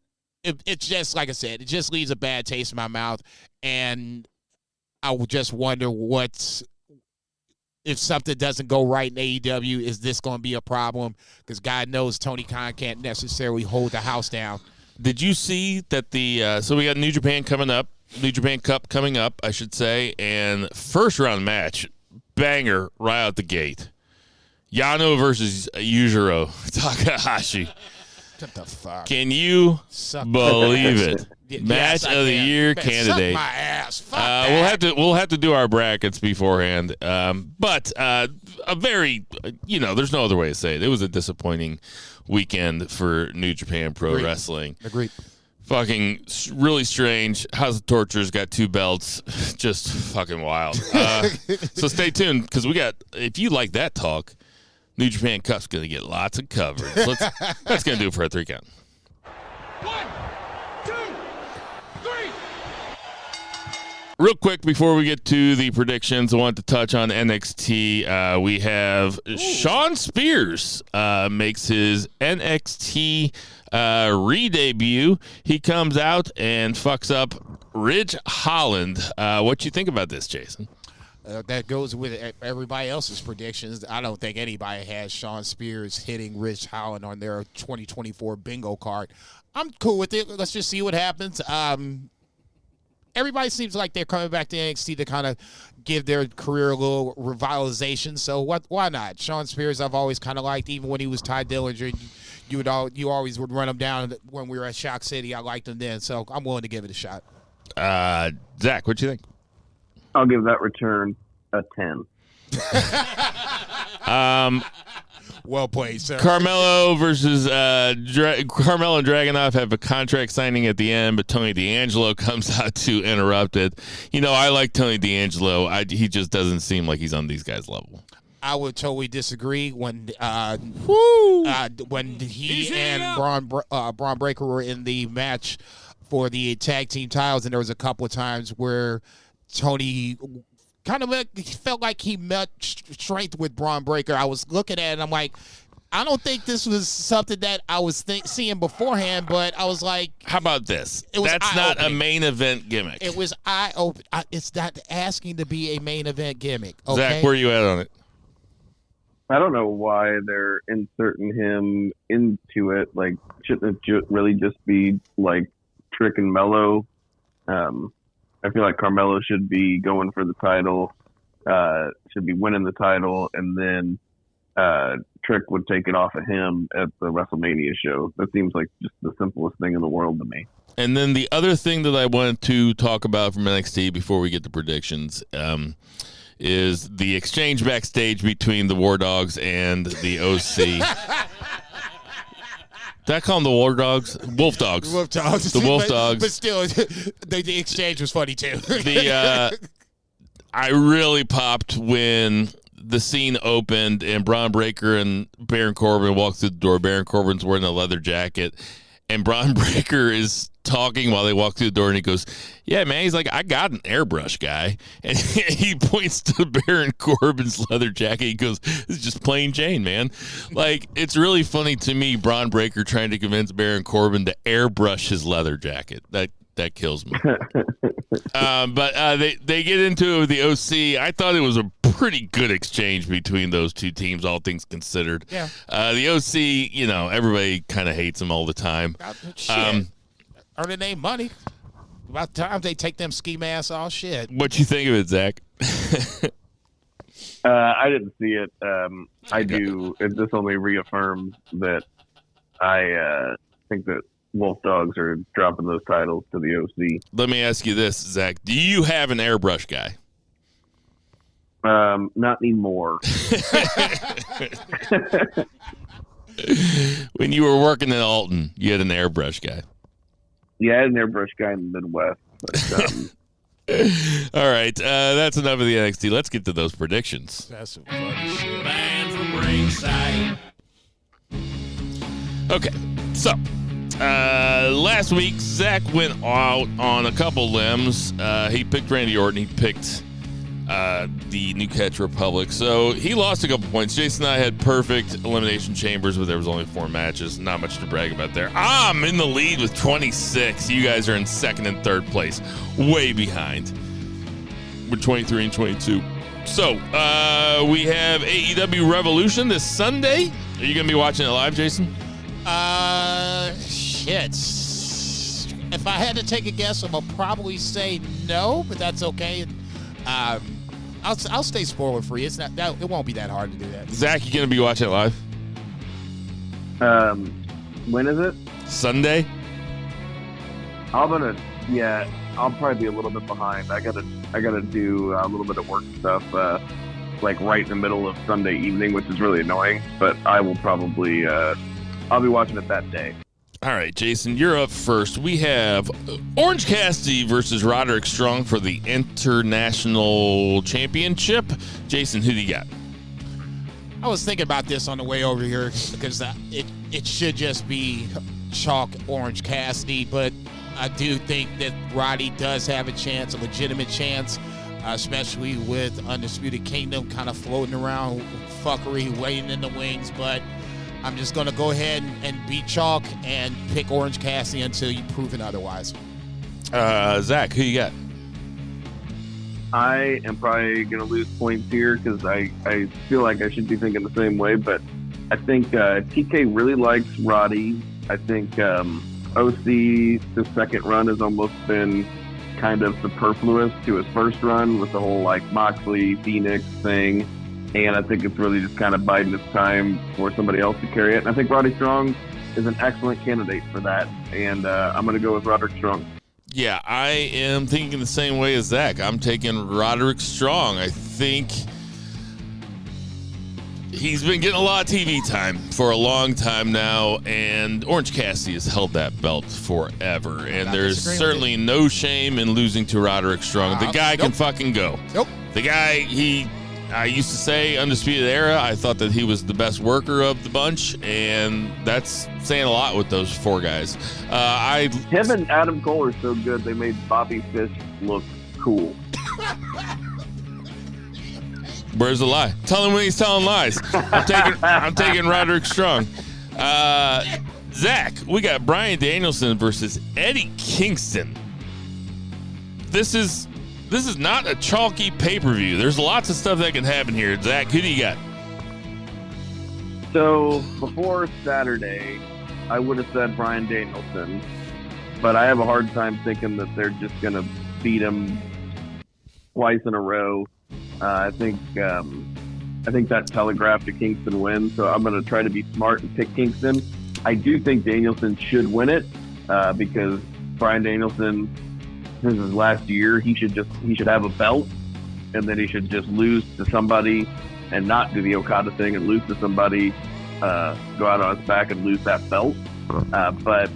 like I said, it just leaves a bad taste in my mouth. And I would just wonder if something doesn't go right in AEW, is this going to be a problem? Because God knows Tony Khan can't necessarily hold the house down. Did you see that so we got New Japan Cup coming up, I should say, and first round match, banger right out the gate. Yano versus Yujiro Takahashi. What the fuck? Can you believe it? Yes, Match of the year candidate. Suck my ass. Fuck that. We'll have to do our brackets beforehand. But a very there's no other way to say it. It was a disappointing weekend for New Japan Pro Wrestling. Agreed. Fucking really strange. House of Torture's got 2 belts. Just fucking wild. So stay tuned, because if you like that talk, New Japan Cup's going to get lots of coverage. That's going to do it for a 3 count. 1, 2, 3. Real quick before we get to the predictions, I want to touch on NXT. We have Shawn Spears makes his NXT re-debut. He comes out and fucks up Ridge Holland. What you think about this, Jason? That goes with everybody else's predictions. I don't think anybody has Shawn Spears hitting Ridge Holland on their 2024 bingo card. I'm cool with it. Let's just see what happens. Everybody seems like they're coming back to NXT to kind of give their career a little revitalization. So why not? Shawn Spears, I've always kind of liked, even when he was Ty Dillinger. You always would run him down when we were at Shock City. I liked him then, so I'm willing to give it a shot. Zach, what do you think? I'll give that return a 10. Well played, sir. Carmelo versus Carmelo and Dragunov have a contract signing at the end, but Tony D'Angelo comes out to interrupt it. I like Tony D'Angelo. He just doesn't seem like he's on these guys' level. I would totally disagree when he and Braun Breaker were in the match for the tag team titles, and there was a couple of times where Tony kind of felt like he met strength with Braun Breaker. I was looking at it, and I'm like, I don't think this was something that I was seeing beforehand, but I was like, how about this? That's not a main event gimmick. It was eye-opening. It's not asking to be a main event gimmick. Okay? Zach, where are you at on it? I don't know why they're inserting him into it. Like, shouldn't it really just be like Trick and Mello? I feel like Carmelo should be going for the title, should be winning the title, and then Trick would take it off of him at the WrestleMania show. That seems like just the simplest thing in the world to me. And then the other thing that I wanted to talk about from NXT before we get to predictions is the exchange backstage between the War Dogs and the OC. Did I call them the War Dogs? Wolf Dogs. Wolf Dogs. The Wolf Dogs. But still, the exchange was funny, too. I really popped when the scene opened and Braun Breaker and Baron Corbin walked through the door. Baron Corbin's wearing a leather jacket, and Braun Breaker is talking while they walk through the door, and he goes, yeah, man, he's like, I got an airbrush guy. And he points to Baron Corbin's leather jacket. He goes, it's just plain Jane, man. Like, it's really funny to me, Braun Breaker trying to convince Baron Corbin to airbrush his leather jacket. That kills me. But they get into the OC. I thought it was a pretty good exchange between those two teams, all things considered. Yeah. The OC, everybody kind of hates them all the time. Shit. Earning their money. About time they take them ski masks off. Shit. What you think of it, Zach? I didn't see it. I do. This only reaffirms that I think that Wolf Dogs are dropping those titles to the OC. Let me ask you this, Zach. Do you have an airbrush guy? Not anymore. When you were working in Alton, you had an airbrush guy. Yeah, I had an airbrush guy in the Midwest. But, all right, that's enough of the NXT. Let's get to those predictions. That's some funny shit. Man from ringside. Okay, so last week, Zach went out on a couple limbs. He picked Randy Orton. He picked the New Catch Republic. So he lost a couple points. Jason and I had perfect Elimination Chambers, but there was only 4 matches. Not much to brag about there. I'm in the lead with 26. You guys are in second and third place. Way behind. We're 23 and 22. So, we have AEW Revolution this Sunday. Are you going to be watching it live, Jason? Shit. If I had to take a guess, I'm going to probably say no, but that's okay. I'll stay spoiler free. It won't be that hard to do that. Zach, you going to be watching it live? When is it? Sunday. I'll probably be a little bit behind. I gotta do a little bit of work stuff, like right in the middle of Sunday evening, which is really annoying. But I will probably, I'll be watching it that day. All right, Jason, you're up first. We have Orange Cassidy versus Roderick Strong for the International Championship. Jason, who do you got? I was thinking about this on the way over here because it should just be chalk Orange Cassidy, but I do think that Roddy does have a legitimate chance, especially with Undisputed Kingdom kind of floating around fuckery, waiting in the wings. But I'm just going to go ahead and beat chalk and pick Orange Cassidy until you prove it otherwise. Zach, who you got? I am probably going to lose points here because I feel like I should be thinking the same way, but I think TK really likes Roddy. I think OC, the second run has almost been kind of superfluous to his first run with the whole like Moxley, Phoenix thing. And I think it's really just kind of biding its time for somebody else to carry it. And I think Roddy Strong is an excellent candidate for that. And I'm going to go with Roderick Strong. Yeah, I am thinking the same way as Zach. I'm taking Roderick Strong. I think he's been getting a lot of TV time for a long time now, and Orange Cassidy has held that belt forever. And there's certainly no shame in losing to Roderick Strong. The guy can fucking go. Nope. The guy, I used to say Undisputed Era, I thought that he was the best worker of the bunch, and that's saying a lot with those four guys. Him and Adam Cole are so good, they made Bobby Fish look cool. Where's the lie? Tell him when he's telling lies. I'm taking Roderick Strong. Zach, we got Brian Danielson versus Eddie Kingston. This is not a chalky pay-per-view. There's lots of stuff that can happen here. Zach, who do you got? So before Saturday, I would have said Brian Danielson, but I have a hard time thinking that they're just going to beat him twice in a row. I think that telegraphed a Kingston win, so I'm going to try to be smart and pick Kingston. I do think Danielson should win it because Brian Danielson, this is his last year. He should have a belt, and then he should just lose to somebody and not do the Okada thing and lose to somebody, go out on his back and lose that belt. But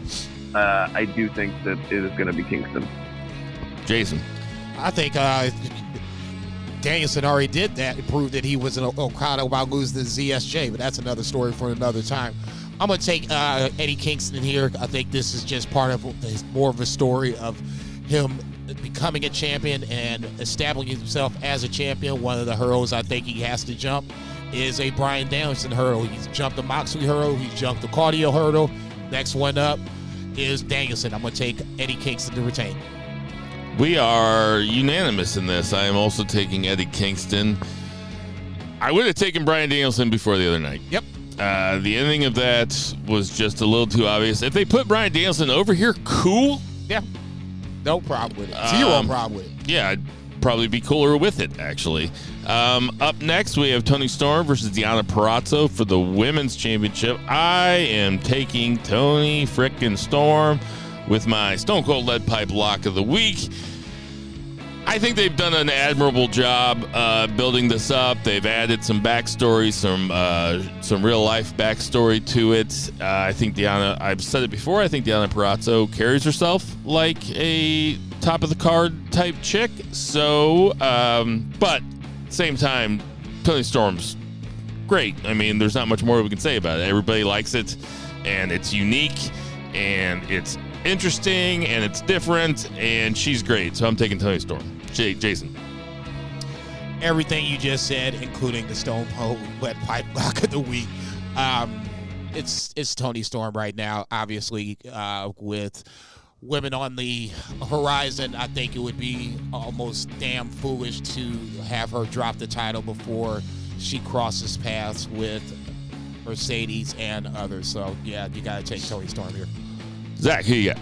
I do think that it is going to be Kingston. Jason, I think Danielson already did that and proved that he was an Okada while losing to ZSJ, but that's another story for another time. I'm going to take Eddie Kingston here. I think this is just part of more of a story of him becoming a champion and establishing himself as a champion. One of the hurdles I think he has to jump is a Brian Danielson hurdle. He's jumped the Moxley hurdle. He's jumped the cardio hurdle. Next one up is Danielson. I'm going to take Eddie Kingston to retain. We are unanimous in this. I am also taking Eddie Kingston. I would have taken Brian Danielson before the other night. Yep. The ending of that was just a little too obvious. If they put Brian Danielson over here, cool. Yeah. No problem with it. Zero problem with it. Yeah, I'd probably be cooler with it, actually. Up next, we have Toni Storm versus Deonna Purrazzo for the Women's Championship. I am taking Toni frickin' Storm with my Stone Cold Lead Pipe lock of the week. I think they've done an admirable job building this up. They've added some backstory, some real life backstory to it. I think Deonna, I've said it before, I think Deonna Purrazzo carries herself like a top of the card type chick. So, but same time, Toni Storm's great. I mean, there's not much more we can say about it. Everybody likes it, and it's unique, and it's interesting, and it's different, and she's great. So I'm taking Toni Storm. Jason. Everything you just said, including the Stone Cold Lead Pipe lock of the week. It's Toni Storm right now, obviously, with women on the horizon, I think it would be almost damn foolish to have her drop the title before she crosses paths with Mercedes and others. So, yeah, you got to take Toni Storm here. Zach, who you got?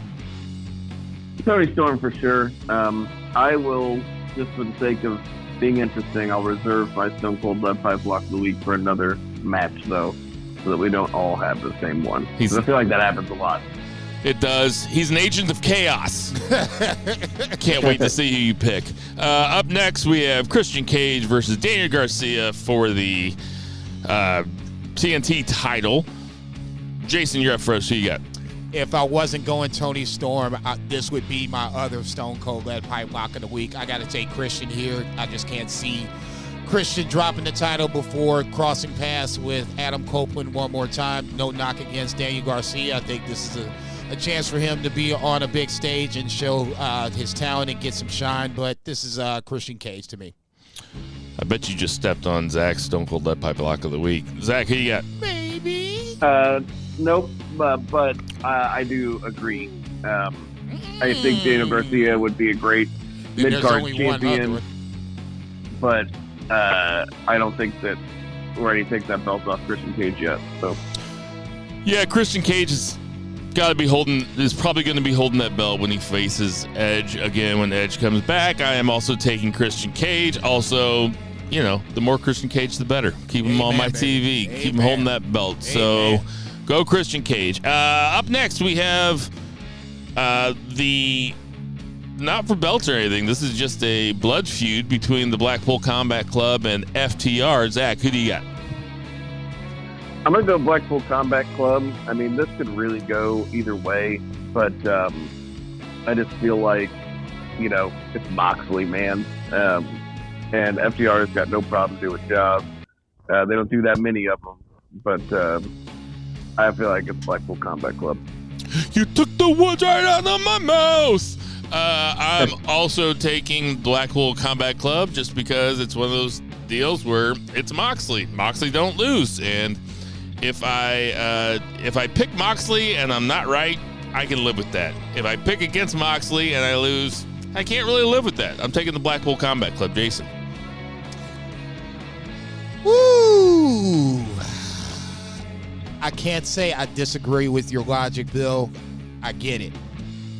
Toni Storm for sure. I will, just for the sake of being interesting, I'll reserve my Stone Cold Lead Pipe Lock of the Week for another match, though, so that we don't all have the same one. I feel like that happens a lot. It does. He's an agent of chaos. Can't wait to see who you pick. Up next, we have Christian Cage versus Daniel Garcia for the TNT title. Jason, you're up first. Who you got? If I wasn't going Toni Storm, this would be my other Stone Cold Lead Pipe Lock of the Week. I got to take Christian here. I just can't see Christian dropping the title before crossing paths with Adam Copeland one more time. No knock against Daniel Garcia. I think this is a chance for him to be on a big stage and show his talent and get some shine, but this is Christian Cage to me. I bet you just stepped on Zach's Stone Cold Lead Pipe Lock of the Week. Zach, who you got? Maybe. Nope, but I do agree. I think Daniel Garcia would be a great mid-card champion, but I don't think that we're ready to take that belt off Christian Cage yet. So, yeah, Christian Cage is probably going to be holding that belt when he faces Edge again. When Edge comes back, I am also taking Christian Cage. Also, you know, the more Christian Cage, the better. Keep him on my TV. Keep him holding that belt. So, go Christian Cage. Up next, we have the not for belts or anything. This is just a blood feud between the Blackpool Combat Club and FTR. Zach, who do you got? I'm going to go Blackpool Combat Club. I mean, this could really go either way, but I just feel like, you know, it's Moxley, man. And FTR has got no problem doing jobs. They don't do that many of them, but I feel like it's Blackpool Combat Club. You took the words right out of my mouth. I'm also taking Blackpool Combat Club just because it's one of those deals where it's Moxley. Moxley don't lose, and if I pick Moxley and I'm not right, I can live with that. If I pick against Moxley and I lose, I can't really live with that. I'm taking the Blackpool Combat Club. Jason. Woo! I can't say I disagree with your logic, Bill. I get it.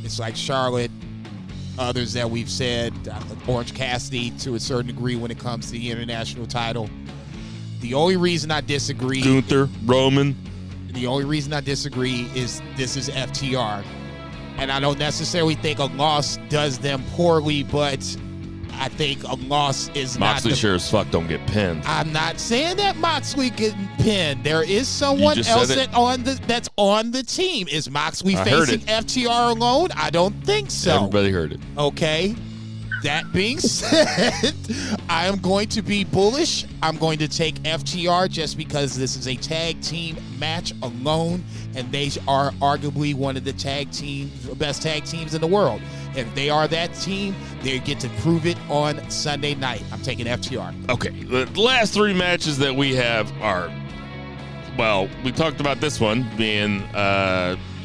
It's like Charlotte, others that we've said, Orange Cassidy to a certain degree when it comes to the international title. The only reason I disagree... Gunther, Roman. The only reason I disagree is this is FTR. And I don't necessarily think a loss does them poorly, but I think a loss is Moxley not... sure as fuck don't get pinned. I'm not saying that Moxley getting pinned. There is someone else that's on the team. Is Moxley facing FTR alone? I don't think so. Everybody heard it. Okay. That being said, I am going to be bullish. I'm going to take FTR just because this is a tag team match alone, and they are arguably one of the best tag teams in the world. If they are that team, they get to prove it on Sunday night. I'm taking FTR. Okay, the last three matches that we have are, well, we talked about this one being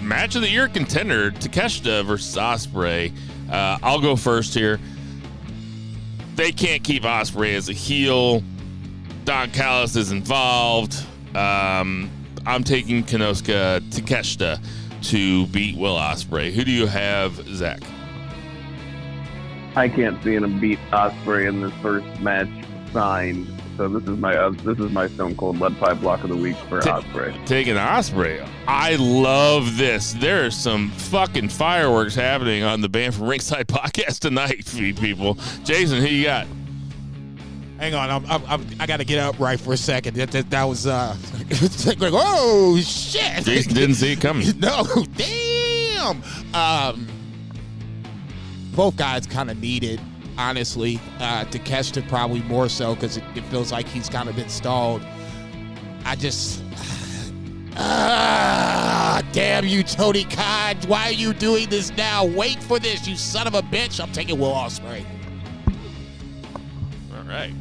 match of the year contender, Takeshita versus Ospreay. I'll go first here. They can't keep Ospreay as a heel. Don Callis is involved. I'm taking Konosuke Takeshita to beat Will Ospreay. Who do you have, Zach? I can't see him beat Ospreay in this first match signed. So this is my Stone Cold Lead Pipe Block of the Week for Ospreay. Taking Ospreay. I love this. There's some fucking fireworks happening on the Band from Ringside podcast tonight, people. Jason, who you got? Hang on, I got to get up right for a second. That was like, oh shit! Jason didn't see it coming. No, damn. Both guys kind of need it. Honestly, Takeshita probably more so because it feels like he's kind of been stalled. I just, damn you, Tony Khan. Why are you doing this now? Wait for this, you son of a bitch. I'm taking Will Ospreay. All right.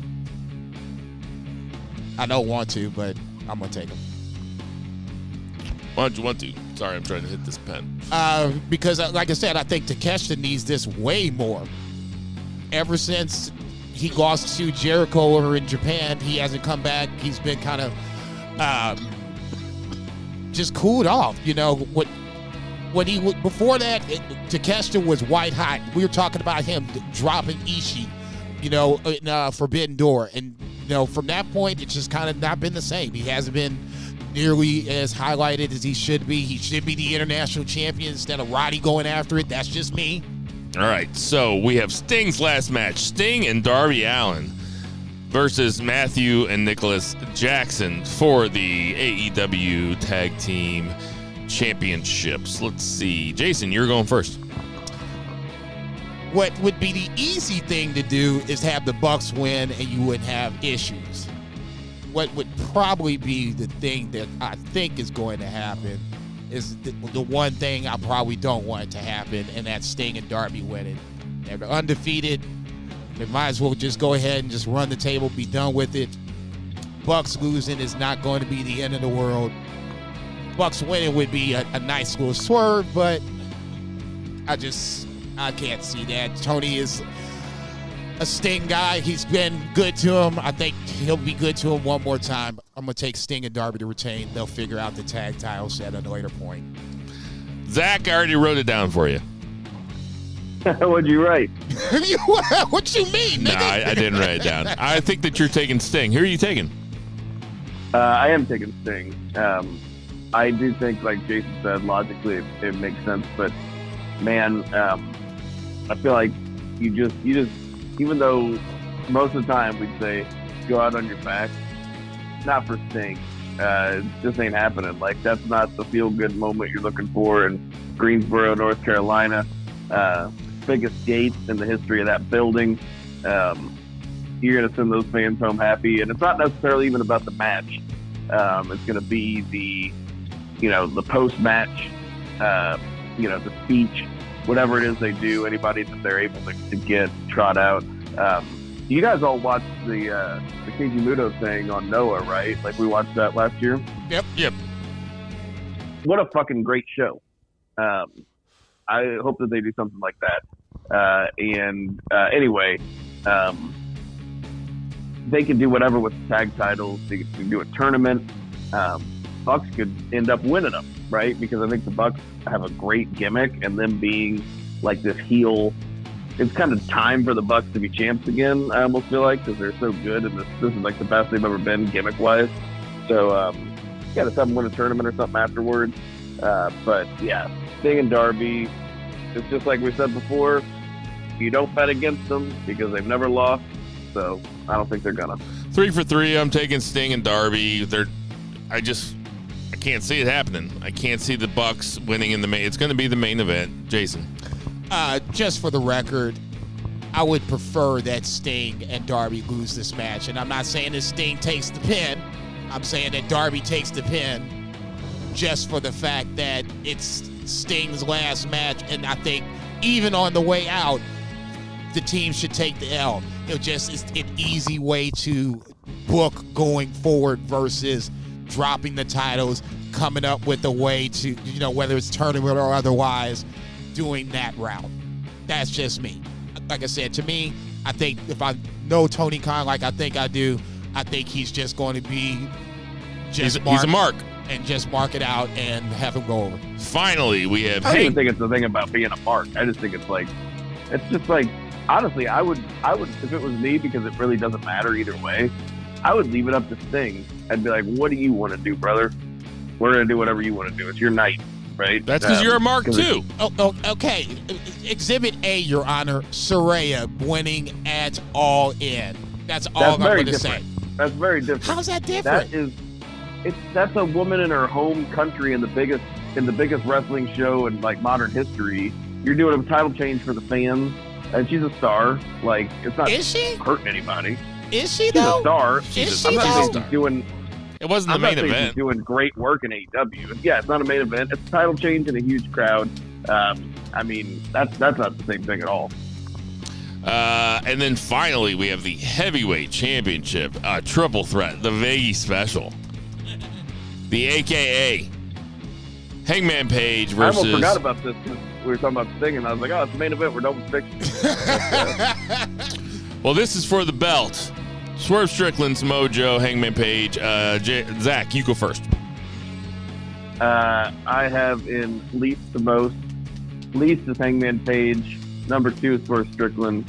I don't want to, but I'm going to take him. Why don't you want to? Sorry, I'm trying to hit this pen. Because, like I said, I think Takeshita needs this way more. Ever since he lost to Jericho over in Japan, he hasn't come back. He's been kind of just cooled off. You know, before that, Takeshita was white hot. We were talking about him dropping Ishii, you know, in Forbidden Door. And, you know, from that point, it's just kind of not been the same. He hasn't been nearly as highlighted as he should be. He should be the international champion instead of Roddy going after it. That's just me. All right, so we have Sting's last match. Sting and Darby Allin versus Matthew and Nicholas Jackson for the AEW Tag Team Championships. Let's see. Jason, you're going first. What would be the easy thing to do is have the Bucks win and you wouldn't have issues. What would probably be the thing that I think is going to happen is the one thing I probably don't want to happen, and that's Sting and Darby winning. They're undefeated. They might as well just go ahead and just run the table, be done with it. Bucks losing is not going to be the end of the world. Bucks winning would be a nice little swerve, but I can't see that. Tony is a Sting guy. He's been good to him. I think he'll be good to him one more time. I'm going to take Sting and Darby to retain. They'll figure out the tag titles at a later point. Zach, I already wrote it down for you. What'd you write? What you mean, No, nigga? I didn't write it down. I think that you're taking Sting. Who are you taking? I am taking Sting. I do think, like Jason said, logically it makes sense, but man, I feel like you just, even though most of the time we'd say go out on your back, not for Sting. It just ain't happening. Like, that's not the feel-good moment you're looking for in Greensboro, North Carolina. Biggest gate in the history of that building. You're going to send those fans home happy, and it's not necessarily even about the match. It's going to be the post-match, the speech, whatever it is they do, anybody that they're able to get trot out. You guys all watched the Keiji Muto thing on Noah, right? Like, we watched that last year. Yep. What a fucking great show. I hope that they do something like that. Anyway, they can do whatever with the tag titles. They can do a tournament. Bucks could end up winning them, right? Because I think the Bucks have a great gimmick, and them being like this heel, it's kind of time for the Bucks to be champs again, I almost feel like, because they're so good, and this is like the best they've ever been gimmick-wise. So, you got to have them win a tournament or something afterwards. But, yeah, Sting and Darby, it's just like we said before, you don't bet against them because they've never lost, so I don't think they're gonna. 3 for 3, I'm taking Sting and Darby. I can't see it happening. I can't see the Bucks winning in the main. It's going to be the main event. Jason. Just for the record, I would prefer that Sting and Darby lose this match. And I'm not saying that Sting takes the pin. I'm saying that Darby takes the pin just for the fact that it's Sting's last match. And I think even on the way out, the team should take the L. It's an easy way to book going forward versus dropping the titles, coming up with a way to, whether it's tournament or otherwise, doing that route. That's just me. Like I said, to me, I think if I know Tony Khan like I think I do, I think he's just going to be he's a mark. And just mark it out and have him go over. Finally, we have... I don't even think it's the thing about being a mark. I just think it's just like, honestly, I would, if it was me, because it really doesn't matter either way, I would leave it up to Sting. I'd be like, what do you want to do, brother? We're going to do whatever you want to do. It's your night, right? That's because you're a mark, too. Oh, okay. Exhibit A, Your Honor, Saraya winning at All In. That's all I'm going to say. That's very different. How's that different? That's a woman in her home country in the biggest wrestling show in like modern history. You're doing a title change for the fans, and she's a star. Like, it's not hurting anybody. Is she, she's though? A star. I'm not saying she's doing. It wasn't the main event. She's doing great work in AEW. Yeah, it's not a main event. It's a title change in a huge crowd. I mean, that's not the same thing at all. And then finally, we have the heavyweight championship, triple threat, the Vegas special. The AKA Hangman Page I versus. almost forgot about this. We were talking about Sting, and I was like, oh, it's the main event. We're done with fiction. Well, this is for the belt. Swerve Strickland's Mojo, Hangman Page. Zach, you go first. I have in least the most. Least is Hangman Page. Number 2 is Swerve Strickland.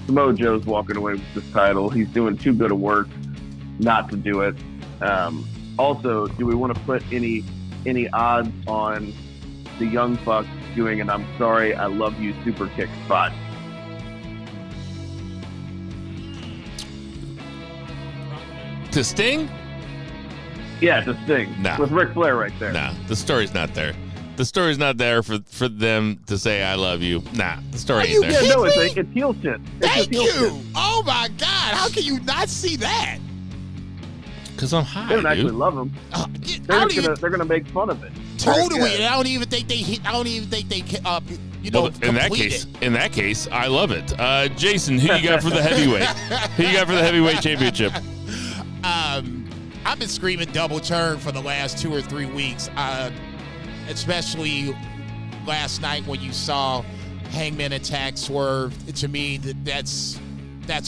Mojo's walking away with this title. He's doing too good a work not to do it. Also, do we want to put any odds on the Young Bucks doing an "I'm sorry, I love you" super kick spot? To Sting? Yeah, to Sting. Nah. With Ric Flair right there. Nah, the story's not there. The story's not there for them to say "I love you." Nah, the story ain't there. Yeah, no, it's heel shit. It's Thank heel you. shit. Oh my God! How can you not see that? Because I'm high, They don't actually dude. love him. They're gonna make fun of it. Totally, Yeah. and I don't even think they. Well, in that case, I love it. Jason, who you got for the heavyweight? Who you got for the heavyweight championship? I've been screaming double turn for the last 2 or 3 weeks, especially last night when you saw Hangman attack Swerve. To me, that's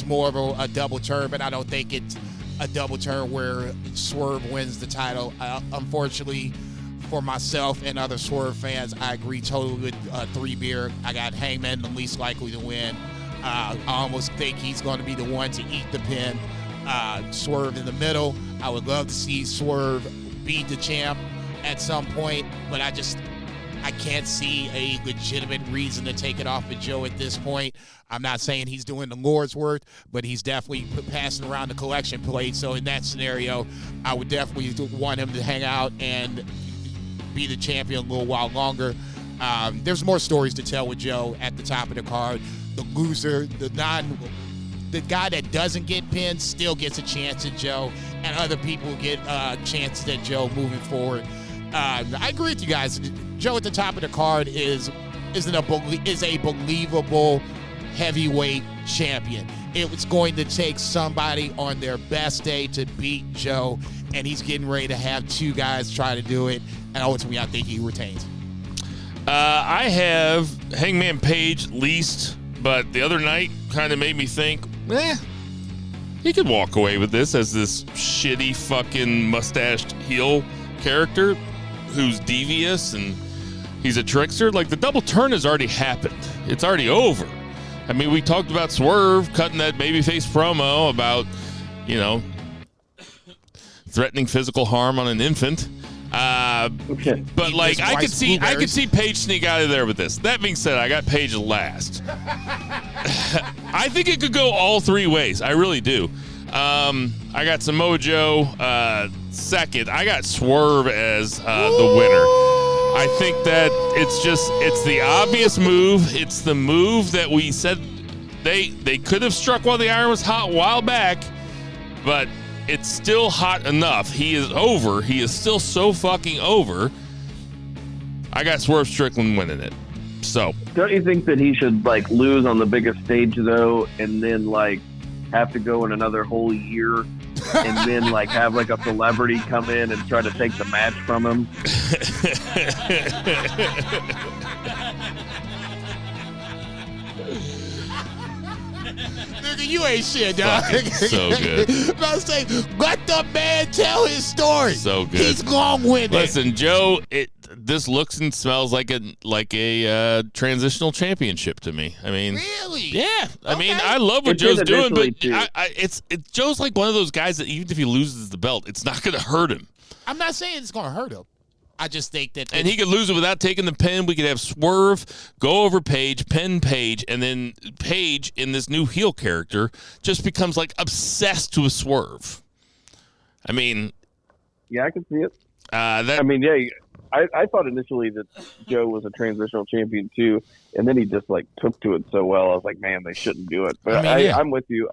more of a double turn, but I don't think it's a double turn where Swerve wins the title. Unfortunately, for myself and other Swerve fans, I agree totally with 3-Beer. I got Hangman the least likely to win. I almost think he's going to be the one to eat the pin. Swerve in the middle. I would love to see Swerve beat the champ at some point, but I can't see a legitimate reason to take it off of Joe at this point. I'm not saying he's doing the Lord's work, but he's definitely passing around the collection plate. So in that scenario, I would definitely want him to hang out and be the champion a little while longer. There's more stories to tell with Joe at the top of the card. The loser, the guy that doesn't get pinned still gets a chance at Joe, and other people get chances at Joe moving forward. I agree with you guys. Joe at the top of the card is a believable heavyweight champion. It was going to take somebody on their best day to beat Joe, and he's getting ready to have 2 guys try to do it, and ultimately I think he retains. I have Hangman Page least, but the other night kind of made me think, he could walk away with this as this shitty fucking mustached heel character who's devious and he's a trickster. Like, the double turn has already happened. It's already over. I mean, we talked about Swerve cutting that babyface promo about, threatening physical harm on an infant. But like, I could see Paige sneak out of there with this. That being said, I got Paige last. I think it could go all 3 ways. I really do. I got Samoa Joe second. I got Swerve as the winner. I think that it's the obvious move. It's the move that we said they could have struck while the iron was hot a while back, but it's still hot enough. He is over. He is still so fucking over. I got Swerve Strickland winning it. So, don't you think that he should lose on the biggest stage though, and then have to go in another whole year, and then have a celebrity come in and try to take the match from him? Nigga, you ain't shit, dog. So good. I say, let the man tell his story. So good. He's long-winded. Listen, Joe, this looks and smells like a transitional championship to me. I mean, really? Yeah. I Okay. mean, I love what Joe's doing, but too. Joe's like one of those guys that even if he loses the belt, it's not going to hurt him. I'm not saying it's going to hurt him. I just think that... And he could lose it without taking the pin. We could have Swerve go over Page, pin Page, and then Page in this new heel character just becomes obsessed with Swerve. I mean... Yeah, I can see it. I thought initially that Joe was a transitional champion too, and then he just took to it so well. I was like, man, they shouldn't do it. But I'm with you.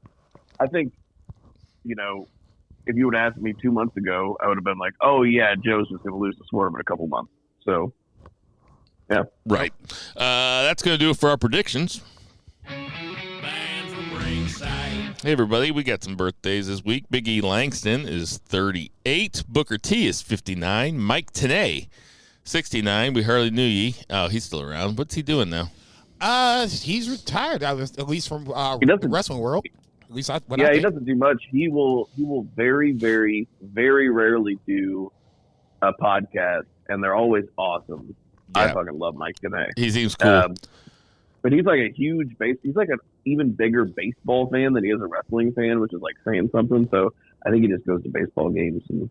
I think, if you would have asked me 2 months ago, I would have been like, oh yeah, Joe's just going to lose to Swerve in a couple months. So, yeah. Right. That's going to do it for our predictions. Man from ringside. Hey, everybody. We got some birthdays this week. Big E Langston is 38. Booker T is 59. Mike Tenay, 69. We hardly knew ye. Oh, he's still around. What's he doing now? He's retired, at least from He doesn't- the wrestling world. At least he doesn't do much. He will very, very, very rarely do a podcast, and they're always awesome. Yeah. I fucking love Mike Canay. He seems cool. But he's like a huge he's like an even bigger baseball fan than he is a wrestling fan, which is like saying something. So I think he just goes to baseball games. And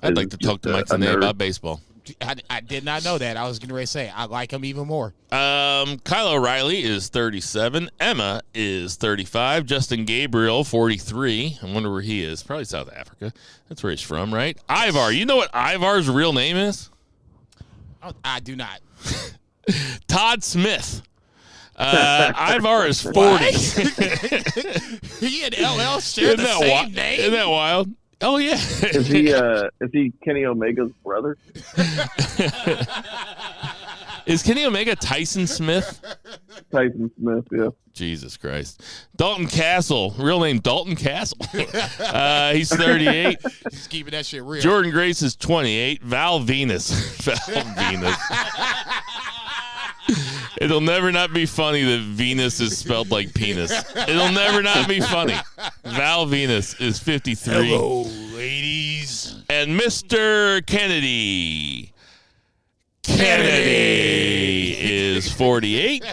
I'd like to talk to Mike Canay about baseball. I did not know that. I was getting ready to say I like him even more. Kyle O'Reilly is 37. Emma is 35. Justin Gabriel, 43. I wonder where he is. Probably South Africa. That's where he's from, right? Ivar. You know what Ivar's real name is? Oh, I do not. Todd Smith. Ivar is 40. He and LL share the same name? Isn't that wild? Oh, yeah. Is he Kenny Omega's brother? Is Kenny Omega Tyson Smith? Tyson Smith, yeah. Jesus Christ. Dalton Castle. Real name Dalton Castle. He's 38. He's keeping that shit real. Jordan Grace is 28. Val Venus. Val Venus. It'll never not be funny that Venus is spelled like penis. It'll never not be funny. Val Venus is 53. Hello, ladies. And Mr. Kennedy is 48.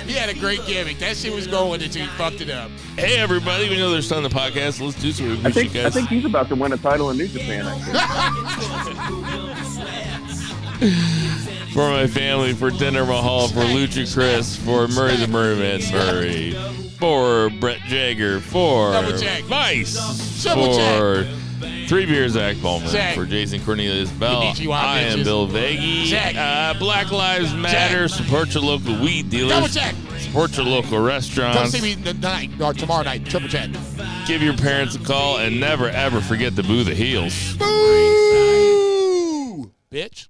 He had a great gimmick. That shit was going until he fucked it up. Hey, everybody. We know there's a ton of podcasts. Let's do some. I think he's about to win a title in New Japan, For my family, for Dinner Mahal, for Lucha Chris, for Murray the Merman Murray, for Brett Jagger, for Vice, for Three Beer Zach Bowman, for Jason Cornelius Bell. I am Bill Vagey. Black Lives Matter. Support your local weed dealers. Support your local restaurants. Come see me tonight or tomorrow night. Triple check. Give your parents a call and never ever forget to boo the heels. Boo! Bitch.